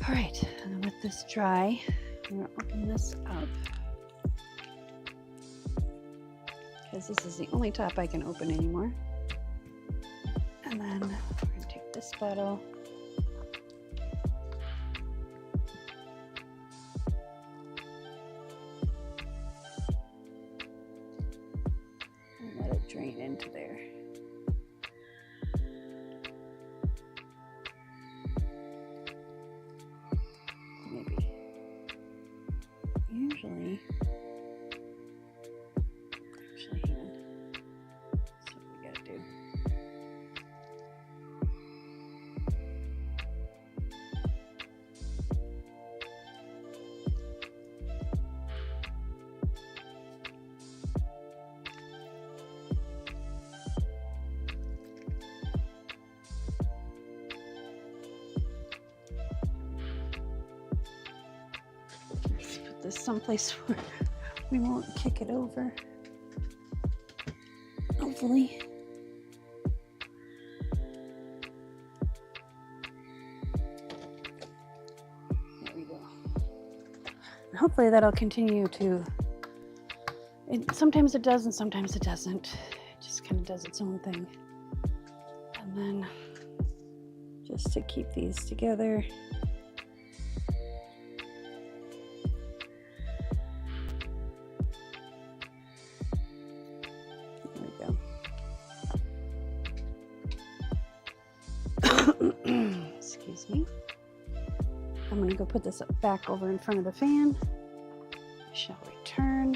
all right, I'm going to let this dry. I'm going to open this up, because this is the only top I can open anymore. And then we're going to take this bottle and let it drain into there. Actually, hang on. That's what we gotta do. Let's put this someplace where we won't kick it over. Hopefully. There we go. And hopefully that'll continue to, sometimes it does and sometimes it doesn't. It just kind of does its own thing. And then just to keep these together. Excuse me. I'm going to go put this back over in front of the fan. I shall return.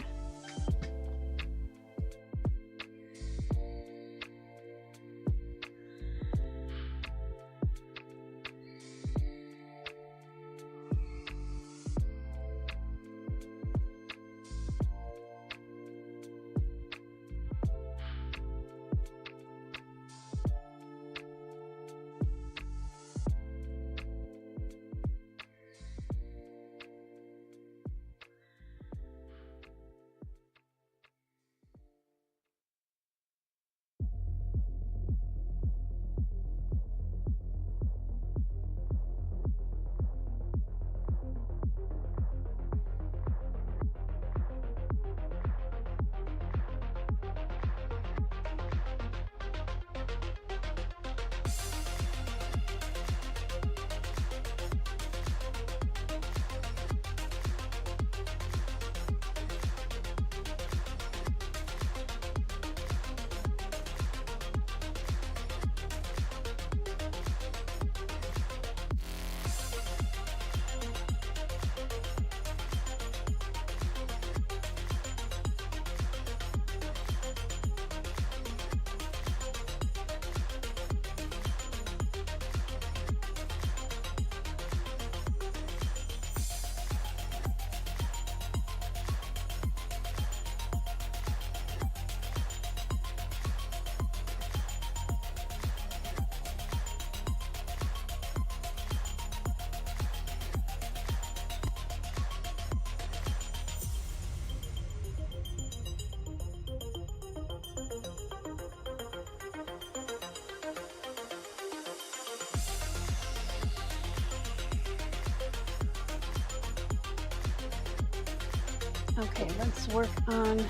Okay, let's work on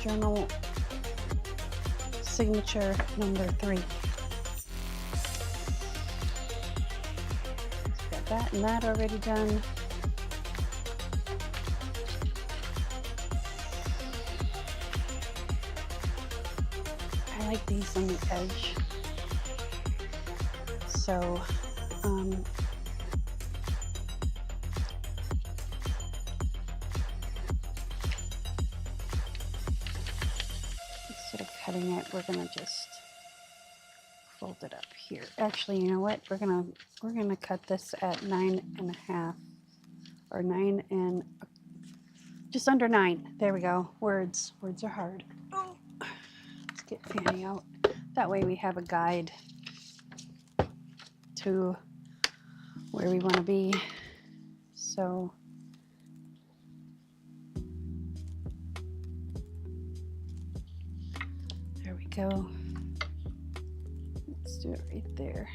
journal signature number 3. Got that and that already done. I like these on the edge. So, instead of cutting it, we're gonna just fold it up here. Actually, you know what? We're gonna cut this at 9.5 or 9 and just under 9. There we go. Words are hard. Oh. Let's get Fanny out. That way we have a guide to where we want to be. So there we go. Let's do it right there.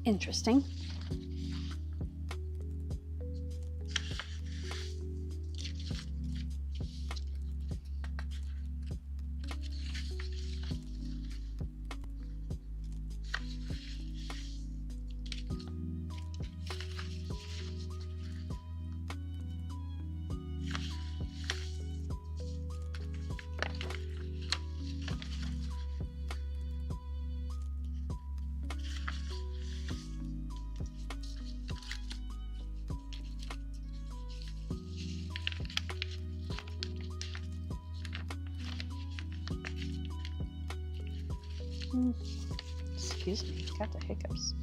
Interesting. Excuse me, got the hiccups.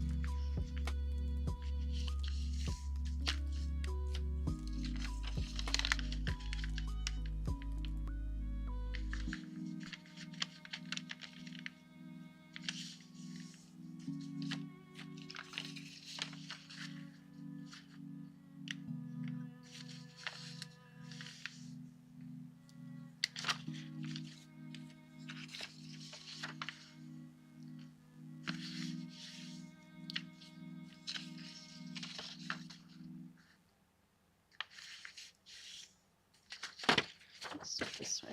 Let's do it this way.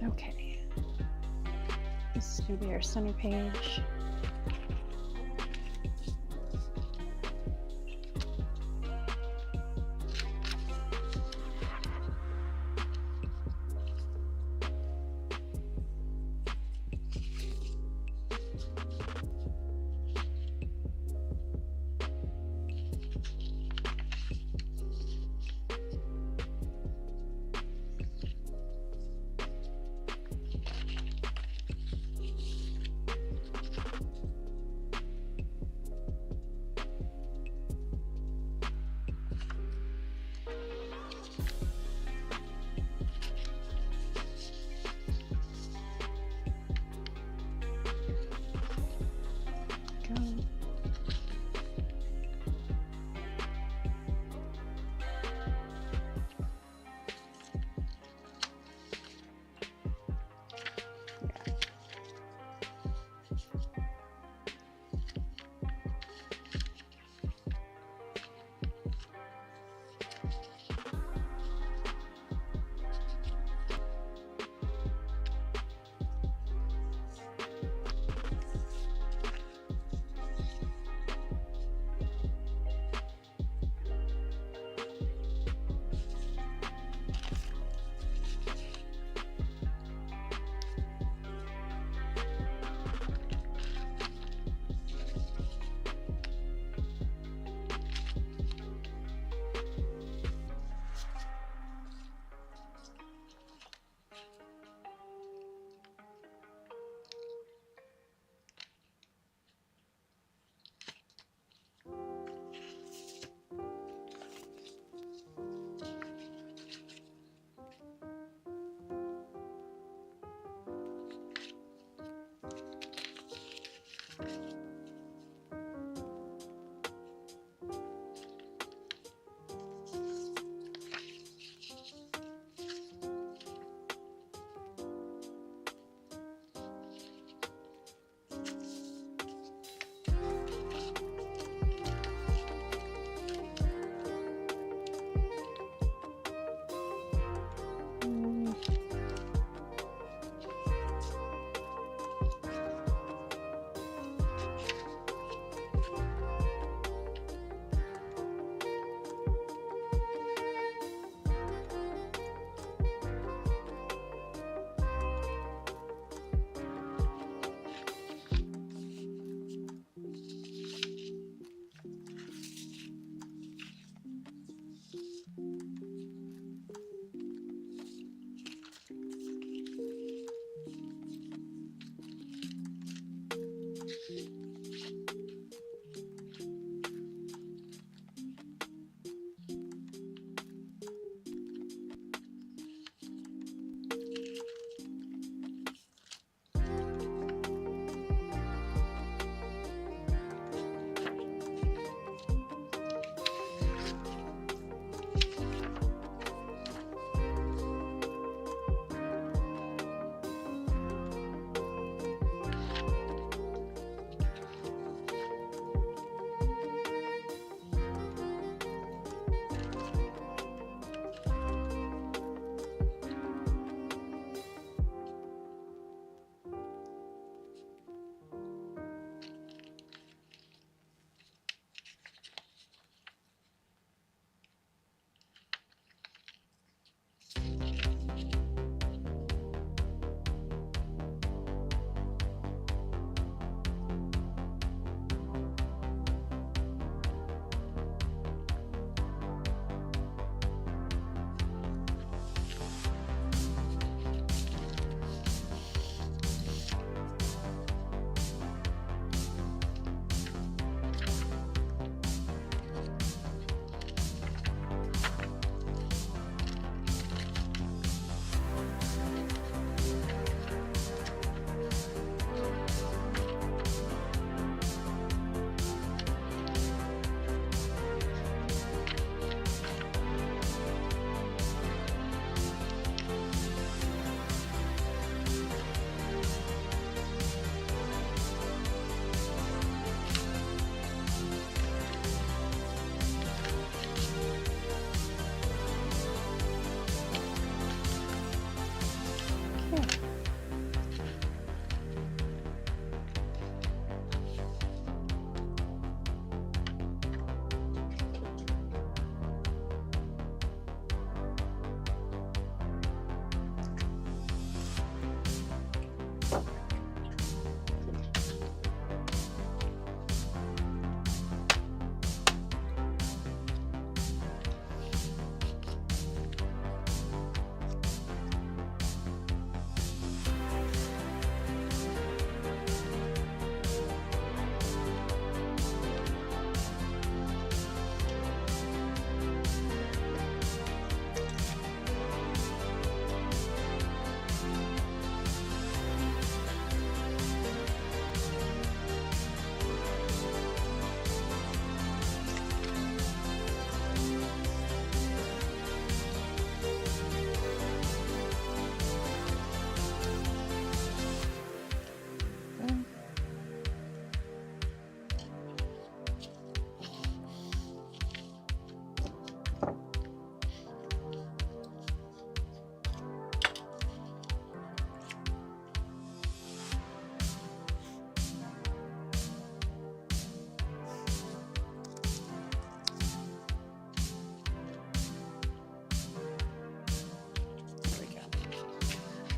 Okay, this is going to be our center page.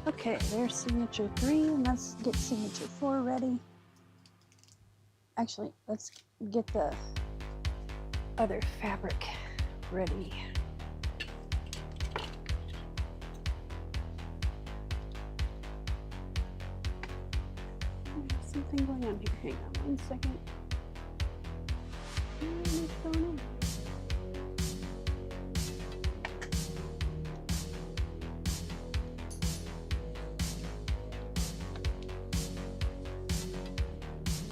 Okay, there's signature 3, and let's get signature 4 ready. Actually, let's get the other fabric ready. There's something going on here. Hang on 1 second. What's going on?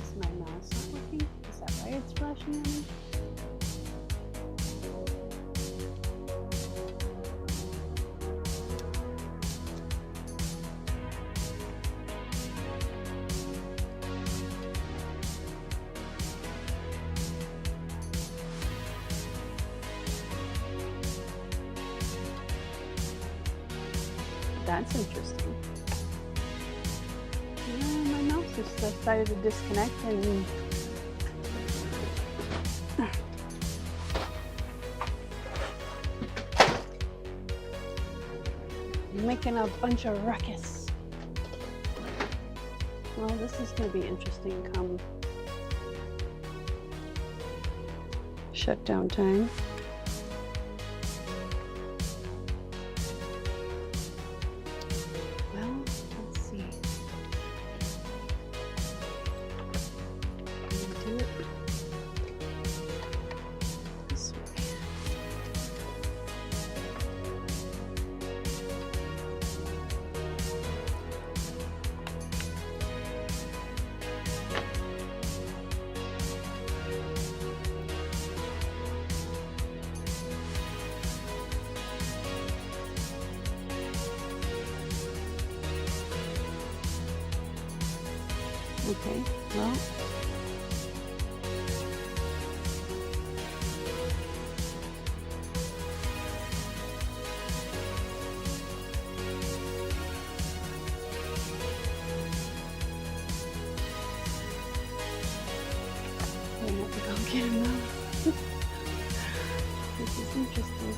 Is my mouse not working? Is that why it's flashing at me? That's interesting. Yeah, my mouse just decided to disconnect and making a bunch of ruckus. Well, this is going to be interesting come shutdown time. Okay, well, I have to go get him now. This is interesting.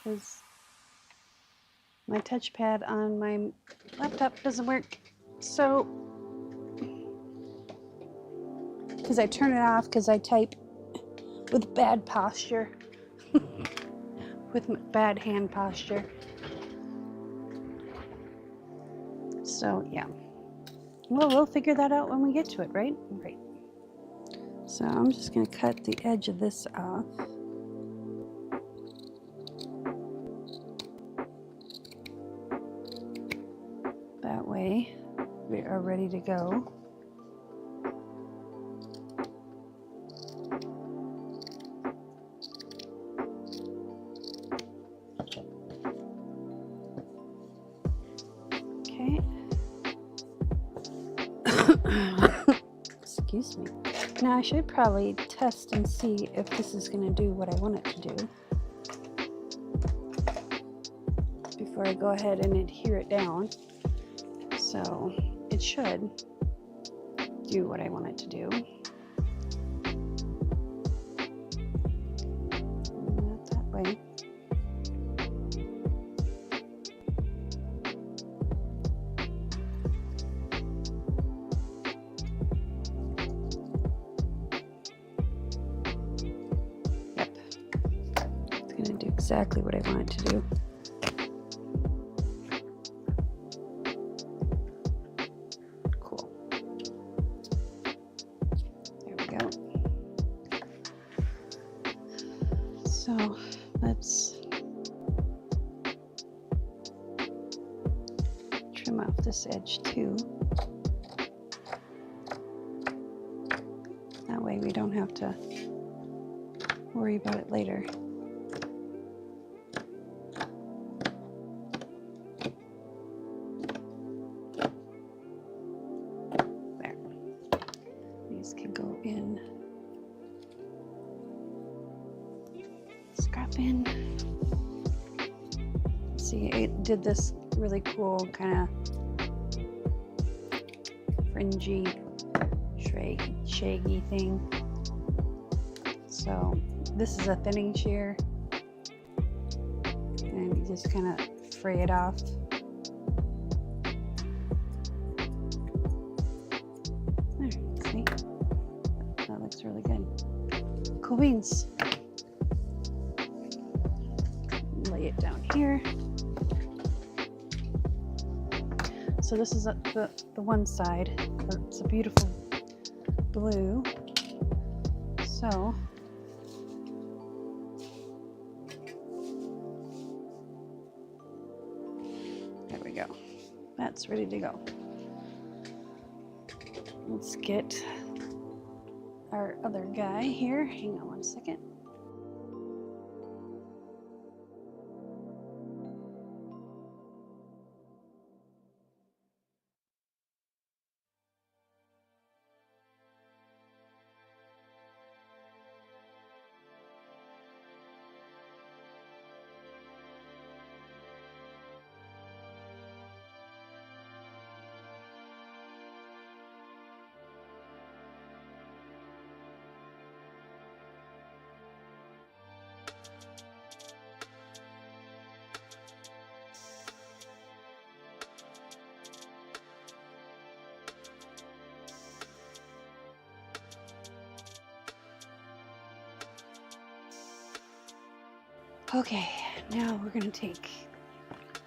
Because my touchpad on my laptop doesn't work. So, because I turn it off because I type with bad posture, with bad hand posture. So, yeah. Well, we'll figure that out when we get to it, right? Right. So I'm just going to cut the edge of this off. That way we are ready to go. Okay. Excuse me. Now I should probably test and see if this is going to do what I want it to do before I go ahead and adhere it down. So it should do what I want it to do. Not that way. Yep. It's going to do exactly what I want it to do. So let's trim off this edge too. That way we don't have to worry about it later. There. These can go in. Scrap in. See, I did this really cool kind of fringy, shaggy thing. So this is a thinning shear, and you just kind of fray it off. There, see? That looks really good. Cool beans. Lay it down here. So this is the one side. It's a beautiful blue. So there we go. That's ready to go. Let's get our other guy here. Hang on one second. Okay, now we're gonna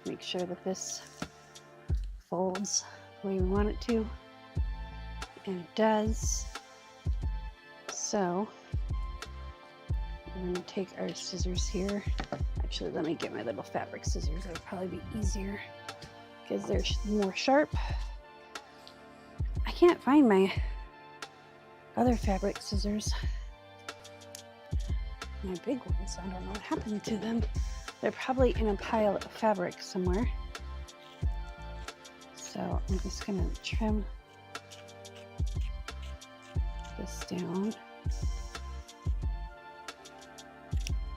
make sure that this folds the way we want it to, and it does. So I'm gonna take our scissors here. Actually, let me get my little fabric scissors. It'll probably be easier because they're more sharp. I can't find my other fabric scissors. My big ones, I don't know what happened to them. They're probably in a pile of fabric somewhere. So I'm just gonna trim this down.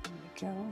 There we go.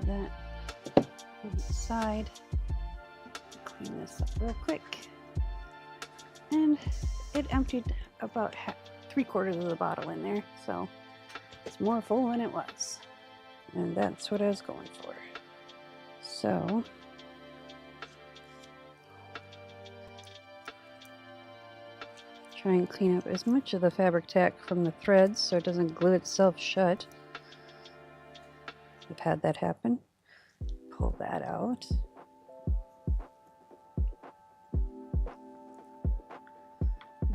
That on the side. Clean this up real quick. And it emptied about 3/4 of the bottle in there, so it's more full than it was. And that's what I was going for. So try and clean up as much of the fabric tack from the threads so it doesn't glue itself shut. I've had that happen. Pull that out.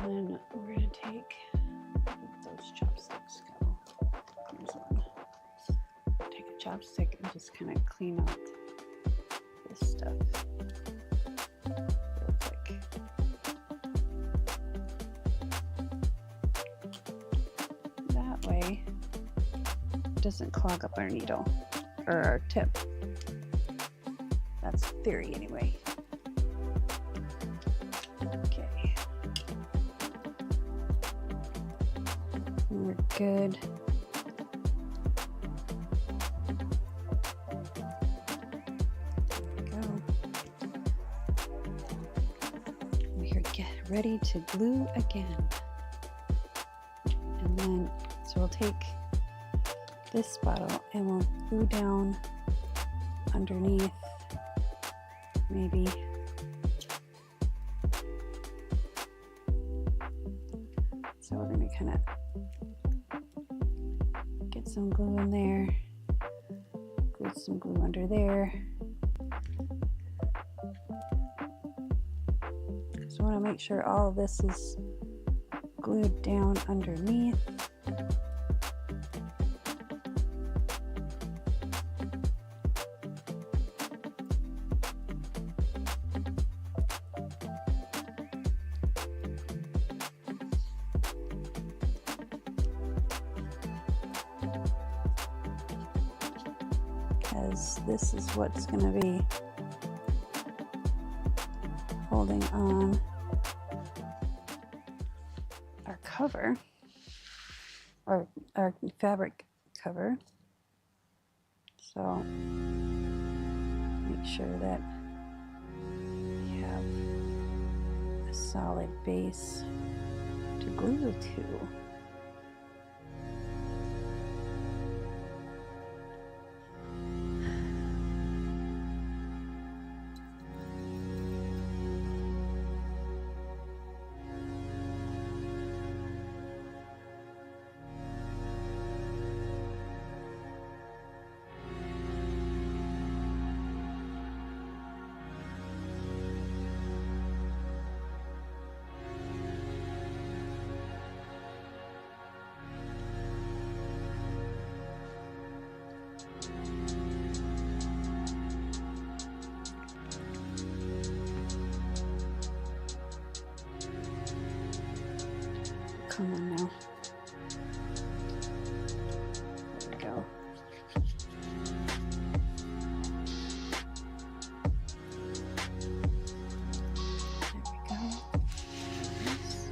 And then we're going to take, where'd those chopsticks go? Here's one. Take a chopstick and just kind of clean up this stuff real quick. That way it doesn't clog up our needle or our tip. That's theory anyway. Okay. We're good. get ready to glue again. And then, so we'll take this bottle and we'll glue down underneath, maybe. So we're going to kind of get some glue in there, glue some glue under there. So I want to make sure all of this is glued down underneath. Because this is what's going to be holding on our cover, or our fabric cover. So make sure that we have a solid base to glue to. Come on now. There we go. There we go. Nice.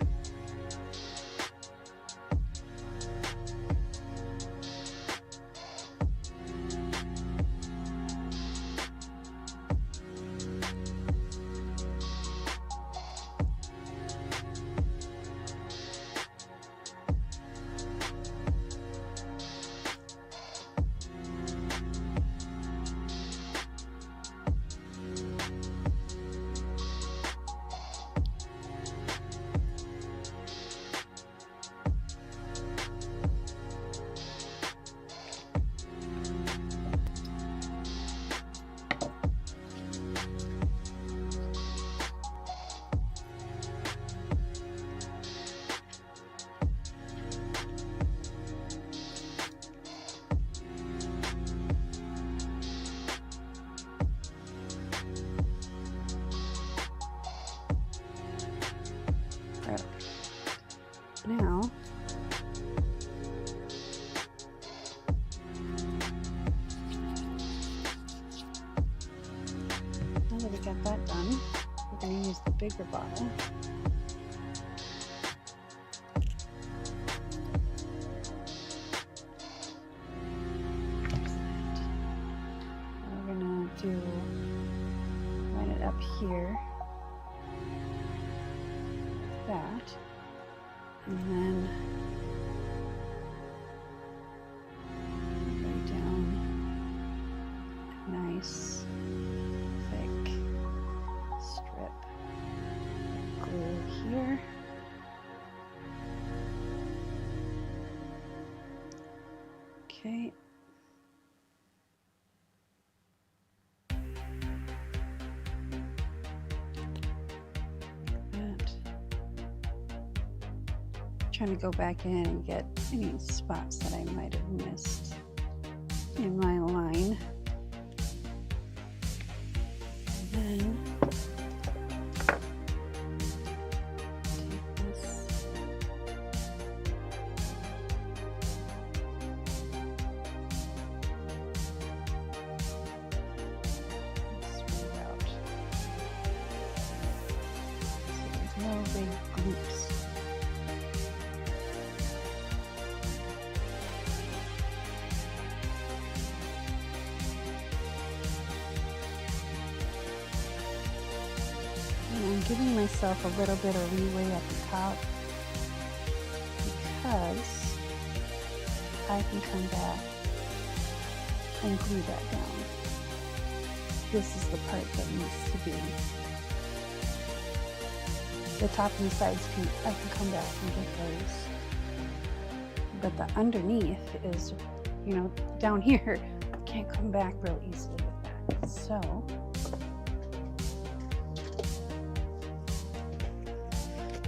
Now, that we got that done, we're going to use the bigger bottle. We're going to line it up here, like that. And then lay down a nice thick strip of glue here. Okay. Trying to go back in and get any spots that I might have missed in my line. And then take this. And spread it out. So there's no big gloops. giving myself a little bit of leeway at the top because I can come back and glue that down. This is the part that needs to be. The top and the sides I can come back and get those. But the underneath is, you know, down here, I can't come back real easily with that. So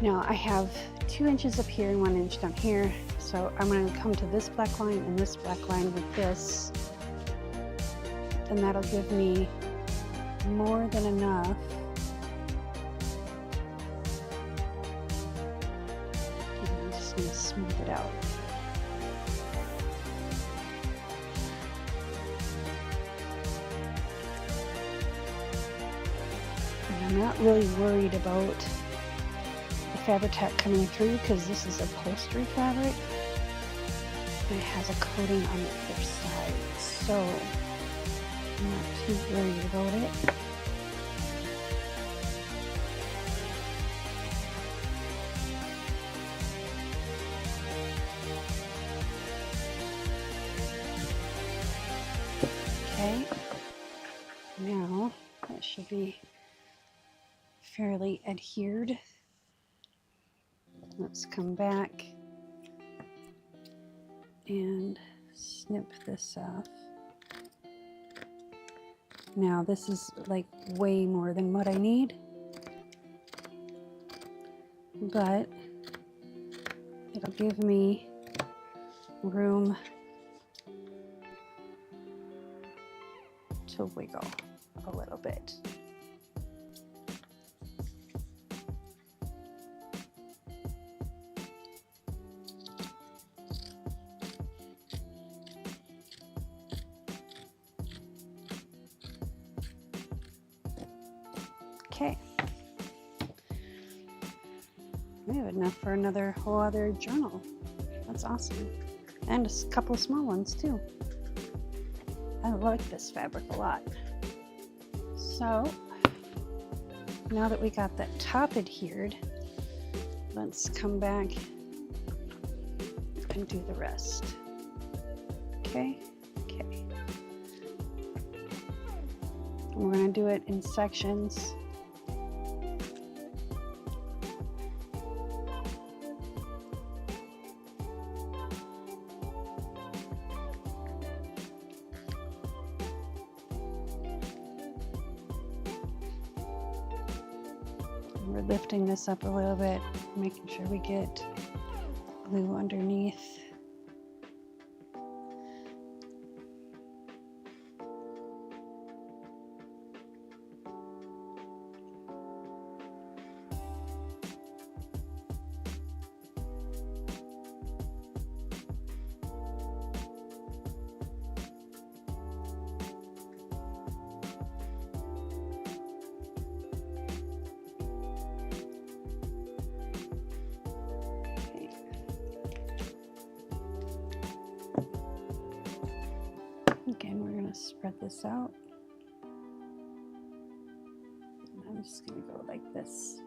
now I have 2 inches up here and 1 inch down here. So I'm going to come to this black line and this black line with this. And that'll give me more than enough. And I'm just going to smooth it out. And I'm not really worried about the fabric coming through because this is upholstery fabric. And it has a coating on the other side. So I'm not too worried about it. Okay, now that should be fairly adhered. Let's come back and snip this off. Now this is like way more than what I need, but it'll give me room to wiggle a little bit. Okay, we have enough for another whole other journal. That's awesome. And a couple of small ones too. I like this fabric a lot. So now that we got that top adhered, let's come back and do the rest. Okay, okay. And we're going to do it in sections. We're lifting this up a little bit, making sure we get glue underneath. Again, we're going to spread this out. And I'm just going to go like this.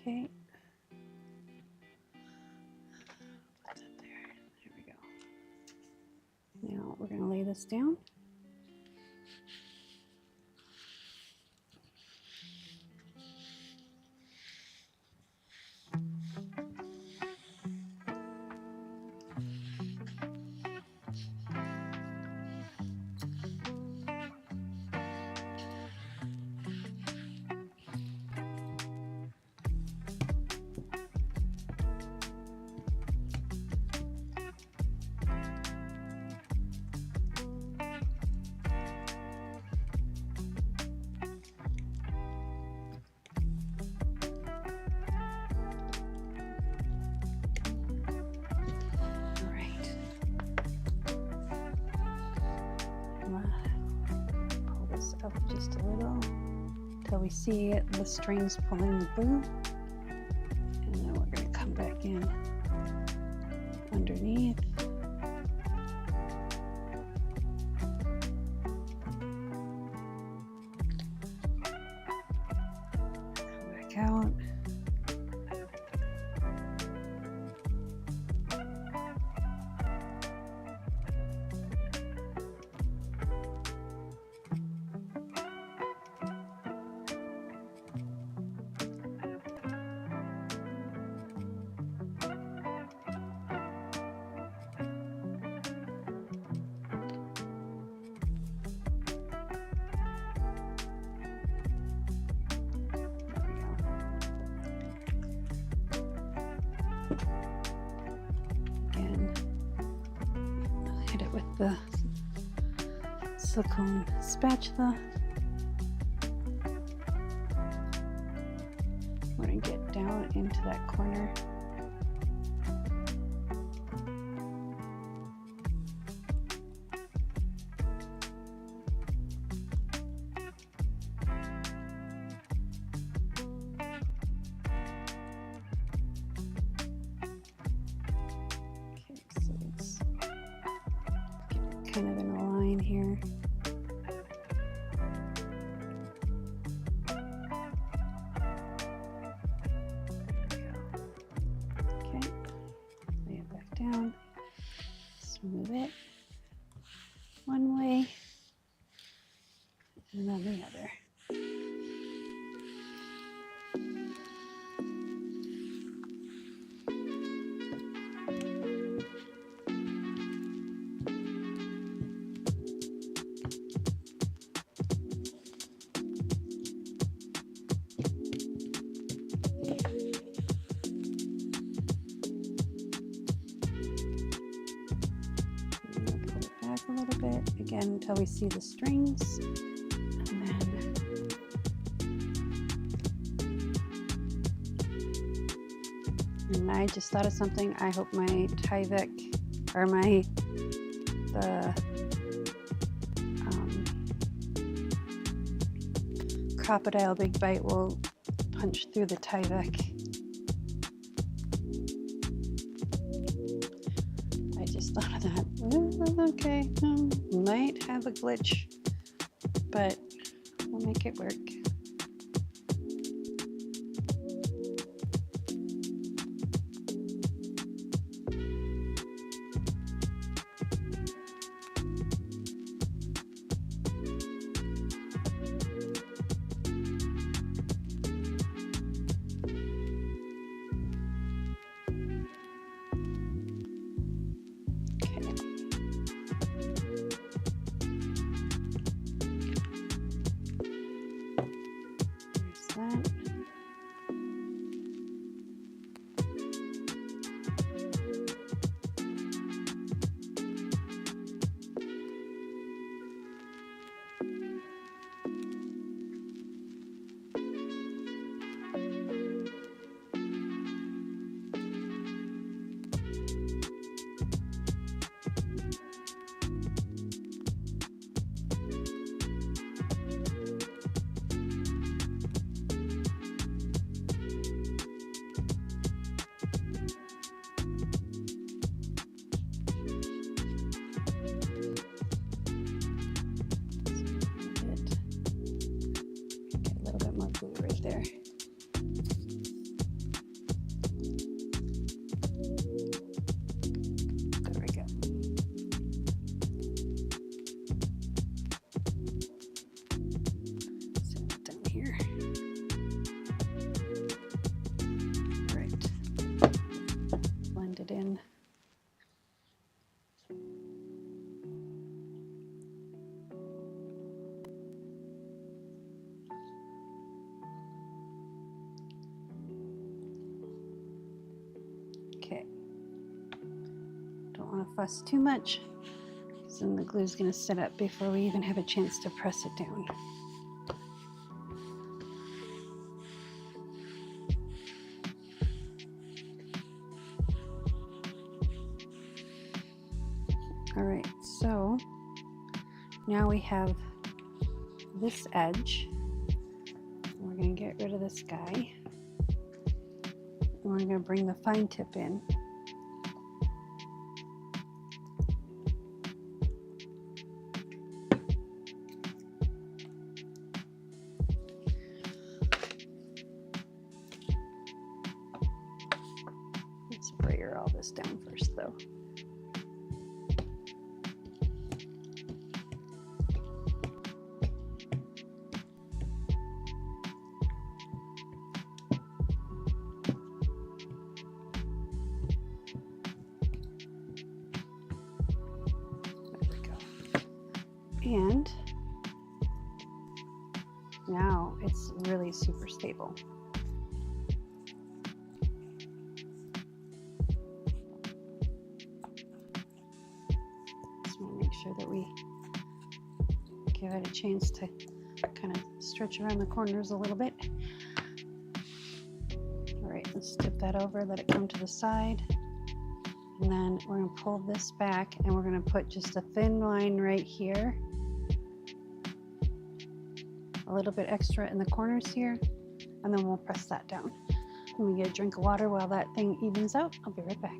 Okay. Put that there. There we go. Now we're going to lay this down. up just a little till we see the strings pulling the glue. And then we're going to come back in underneath. Come back out. With the silicone spatula. We're going to get down into that corner. Kind of in a line here. Okay, lay it back down, smooth it one way and then the other. A little bit again until we see the strings, and I just thought of something. I hope my Tyvek or the Crocodile Big Bite will punch through the Tyvek. Thought of that. Okay, might have a glitch, but we'll make it work. Right there. There we go. Set it down here. All right. Blend it in. Okay, don't want to fuss too much, because then the glue is going to set up before we even have a chance to press it down. All right, so now we have this edge. We're going to get rid of this guy. And we're going to bring the fine tip in. Let's brayer all this down first though. And now it's really super stable. Just want to make sure that we give it a chance to kind of stretch around the corners a little bit. All right, let's tip that over, let it come to the side. And then we're going to pull this back and we're going to put just a thin line right here. A little bit extra in the corners here, and then we'll press that down. Let me get a drink of water while that thing evens out. I'll be right back.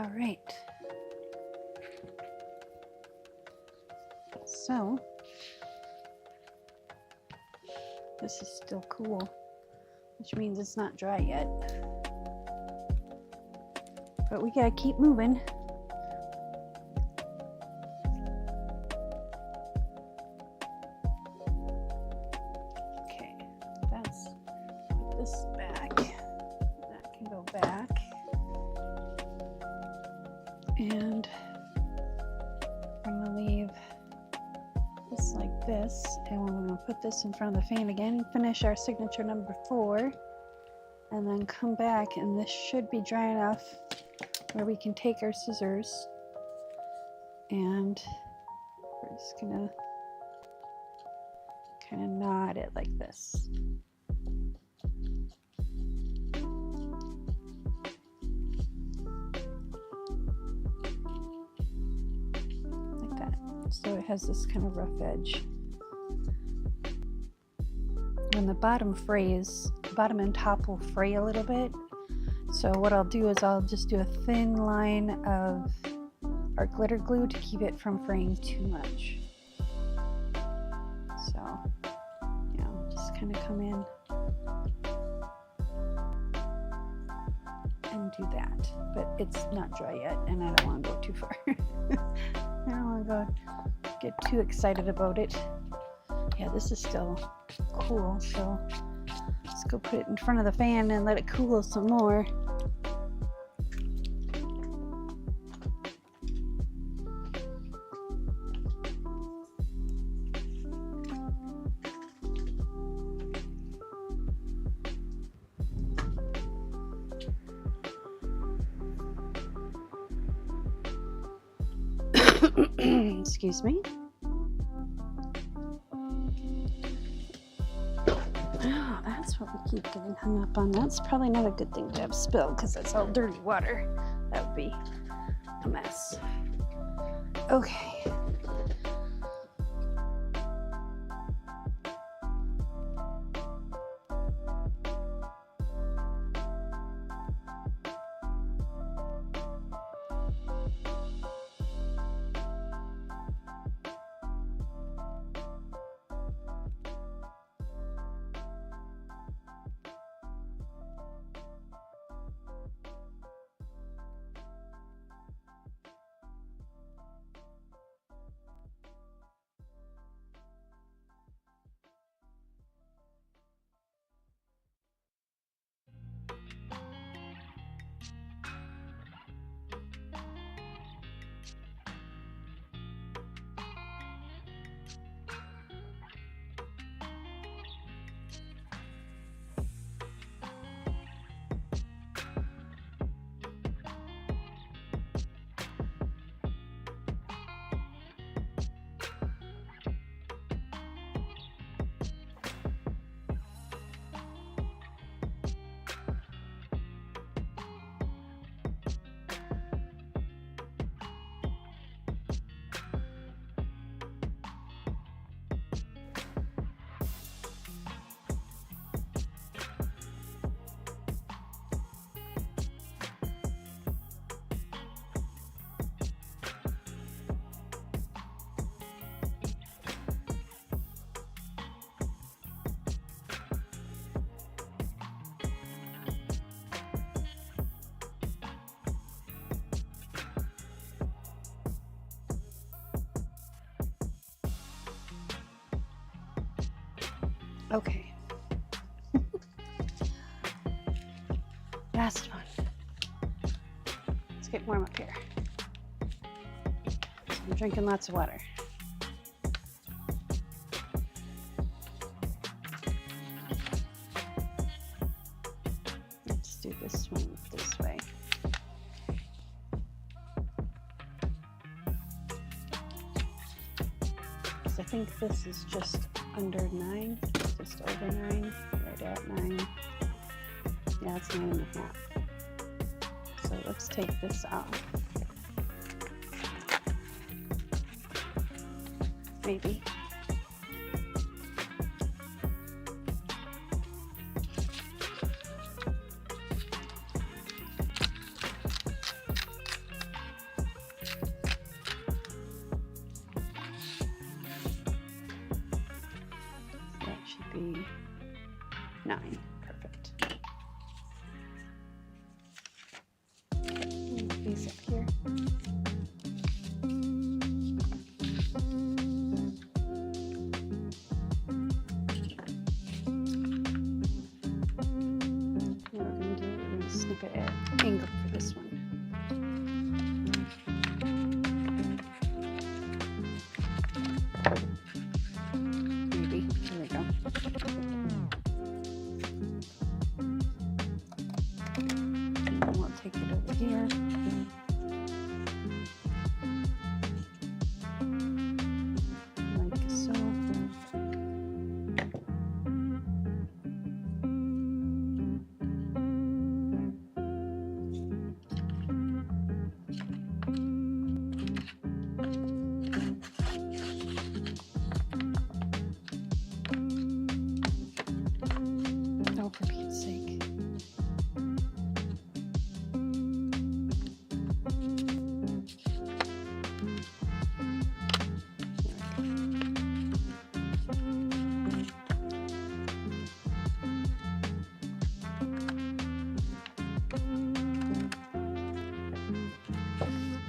All right. So this is still cool, which means it's not dry yet. But we gotta keep moving. Okay, that's put this back. That can go back. And I'm gonna leave this like this, and we're gonna put this in front of the fan again, finish our signature number 4, and then come back, and this should be dry enough where we can take our scissors and we're just gonna kind of knot it like this. Like that. So it has this kind of rough edge. When the bottom frays, bottom and top will fray a little bit. So what I'll do is I'll just do a thin line of our glitter glue to keep it from fraying too much. So, yeah, just kind of come in and do that. But it's not dry yet, and I don't want to go too far. I don't want to go get too excited about it. Yeah, this is still cool, so let's go put it in front of the fan and let it cool some more. Excuse me. Oh, that's what we keep getting hung up on. That's probably not a good thing to have spilled because that's all dirty water. That would be a mess. Okay. Okay. Last one. Let's get warm up here. I'm drinking lots of water. Let's do this one this way. So I think this is just under 9. Just over 9, right at 9. Yeah, it's 9.5. So let's take this off. Maybe. piece up here. What we're going to do, we're going to snip it at an angle for this one. Maybe. There we go. And we'll take it over here. Like so. Oh, for Pete's sake.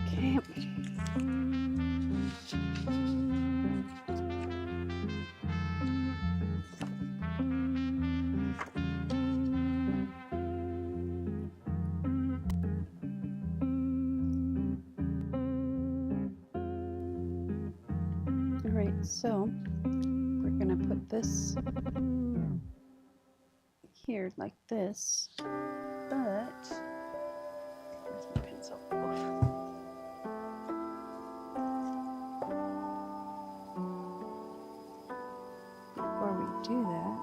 Okay. All right, so we're gonna put this here like this, but where's my pencil? Before we do that,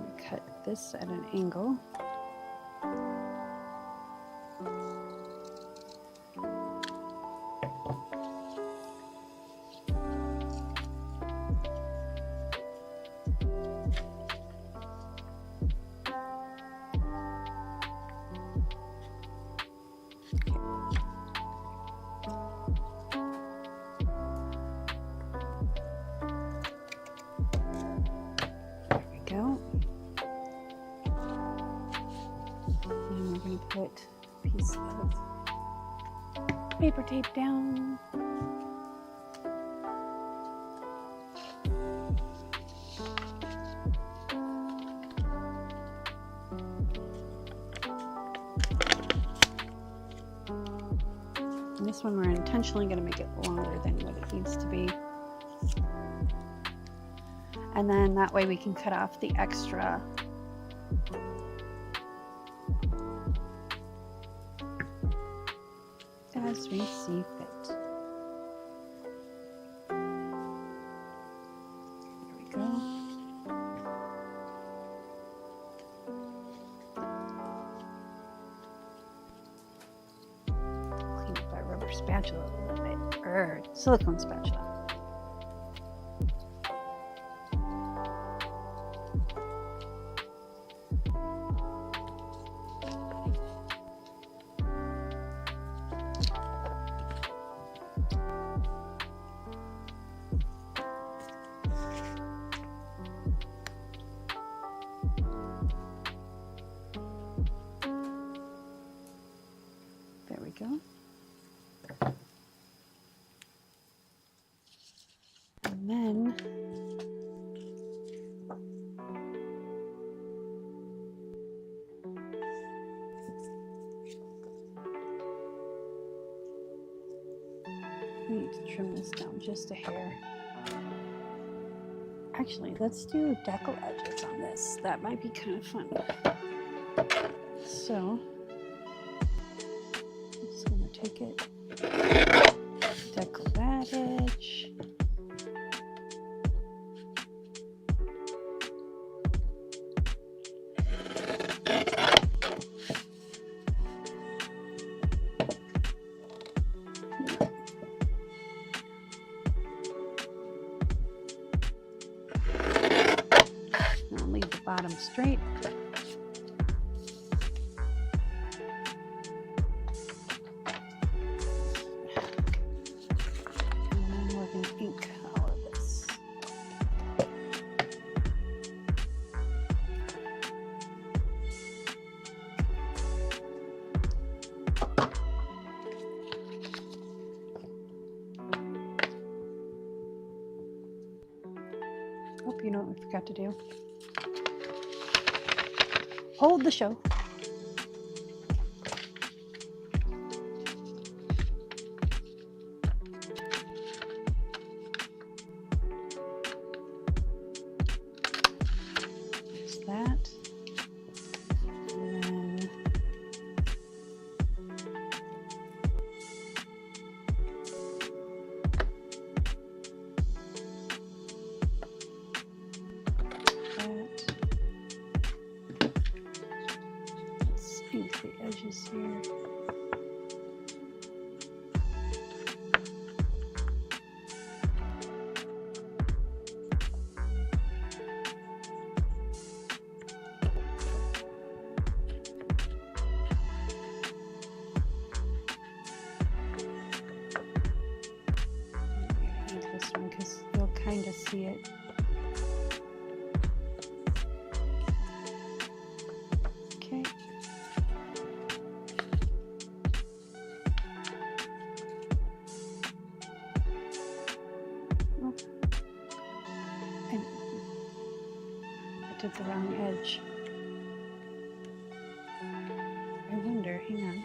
we cut this at an angle. Go. And we're going to put a piece of paper tape down. And this one we're intentionally going to make it longer than what it needs to be. And then that way we can cut off the extra as we see fit. There we go. Clean up our rubber spatula a little bit, or silicone spatula. There we go. And then we need to trim this down just a hair. Actually, let's do decal edges on this. That might be kind of fun. So I'm just going to take it, decal that edge. I'll leave the bottom straight. Hope you know what we forgot to do. Hold the show. There's that. And then the edges here. I hate this one because you'll kind of see it. Did the wrong edge. I wonder, hang on.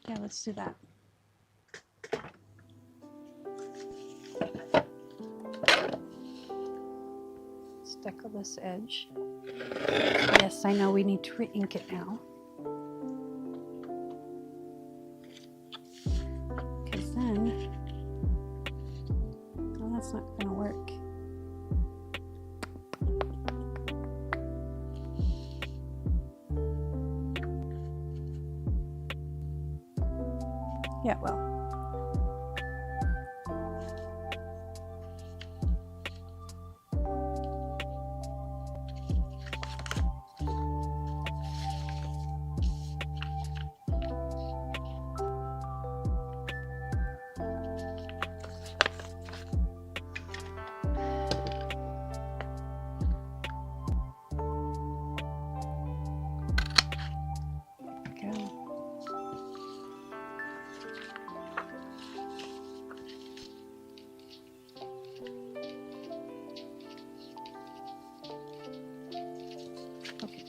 Yeah, let's do that. Speckle this edge. Yes, I know we need to re-ink it now. That's not going to work. Yeah, well.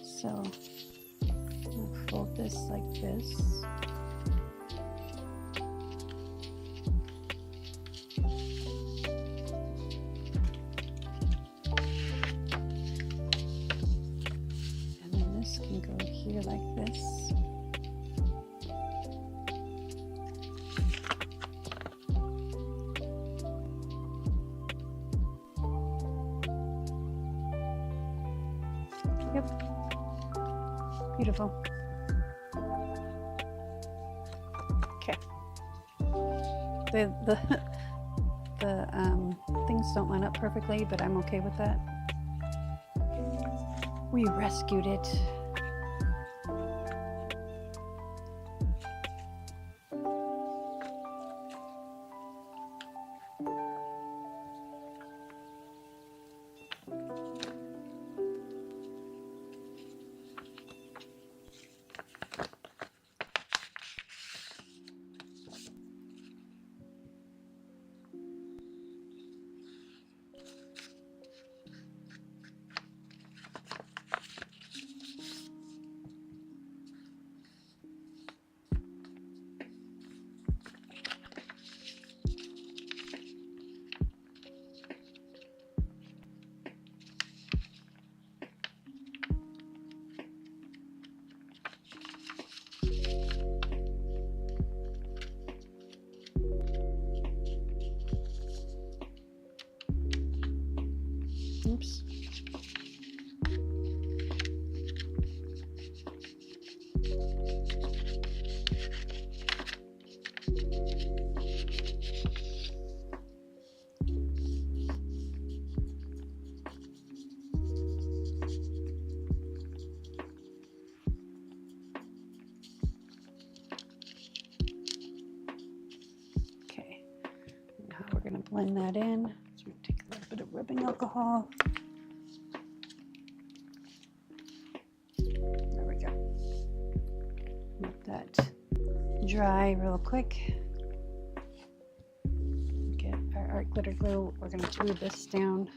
So I'll fold this like this. And then this can go here like this. Yep. Beautiful. Okay. The things don't line up perfectly, but I'm okay with that. We rescued it. Oops. Okay, now we're going to blend that in. So we take a little bit of rubbing alcohol. dry real quick. Get our art glitter glue. We're going to glue this down.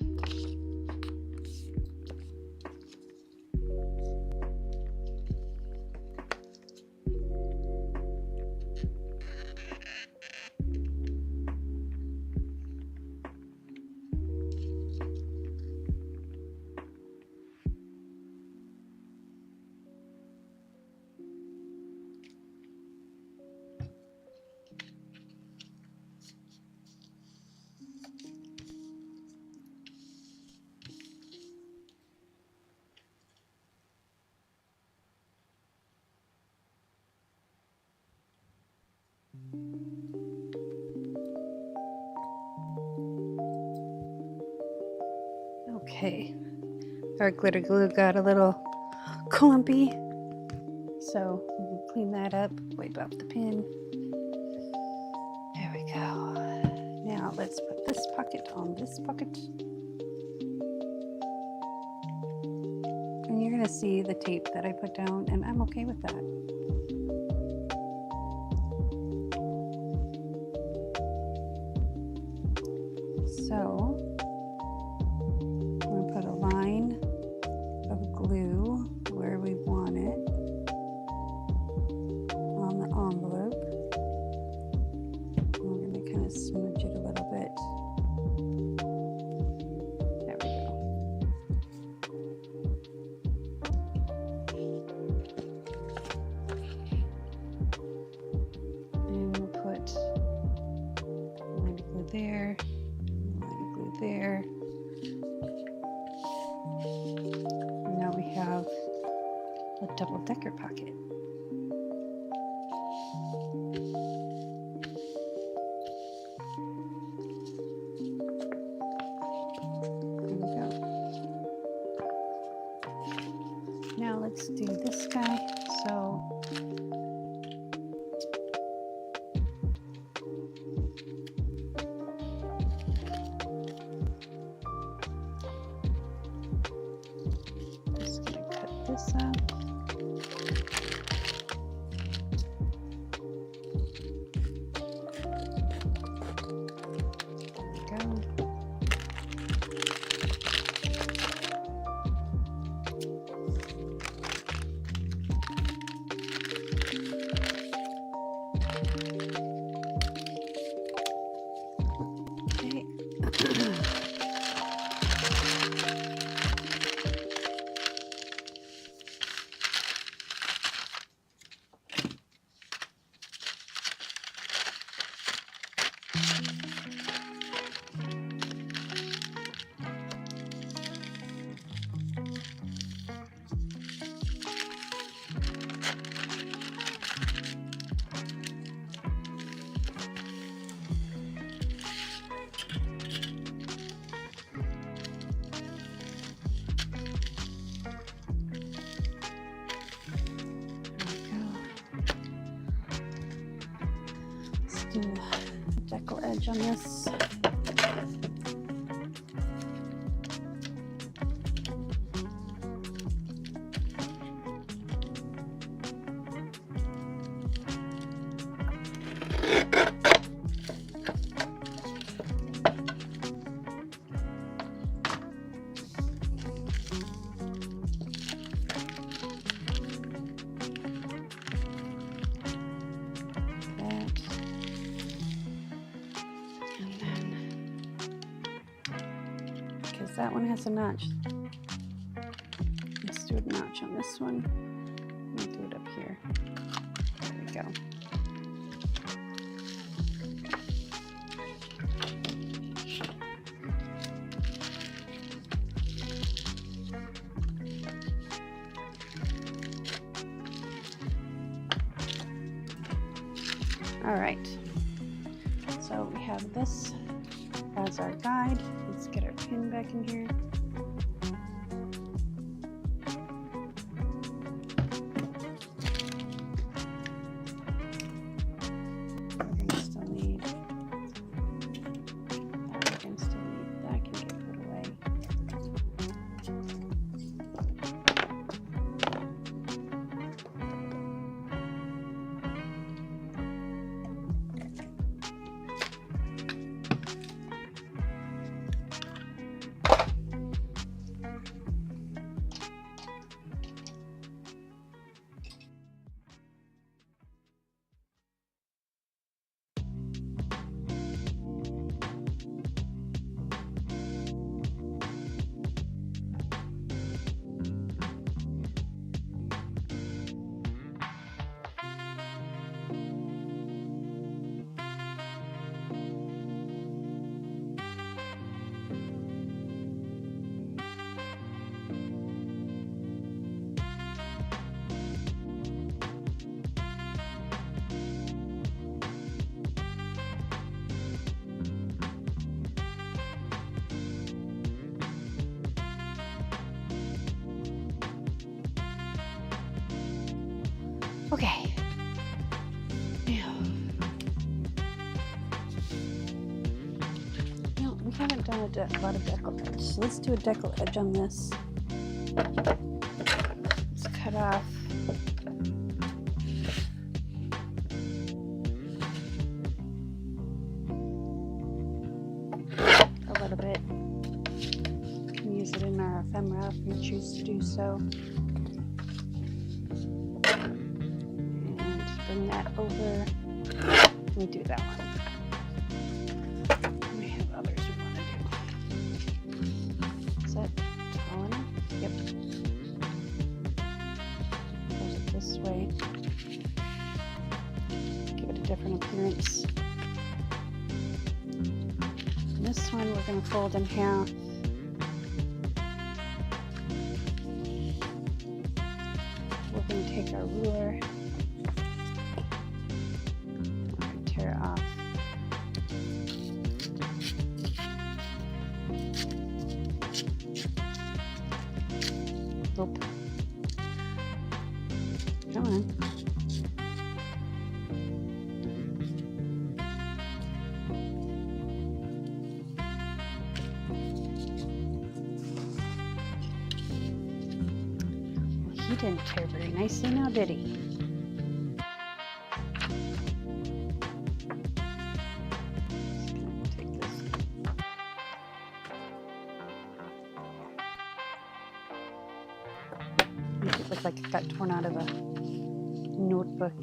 Okay, our glitter glue got a little clumpy, so we can clean that up, wipe off the pin. There we go. Now let's put this pocket on this pocket. And you're gonna see the tape that I put down, and I'm okay with that. So I'm going to put a line of glue where we want it on the envelope. We're going to kind of smudge it a little bit. There we go. And we'll put a line of glue there. There. And now we have a double-decker pocket. There we go. Now let's do this guy. So this up. There we go. Okay. Do a decal edge on this. That one has a notch. Let's do a notch on this one. We'll do it up here. There we go. All right. So we have this as our guide. Let's get our pin back in here. We're going to still need that can get put away. Okay. Now, no, we haven't done a lot of decal edge, so let's do a decal edge on this. Let's cut off a little bit. You can use it in our ephemera if you choose to do so. Bring that over. Let me do that one. We have others we want to do. Is that tall enough? Yep. Close it this way. Give it a different appearance. And this one we're going to fold in half. We're going to take our ruler. Tear it off. Oop. Come on. Well, he didn't tear very nicely now, did he? Like it got torn out of a notebook.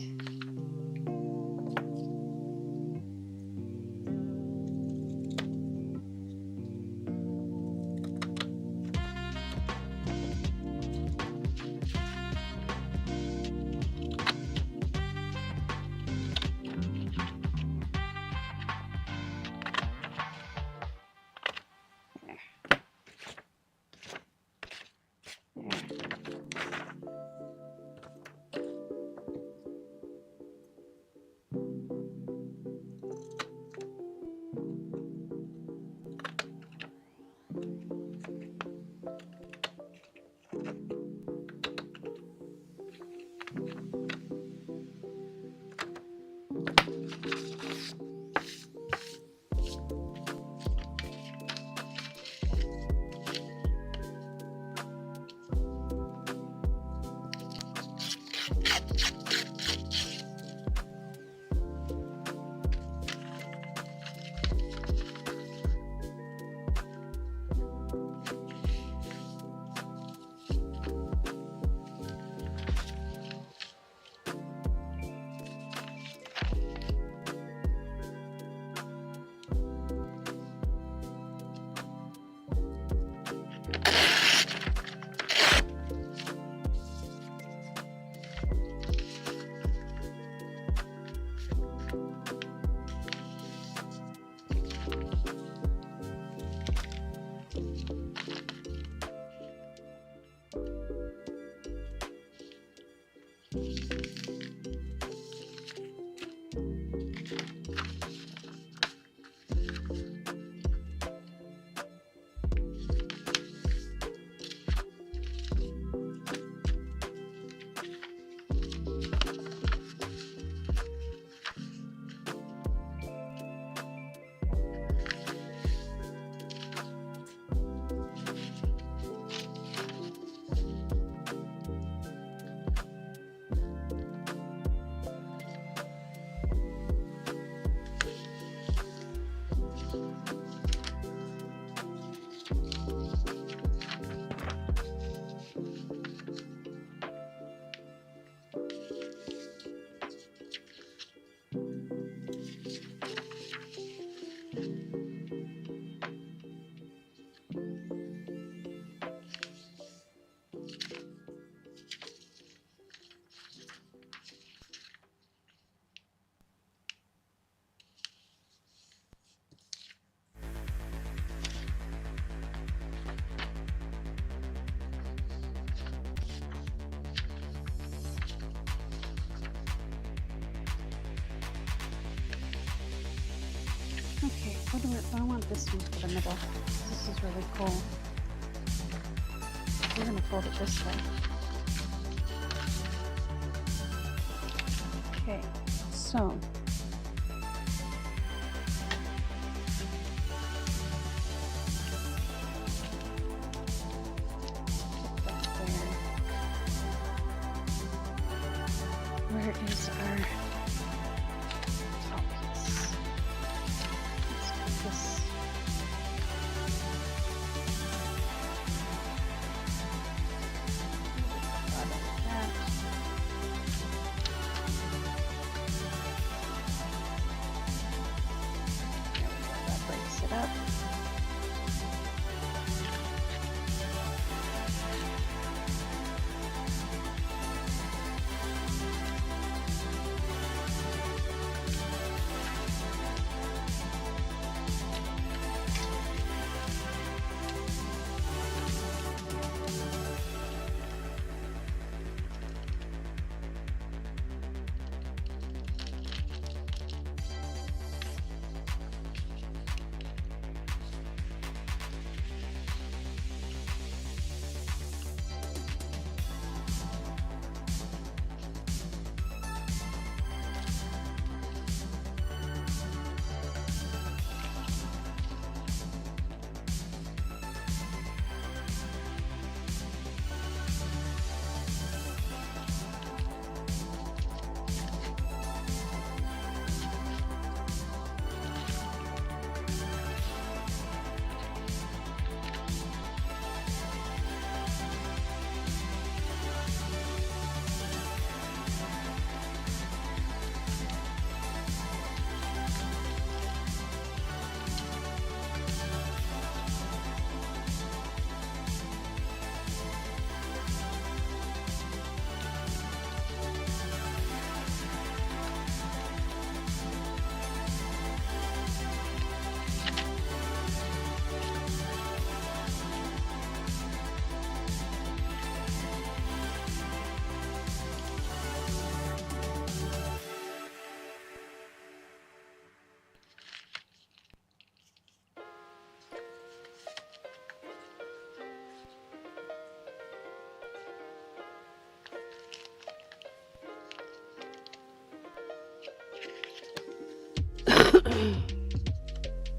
I want this one for the middle. This is really cool. I'm going to fold it this way. Okay, so where is our top piece? Let's put this. That breaks it up.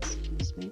Excuse me.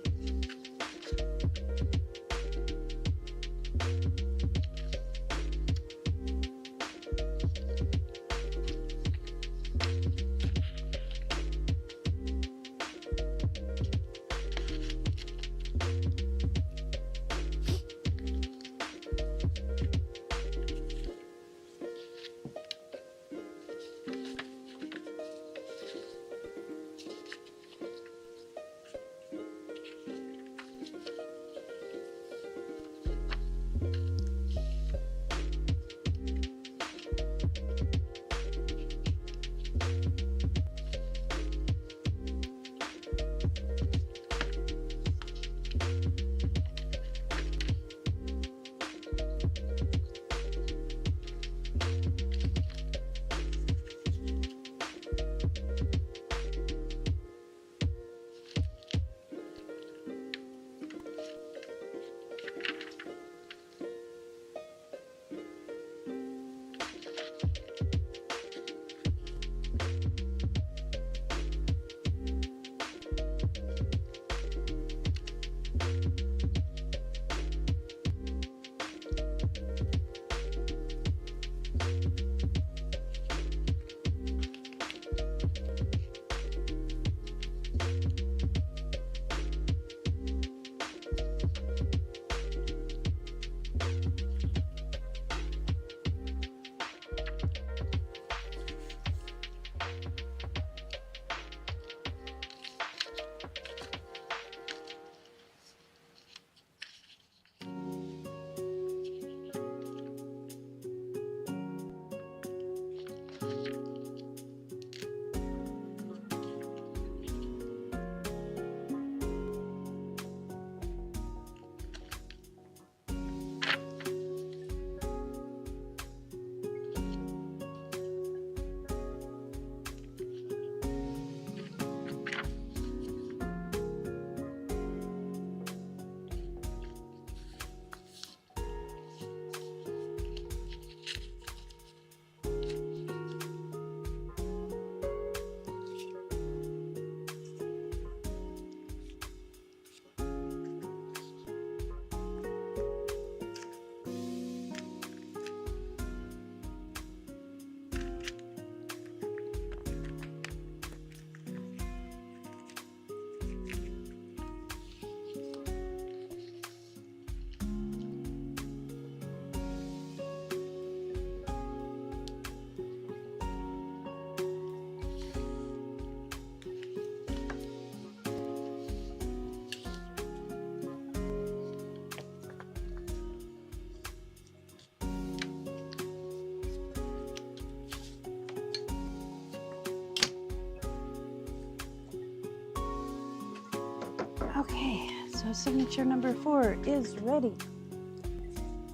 Okay, so signature number 4 is ready.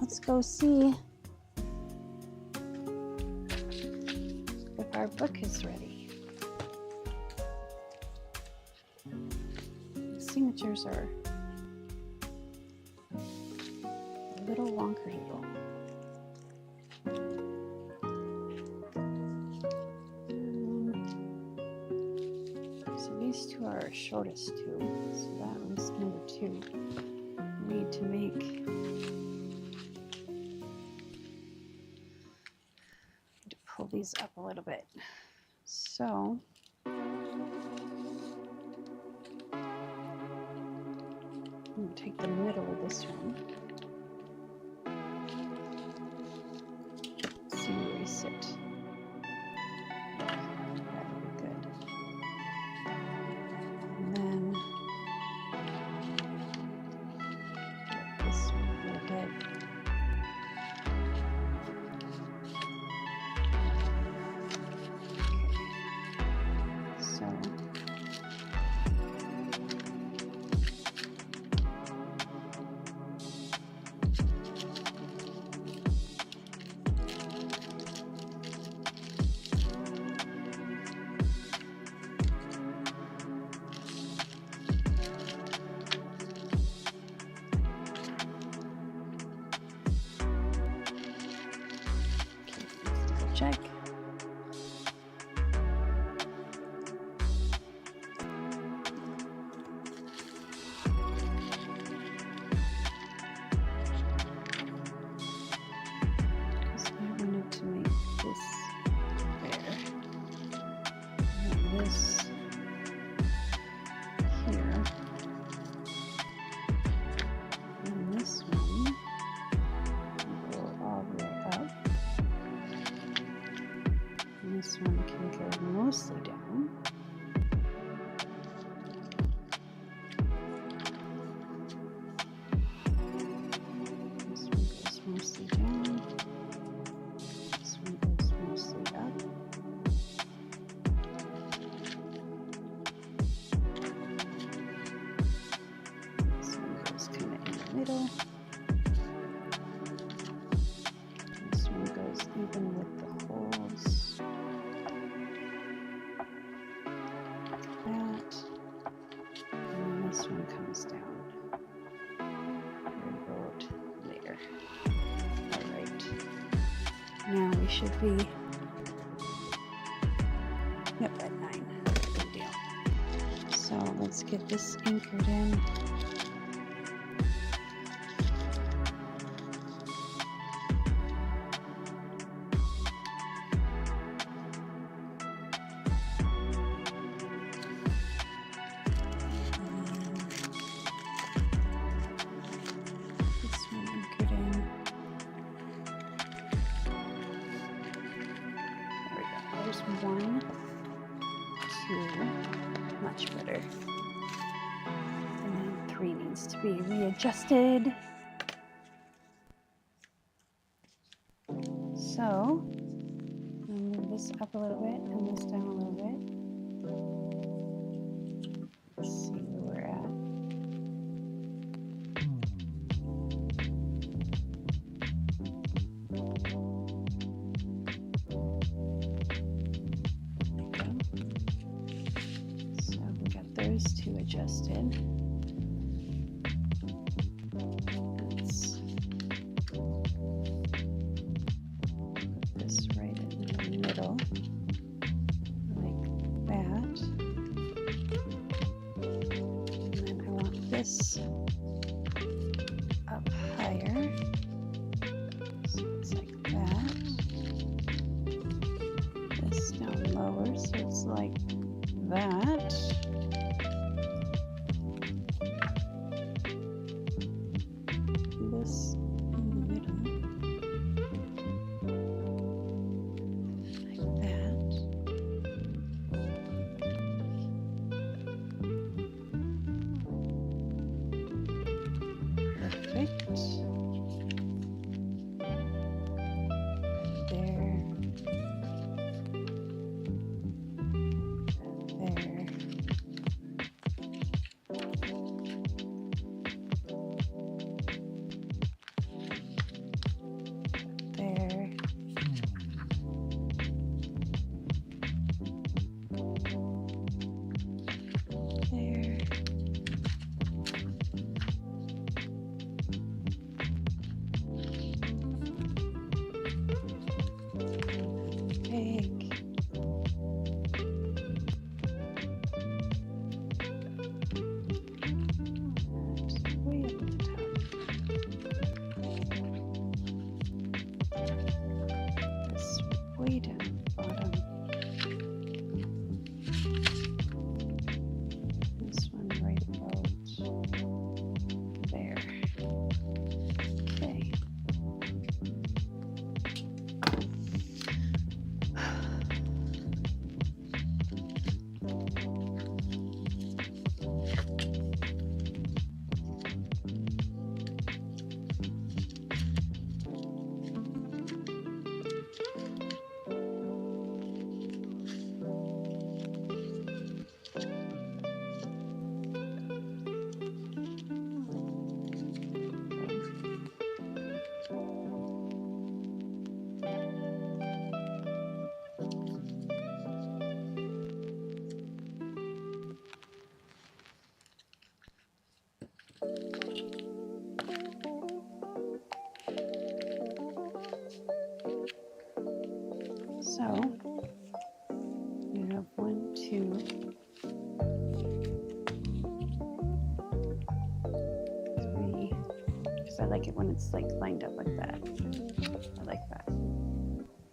Let's go see if our book is ready. The signatures are a little wonkerdoodle. So these two are our shortest two. So that one's number 2. We need to pull these up a little bit. So I'm going to take the middle of this one. See where we sit. That'll be good. And then get this one a little bit. Check. Because I wanted to make this there. And this here. And this one will go all the way up. This one can go mostly down. This one goes mostly down. This one goes mostly up. This one goes kind of in the middle. This one goes even with the holes. This one comes down about there. Alright. Now we should be at 9. Good deal. So let's get this anchored in. There's 1, 2, much better. And then 3 needs to be readjusted. So, I'll move this up a little bit and this down a little bit. Let's see where we're at. Those 2 adjusted. Let's put this right in the middle, like that. And then I want this up higher, so it's like that. This down lower, so it's like that. This in the middle, like that. Perfect. There. There. So we have 1, 2, 3. Because I like it when it's like lined up like that. I like that.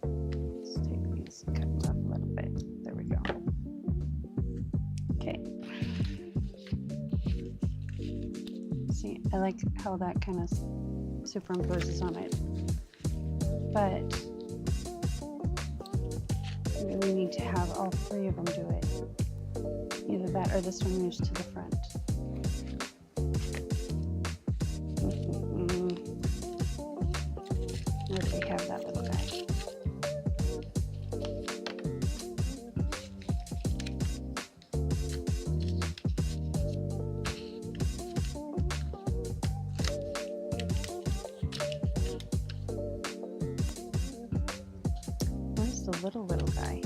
Let's take these and cut them off a little bit. There we go. Okay. See, I like how that kind of superimposes on it. But we really need to have all 3 of them do it. Either that or this one moves to the front. Where do we have that little guy? Where's the little guy?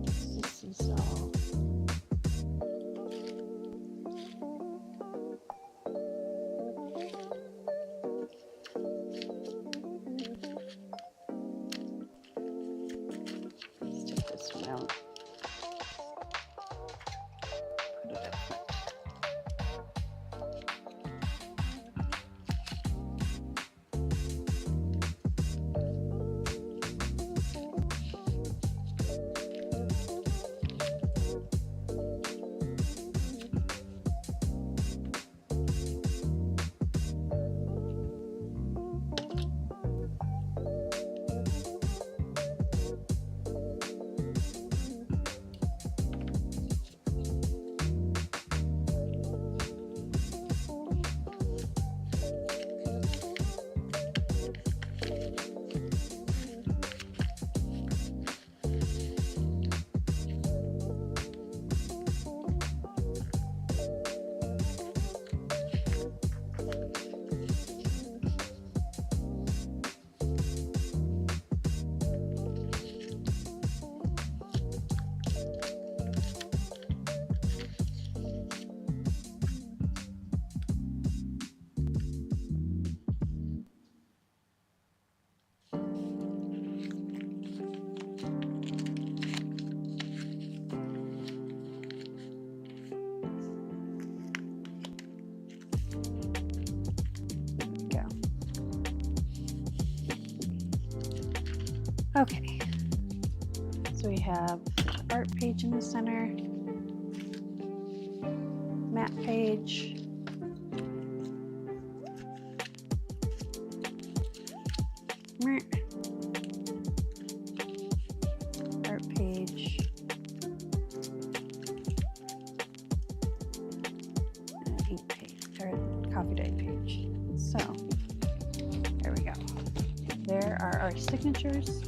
This is all. Let's take this one out. Put it up front. Okay, so we have the art page in the center, mat page, art page, and ink page, or coffee dye page. So, there we go. There are our signatures.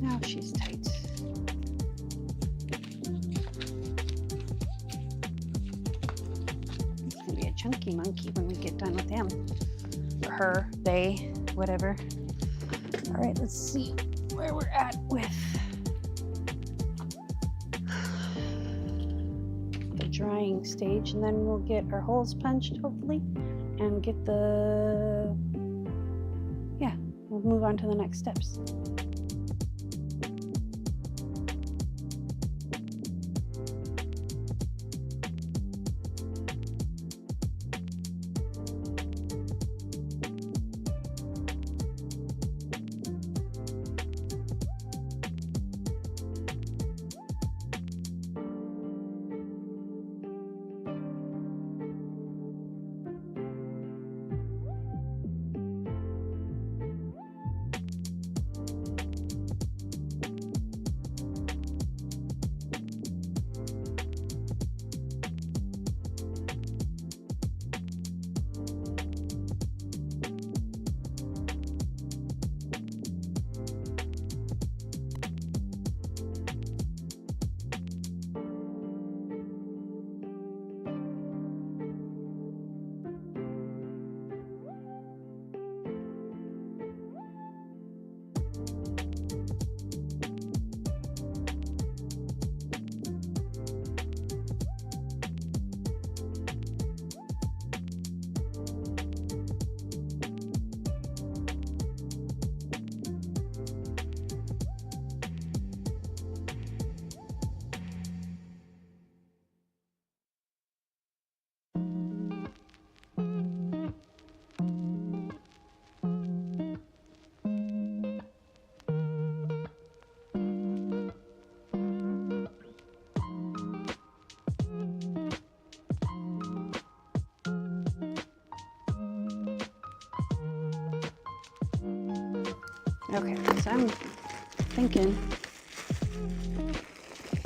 Now she's tight. It's gonna be a chunky monkey when we get done with him. Or her, they, whatever. All right, let's see where we're at with the drying stage, and then we'll get our holes punched, hopefully, and get the, yeah, we'll move on to the next steps. Okay, so I'm thinking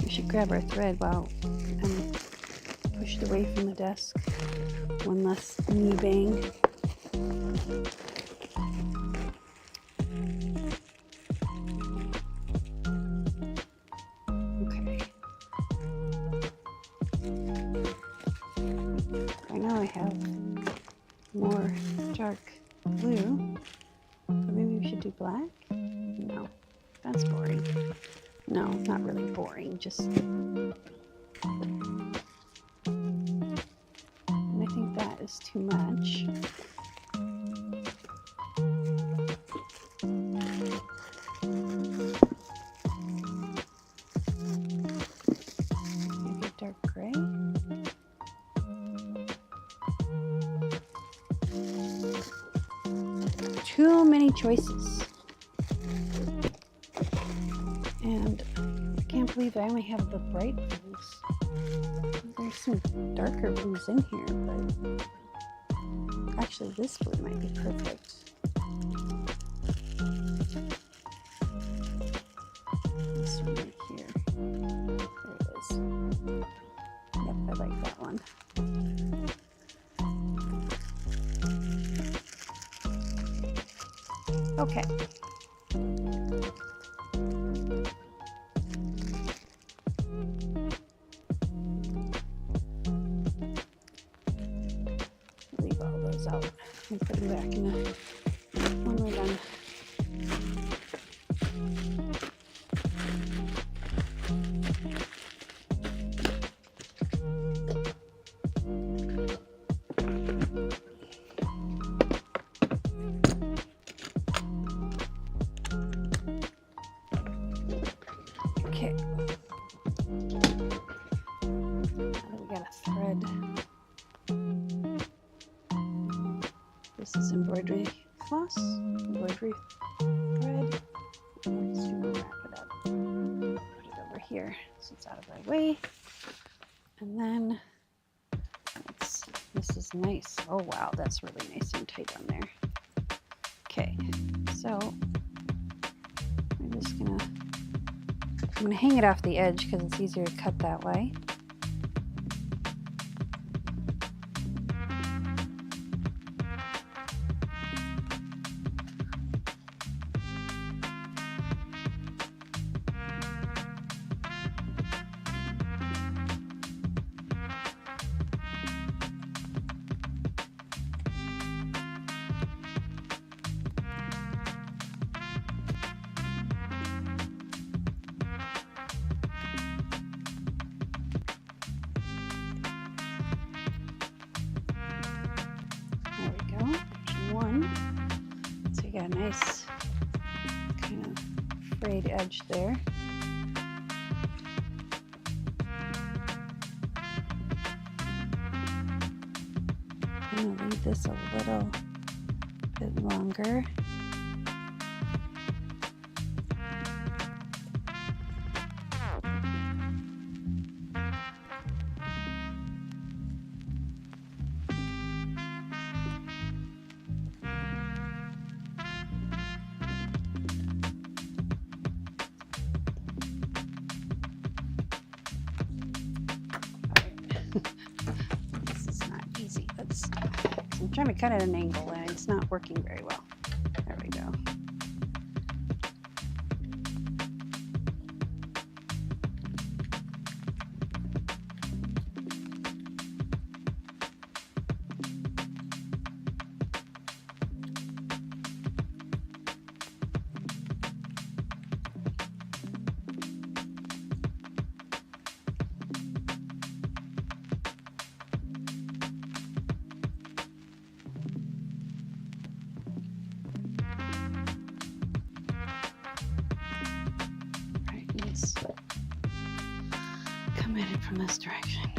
we should grab our thread while I'm pushed away from the desk. One less knee bang. Okay. I know I have more dark blue. So maybe we should do black? No, that's boring. No, not really boring, just... And I think that is too much. Maybe dark gray? Too many choices. And I can't believe I only have the bright blues. There's some darker blues in here, but actually this blue might be perfect. This one right here. There it is. Yep, I like that one. Okay. Leave all those out and put them back in when we're done. Okay. Now that we got a thread. This is embroidery floss, embroidery thread. I'm just gonna wrap it up. Put it over here so it's out of our way. And then this is nice. Oh wow, that's really nice and tight on there. Okay, so I'm gonna hang it off the edge because it's easier to cut that way. There we go. There's one. So you got a nice kind of frayed edge there. I'm going to leave this a little bit longer. This is not easy. I'm trying to cut at an angle and it's not working very well. There we go. Come at it from this direction.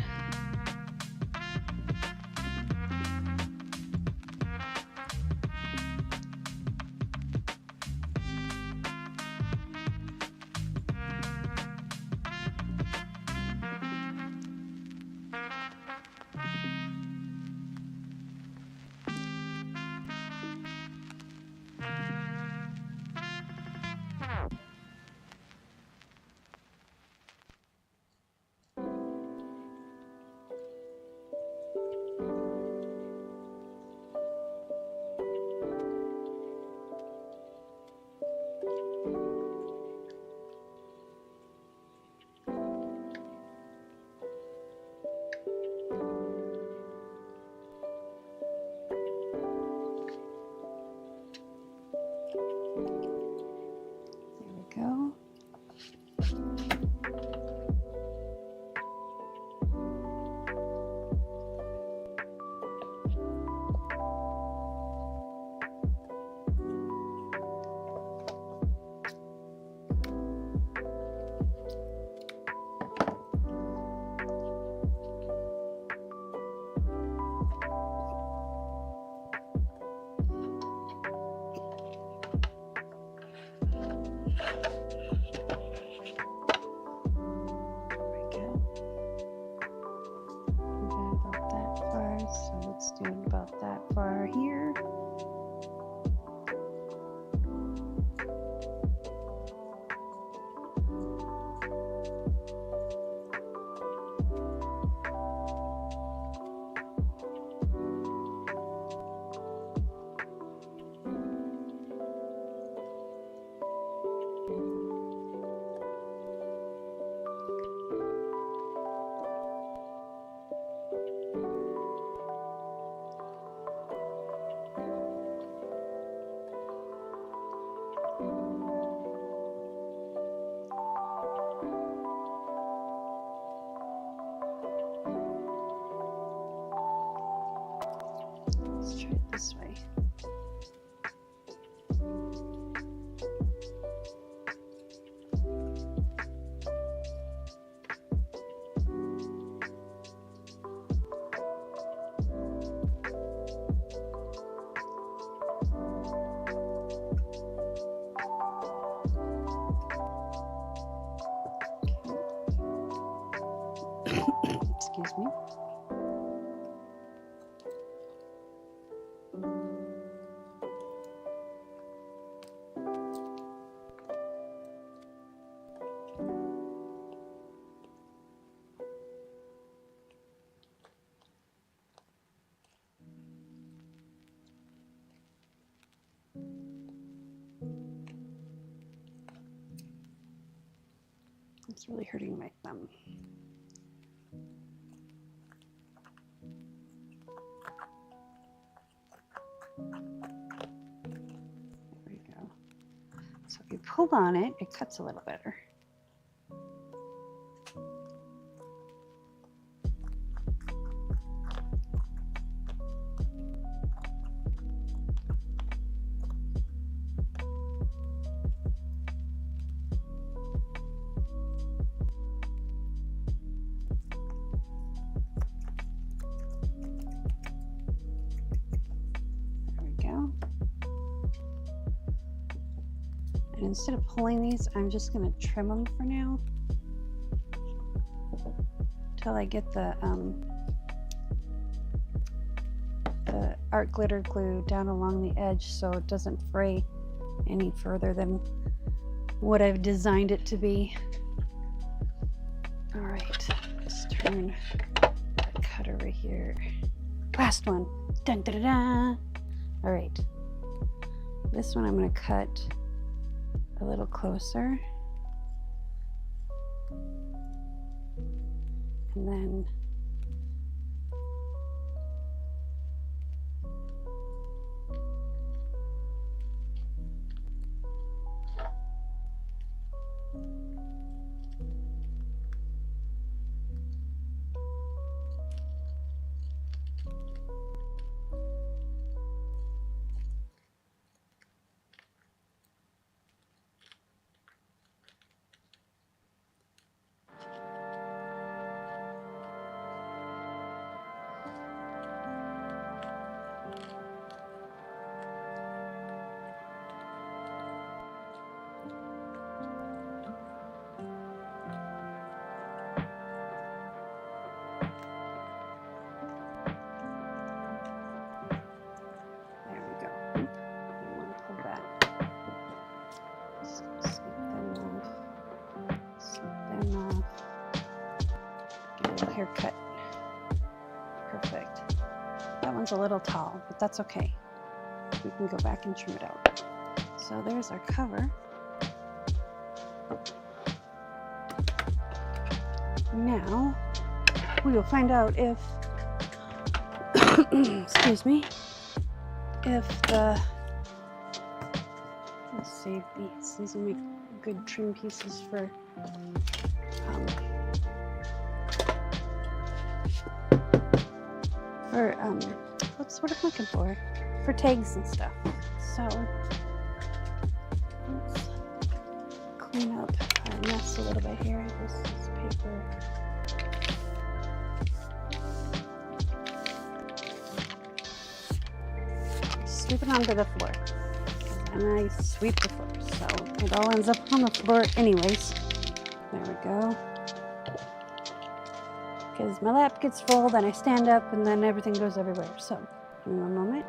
There we go. Here. Let's try it this way. Excuse me. It's really hurting my thumb. There we go. So if you pull on it, it cuts a little better. And instead of pulling these, I'm just going to trim them for now until I get the art glitter glue down along the edge so it doesn't fray any further than what I've designed it to be. All right, let's turn the cut over here. Last one. Dun, da, da, da. All right, this one I'm going to cut a little closer, and then haircut. Perfect. That one's a little tall, but that's okay. We can go back and trim it out. So there's our cover. Now we will find out if excuse me, if the, let's save these. These will make good trim pieces for what I'm looking for tags and stuff. So let's clean up our mess a little bit here. This is paper. Sweep it onto the floor. And I sweep the floor, so it all ends up on the floor anyways. There we go. Because my lap gets full, then I stand up, and then everything goes everywhere. So, give me one moment.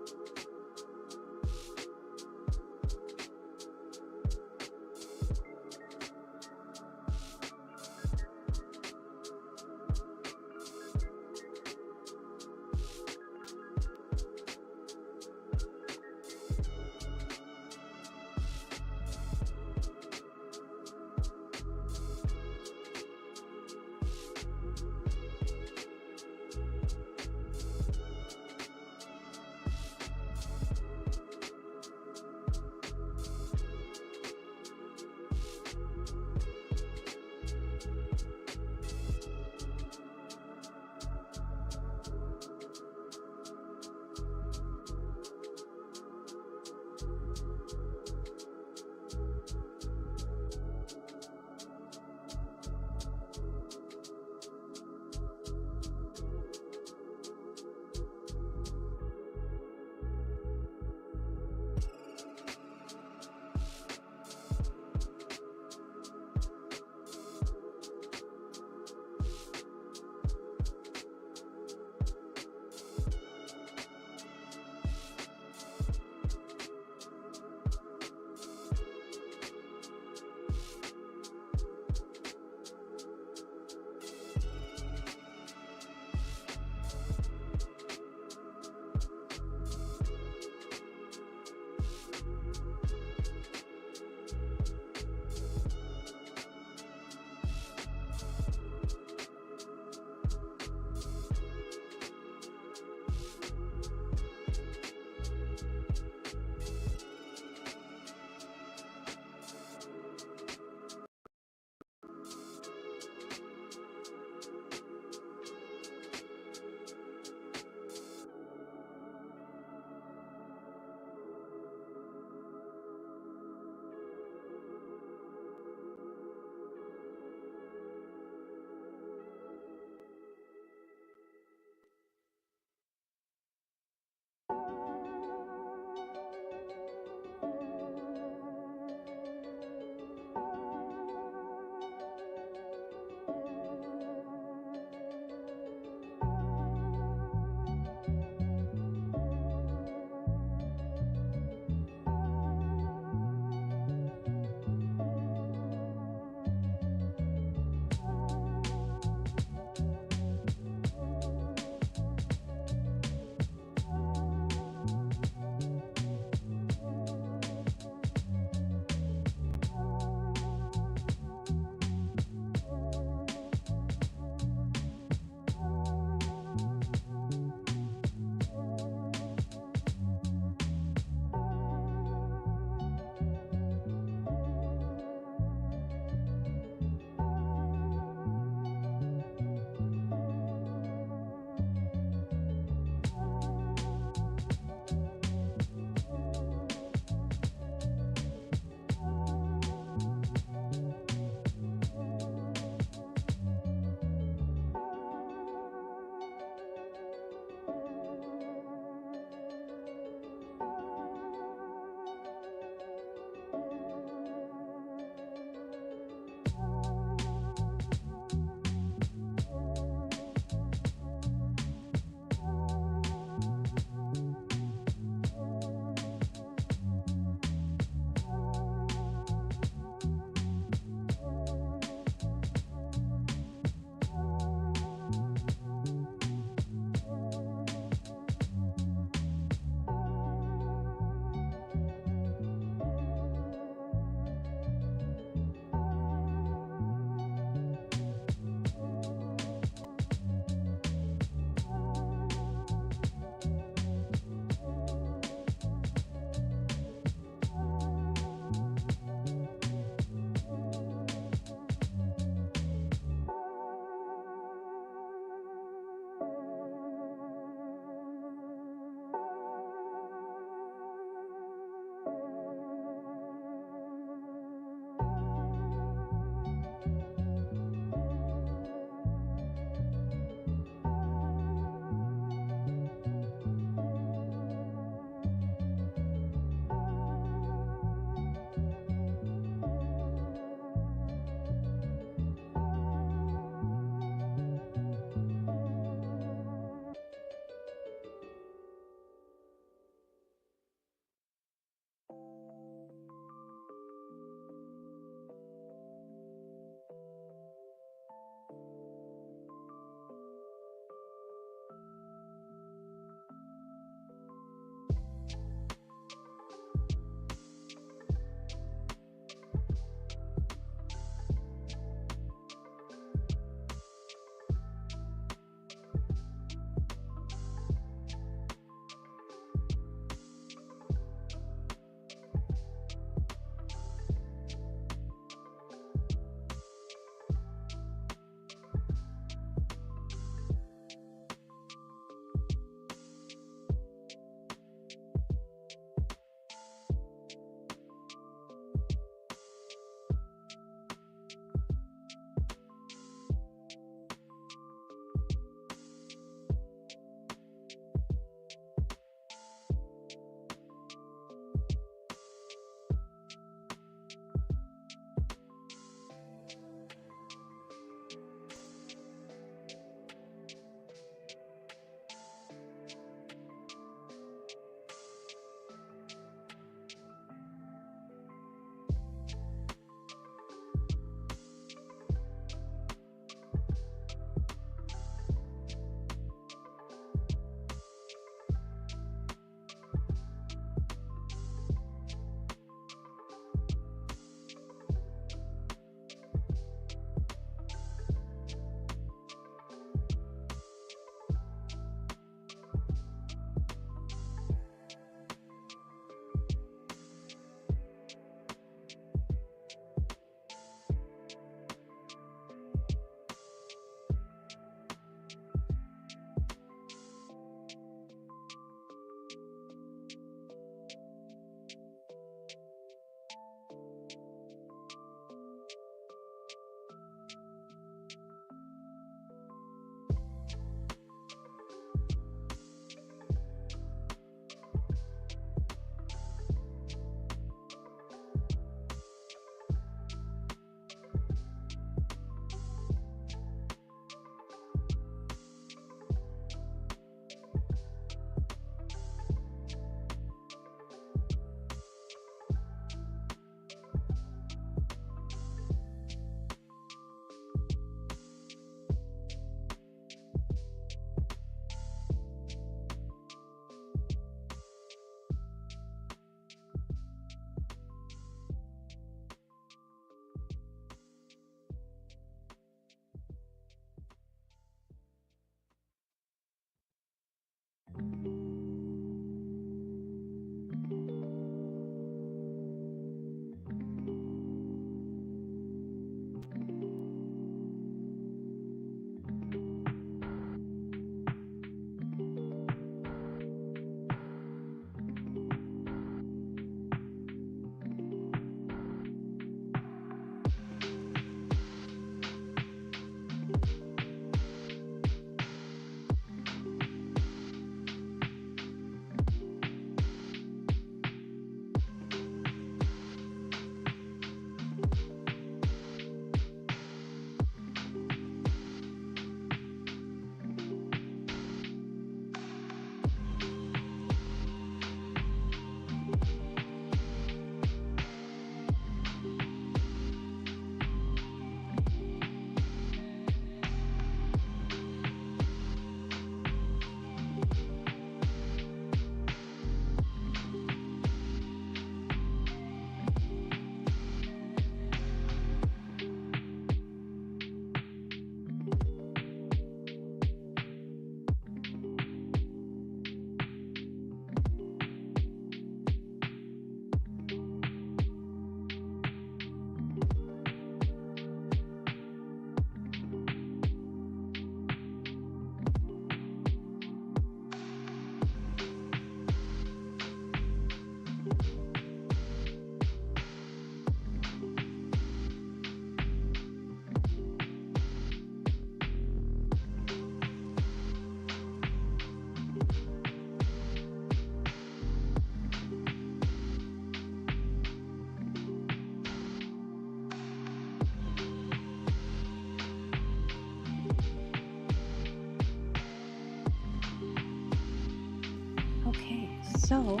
So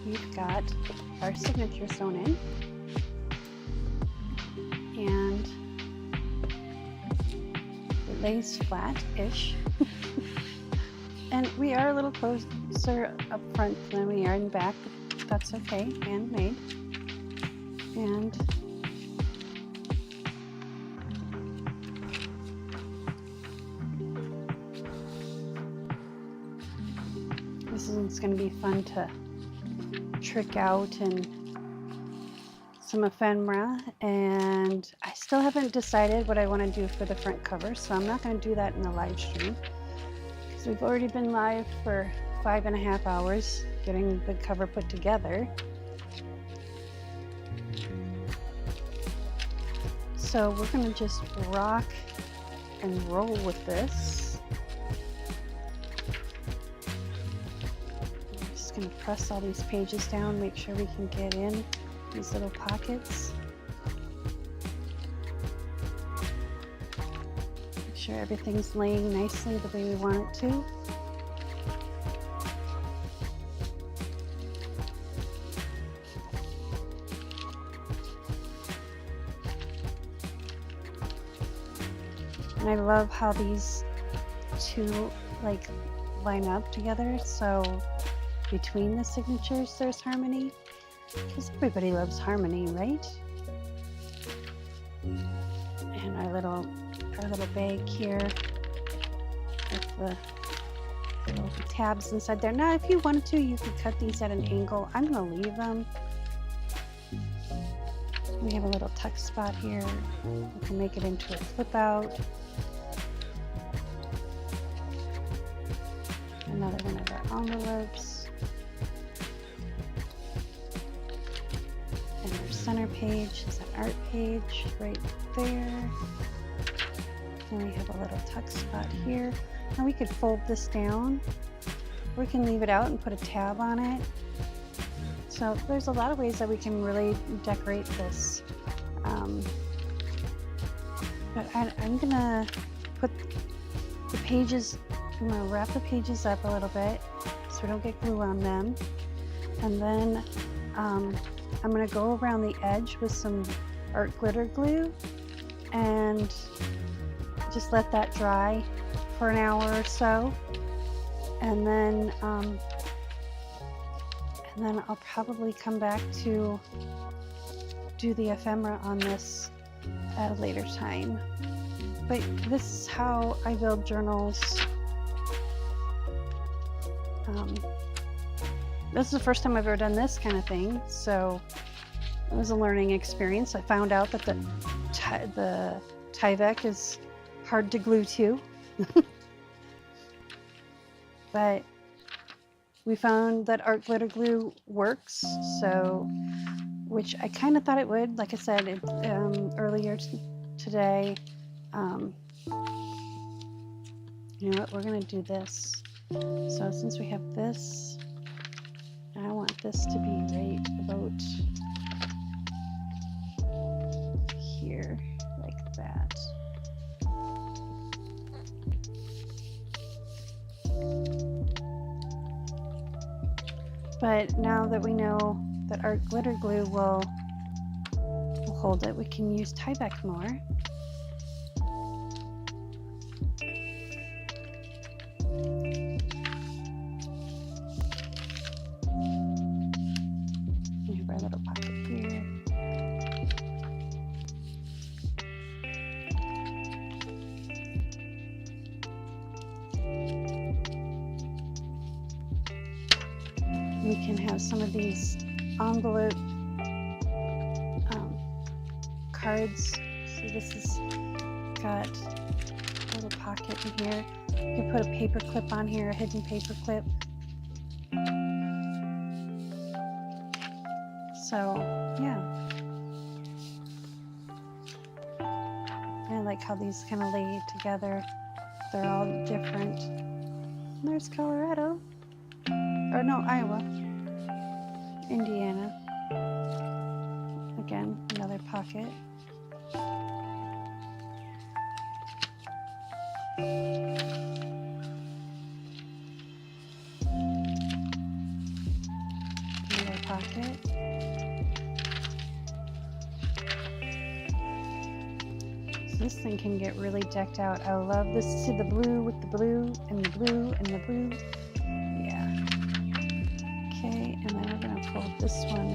we've got our signature sewn in, and it lays flat-ish. And we are a little closer up front than we are in back, but that's okay, handmade. And this is going to be fun to trick out and some ephemera, and I still haven't decided what I want to do for the front cover, so I'm not going to do that in the live stream because we've already been live for 5.5 hours getting the cover put together. So we're going to just rock and roll with this. I'm just going to press all these pages down, make sure we can get in these little pockets. Make sure everything's laying nicely the way we want it to. And I love how these two like line up together, so between the signatures there's harmony, because everybody loves harmony, right? And our little bag here with the little tabs inside there. Now if you wanted to, you could cut these at an angle. I'm gonna leave them. We have a little tuck spot here. We can make it into a flip out. Another one of our envelopes. And our center page is an art page right there. And we have a little tuck spot here. Now we could fold this down, or we can leave it out and put a tab on it. So there's a lot of ways that we can really decorate this. But I'm gonna put the pages, I'm gonna wrap the pages up a little bit so we don't get glue on them. And then I'm gonna go around the edge with some art glitter glue and just let that dry for an hour or so. And then I'll probably come back to do the ephemera on this at a later time. But this is how I build journals. This is the first time I've ever done this kind of thing, so it was a learning experience. I found out that the Tyvek is hard to glue to. But we found that art glitter glue works, so, which I kind of thought it would. Like I said earlier today, you know what, we're gonna do this. So since we have this, I want this to be right about here, like that. But now that we know that art glitter glue will hold it, we can use Tyvek more. We have our little pocket here. We can have some of these envelope cards. So this has got a little pocket in here. You can put a paper clip on here, a hidden paper clip. So yeah, I like how these kind of lay together. They're all different. And there's Colorado. Or no, Iowa, Indiana. Again, another pocket. This thing can get really decked out. I love this. See the blue with the blue and the blue and the blue. Yeah. Okay, and then we're gonna pull this one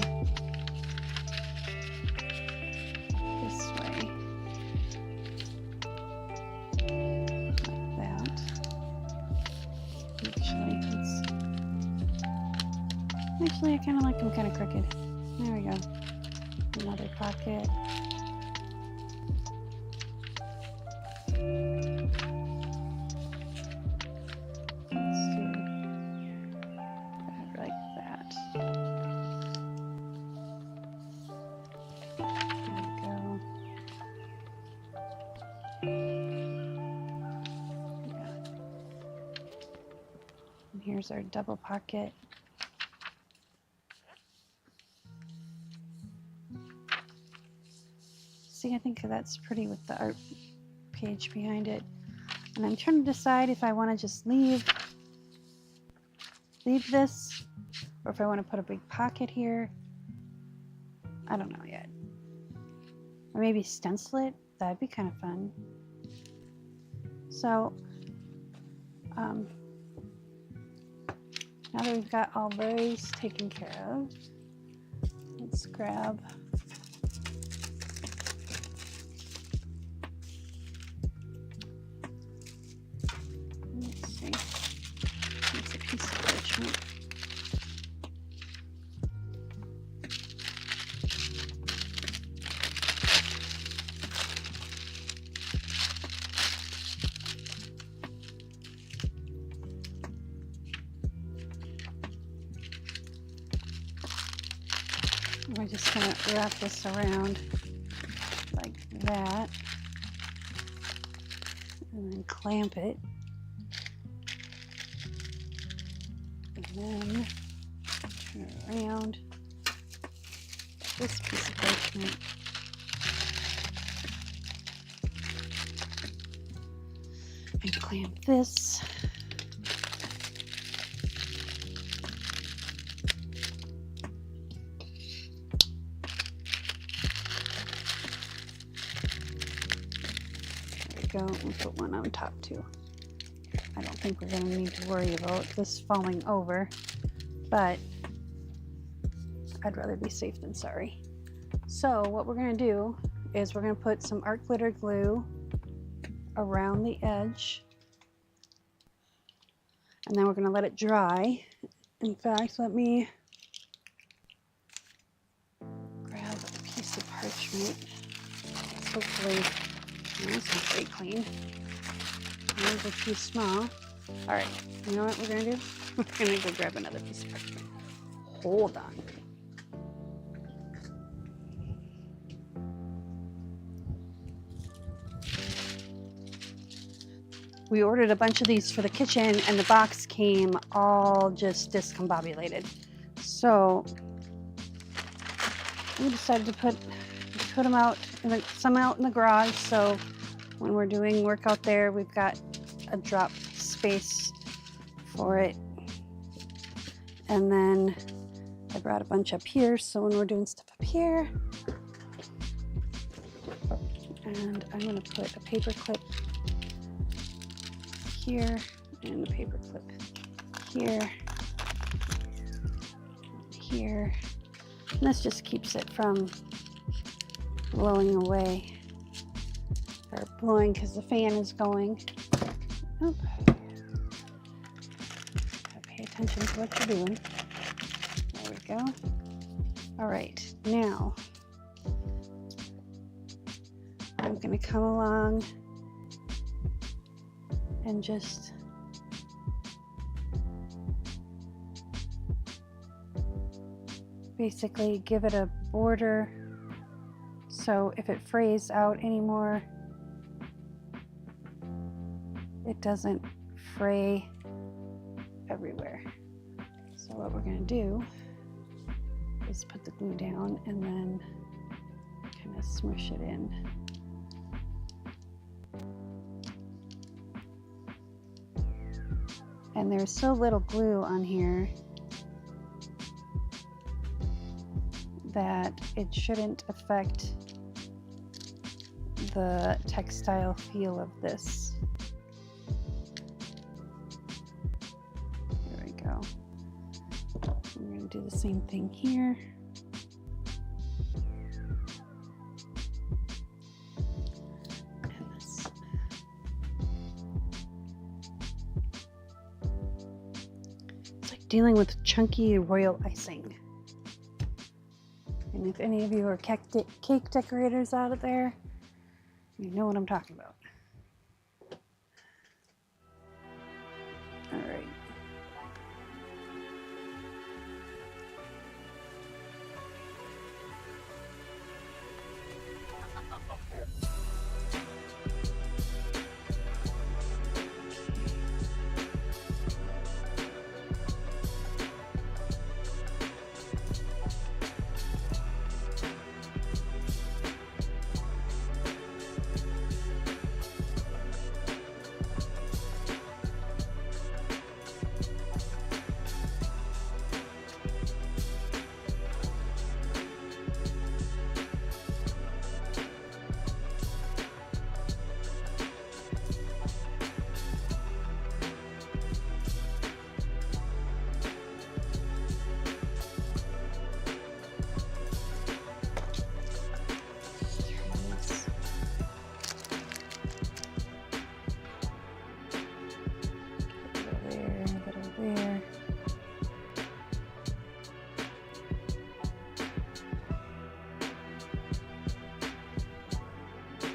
this way. Like that. Actually, I kind of like them kind of crooked. There we go. Another pocket. Here's our double pocket. See, I think that's pretty with the art page behind it. And I'm trying to decide if I want to just leave this, or if I want to put a big pocket here. I don't know yet. Or maybe stencil it. That'd be kind of fun. So, now that we've got all those taken care of, let's grab it's a piece of parchment. We're just going to wrap this around like that and then clamp it, and then turn it around this piece of parchment and clamp this. Go and put one on top too. I don't think we're going to need to worry about this falling over, but I'd rather be safe than sorry. So what we're going to do is we're going to put some art glitter glue around the edge, and then we're going to let it dry. In fact, let me grab a piece of parchment. Hopefully this is very clean. These are too small. All right, you know what we're gonna do? We're gonna go grab another piece of parchment. Hold on. We ordered a bunch of these for the kitchen, and the box came all just discombobulated. So we decided to put them out, some out in the garage, so when we're doing work out there, we've got a drop space for it. And then I brought a bunch up here, so when we're doing stuff up here, and I'm going to put a paper clip here and a paper clip here, here. And this just keeps it from blowing away, or blowing because the fan is going. Oop. Gotta pay attention to what you're doing. There we go. All right, now I'm gonna come along and just basically give it a border. So if it frays out anymore, it doesn't fray everywhere. So what we're going to do is put the glue down and then kind of smush it in. And there's so little glue on here that it shouldn't affect the textile feel of this. There we go. I'm going to do the same thing here. It's like dealing with chunky royal icing. And if any of you are cake decorators out there, you know what I'm talking about. All right.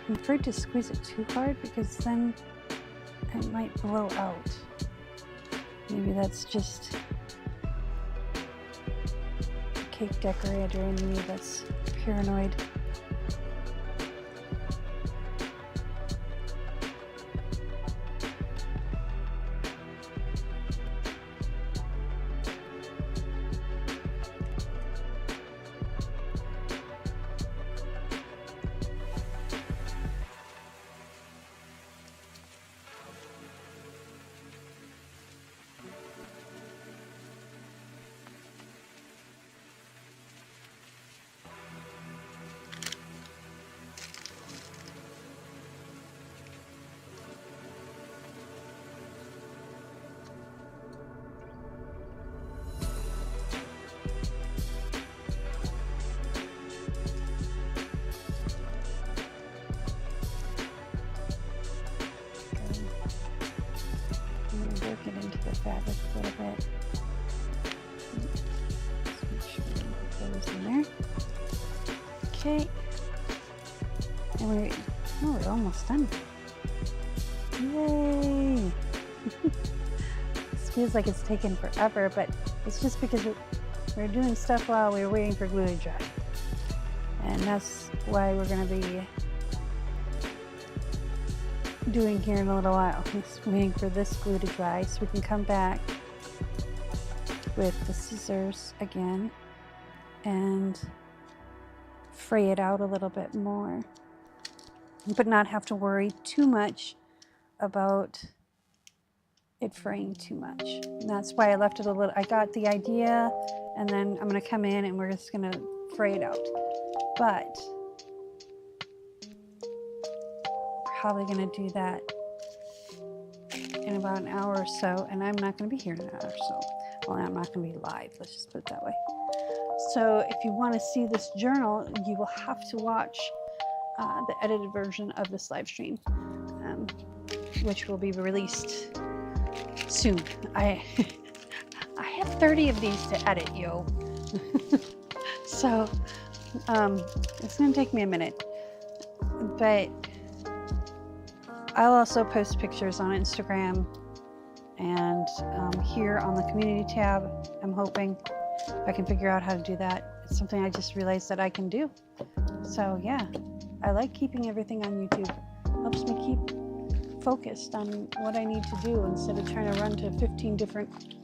I'm afraid to squeeze it too hard because then it might blow out. Maybe that's just a cake decorator in me that's paranoid. Work it into the fabric a little bit. Just make sure we put those in there. Okay. And we're almost done. Yay! This feels like it's taken forever, but it's just because we're doing stuff while we're waiting for glue to dry. And that's why we're going to be doing here in a little while. Just waiting for this glue to dry so we can come back with the scissors again and fray it out a little bit more, but not have to worry too much about it fraying too much. And that's why I left it a little. I got the idea, and then I'm going to come in and we're just going to fray it out. But probably going to do that in about an hour or so, and I'm not going to be here in an hour or so. Well, I'm not going to be live, let's just put it that way. So if you want to see this journal, you will have to watch the edited version of this live stream, which will be released soon. I have 30 of these to edit, yo. So it's going to take me a minute, but I'll also post pictures on Instagram and here on the community tab. I'm hoping I can figure out how to do that. It's something I just realized that I can do. So yeah, I like keeping everything on YouTube. Helps me keep focused on what I need to do instead of trying to run to 15 different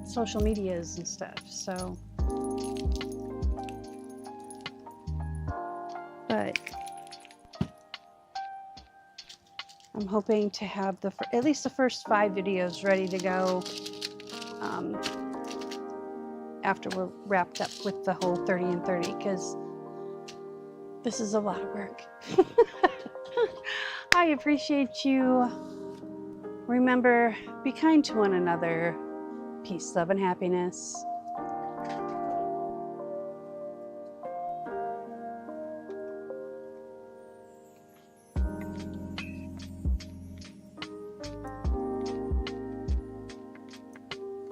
social medias and stuff. So, but I'm hoping to have at least the first 5 videos ready to go after we're wrapped up with the whole 30 and 30, because this is a lot of work. I appreciate you. Remember, be kind to one another. Peace, love, and happiness.